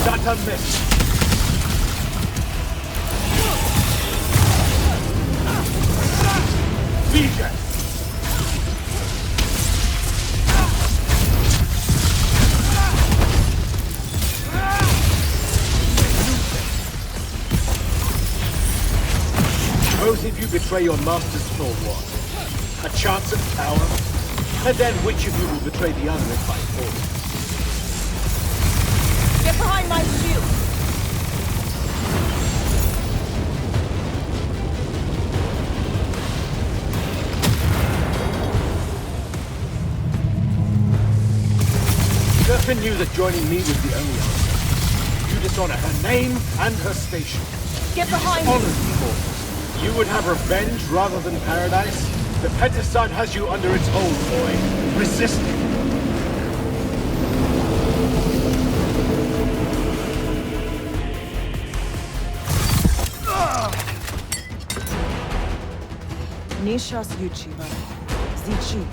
Data missed. Vision! Suppose if you betray your master's soul, what? A chance at power? And then which of you will betray the other if by force? Get behind my shield! Durfin knew that joining me was the only answer. You dishonor her name and her station. Get behind me! Honor people. You would have revenge rather than paradise? The Pentaside has you under its hold, boy. Resist it. Nishas Yuchiba. Zichi.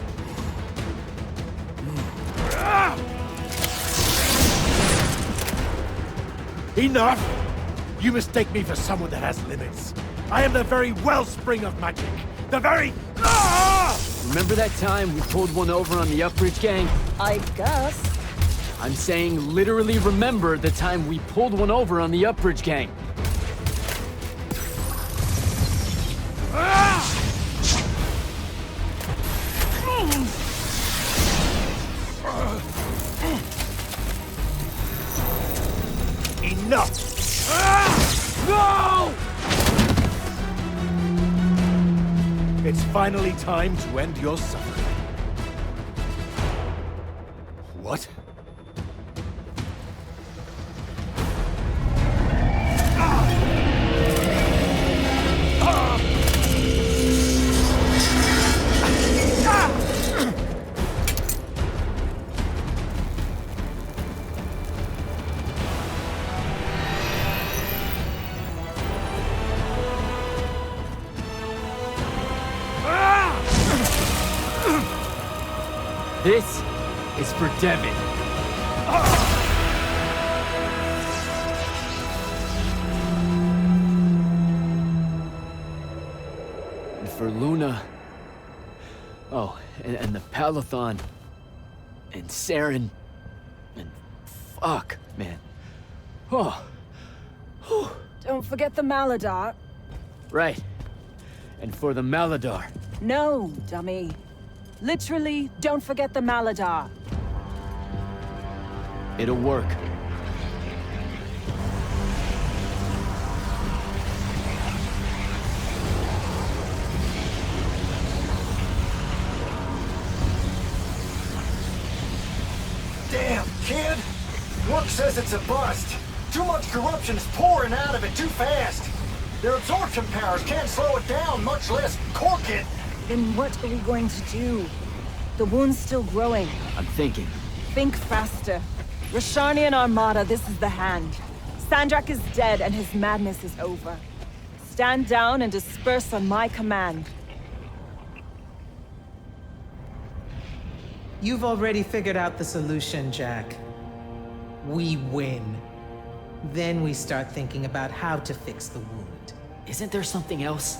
Enough! You mistake me for someone that has limits. I am the very wellspring of magic. The very... Remember that time we pulled one over on the Upbridge gang? I guess. I'm saying literally remember the time we pulled one over on the Upbridge gang. Enough! No! It's finally time to end your suffering. What? This is for Devin. And for Luna. Oh, and the Palathon. And Saren. And fuck, man. Oh. Don't forget the Maladar. Right. And for the Maladar. No, dummy. Literally, don't forget the Maladar. It'll work. Damn, kid! Work says it's a bust. Too much corruption is pouring out of it too fast. Their absorption powers can't slow it down, much less cork it. Then what are we going to do? The wound's still growing. I'm thinking. Think faster. Rashanian Armada, this is the hand. Sandrak is dead and his madness is over. Stand down and disperse on my command. You've already figured out the solution, Jack. We win. Then we start thinking about how to fix the wound. Isn't there something else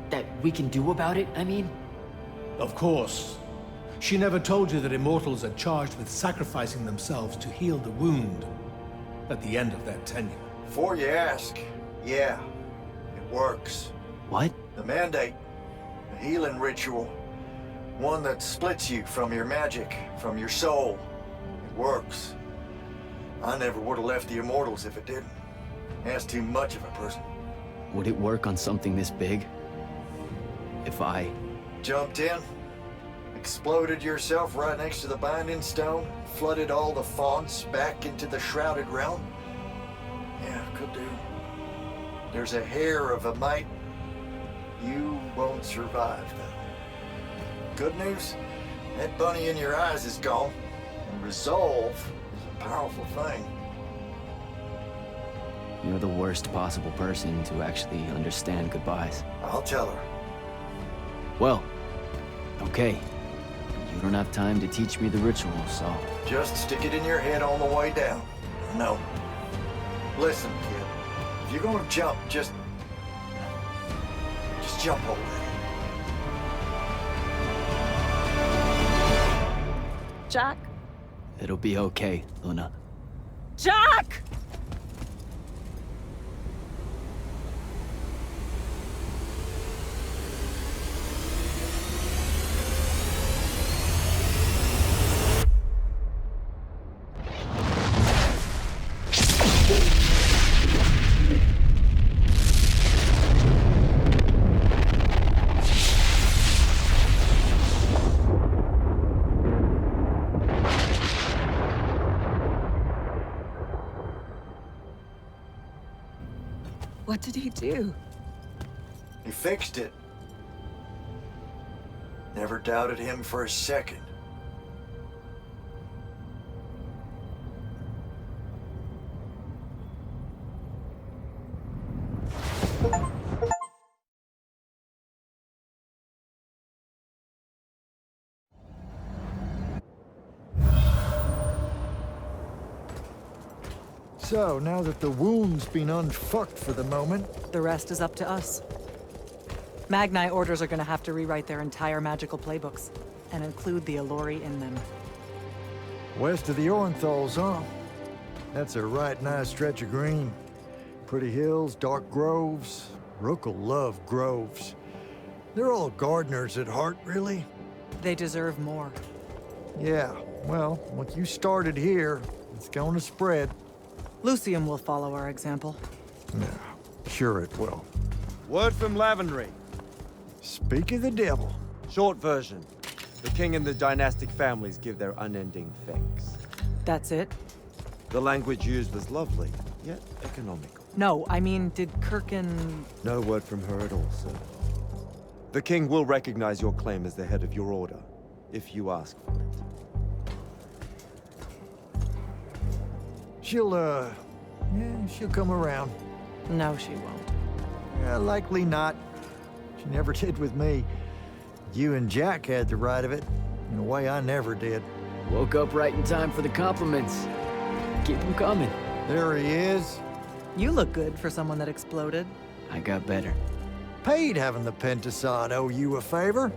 that we can do about it, I mean? Of course. She never told you that Immortals are charged with sacrificing themselves to heal the wound at the end of their tenure. Before you ask, yeah, it works. What? The Mandate. A healing ritual. One that splits you from your magic, from your soul. It works. I never would have left the Immortals if it didn't. That's too much of a person. Would it work on something this big? If I... Jumped in, exploded yourself right next to the binding stone, flooded all the fonts back into the shrouded realm? Yeah, could do. There's a hair of a mite. You won't survive, though. Good news, that bunny in your eyes is gone. And resolve is a powerful thing. You're the worst possible person to actually understand goodbyes. I'll tell her. Well, okay. You don't have time to teach me the ritual, so... Just stick it in your head on the way down. No. Listen, kid. If you're gonna jump, just jump already. Jack? It'll be okay, Luna. Jack! What did he do? He fixed it. Never doubted him for a second. So, now that the wound's been unfucked for the moment... The rest is up to us. Magni orders are gonna have to rewrite their entire magical playbooks, and include the Alluri in them. West of the Orenthals, huh? That's a right nice stretch of green. Pretty hills, dark groves. Rook will love groves. They're all gardeners at heart, really. They deserve more. Yeah, well, once you started here, it's going to spread. Lucium will follow our example. Yeah, sure it will. Word from Lavenry. Speak of the devil. Short version. The king and the dynastic families give their unending thanks. That's it? The language used was lovely, yet economical. No, I mean, did Kirkin... No word from her at all, sir. The king will recognize your claim as the head of your order, if you ask for it. She'll come around. No, she won't. Yeah, likely not. She never did with me. You and Jack had the right of it, in a way I never did. Woke up right in time for the compliments. Keep them coming. There he is. You look good for someone that exploded. I got better. Paid having the Pentasod owe you a favor.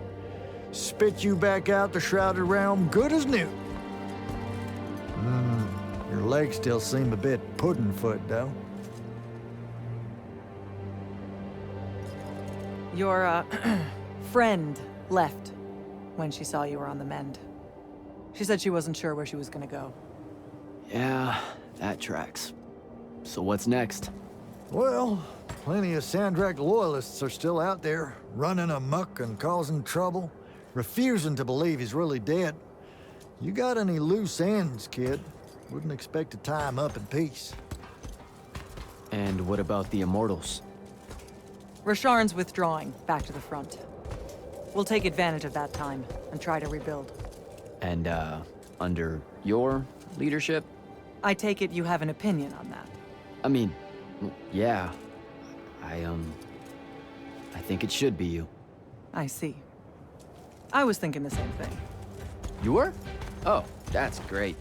Spit you back out the Shrouded Realm good as new. Your legs still seem a bit pudding-foot, though. Your, friend left when she saw you were on the mend. She said she wasn't sure where she was gonna go. Yeah, that tracks. So what's next? Well, plenty of Sandrak loyalists are still out there, running amok and causing trouble, refusing to believe he's really dead. You got any loose ends, kid? Wouldn't expect to tie him up in peace. And what about the Immortals? Rasharn's withdrawing back to the front. We'll take advantage of that time and try to rebuild. And, under your leadership? I take it you have an opinion on that. I mean, yeah. I think it should be you. I see. I was thinking the same thing. You were? Oh, that's great.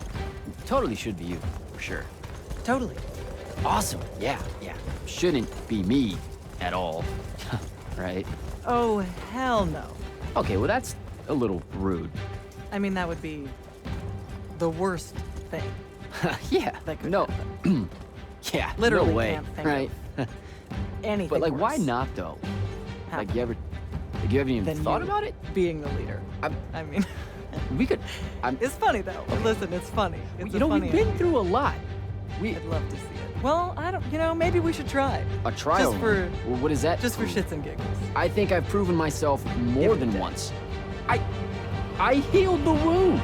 Totally should be you, for sure. Totally. Awesome. Yeah. Shouldn't be me at all. Right? Oh, hell no. Okay, well, that's a little rude. I mean, that would be the worst thing. Yeah. That could No. happen. Yeah. Literally no way. can't think Right? Anything But, like, why worse. not, though? Like, you haven't even Than thought you about it? Being the leader. I mean, we could. It's funny though. Listen, it's funny. It's You know, we've been through a lot. I'd love to see it. Well, I don't. You know, maybe we should try. A trial. Just for. Well, what is that? Just for shits and giggles. I think I've proven myself more than once. I healed the wound.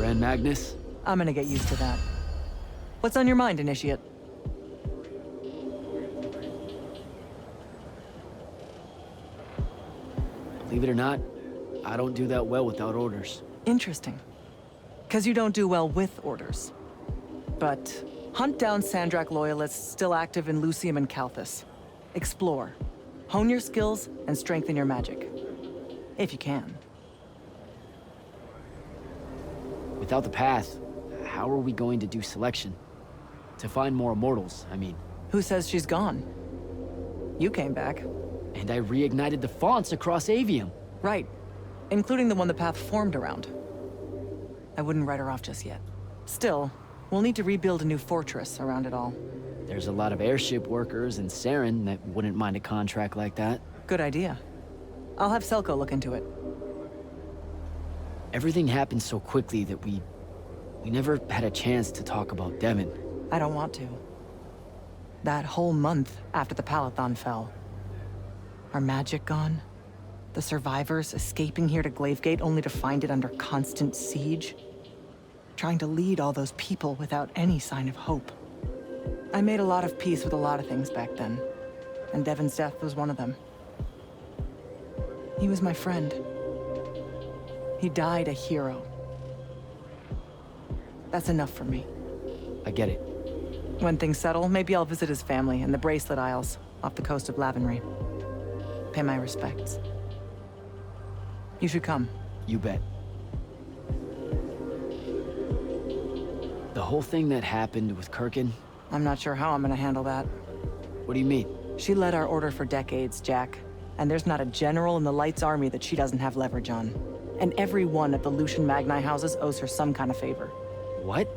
Grand Magnus? I'm gonna get used to that. What's on your mind, Initiate? Believe it or not, I don't do that well without orders. Interesting. Because you don't do well with orders. But hunt down Sandrak loyalists still active in Lucium and Calthus. Explore. Hone your skills and strengthen your magic. If you can. Without the path, how are we going to do selection? To find more immortals, I mean. Who says she's gone? You came back. And I reignited the fonts across Aveum. Right. Including the one the path formed around. I wouldn't write her off just yet. Still, we'll need to rebuild a new fortress around it all. There's a lot of airship workers in Saren that wouldn't mind a contract like that. Good idea. I'll have Selko look into it. Everything happened so quickly that we never had a chance to talk about Devon. I don't want to. That whole month after the Palathon fell. Our magic gone? The survivors escaping here to Glavegate only to find it under constant siege? Trying to lead all those people without any sign of hope. I made a lot of peace with a lot of things back then, and Devon's death was one of them. He was my friend. He died a hero. That's enough for me. I get it. When things settle, maybe I'll visit his family in the Bracelet Isles off the coast of Lavenry. Pay my respects. You should come. You bet. The whole thing that happened with Kirkin? I'm not sure how I'm gonna handle that. What do you mean? She led our order for decades, Jack. And there's not a general in the Light's army that she doesn't have leverage on. And every one of the Lucian Magni houses owes her some kind of favor. What?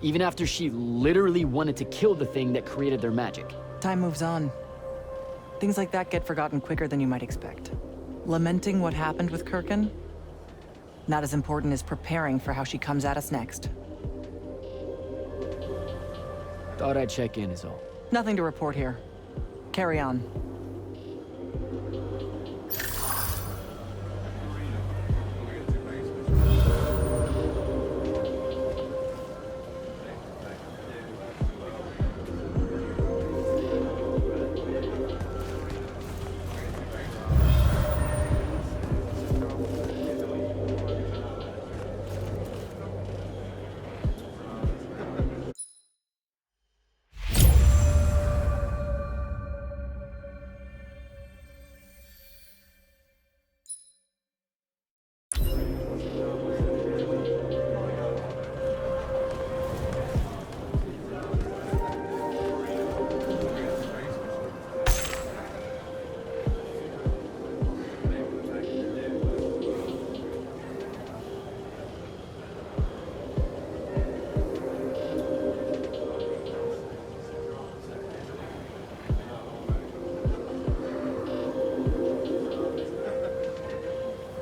Even after she literally wanted to kill the thing that created their magic? Time moves on. Things like that get forgotten quicker than you might expect. Lamenting what happened with Kirkin? Not as important as preparing for how she comes at us next. Thought I'd check in is all. Nothing to report here. Carry on.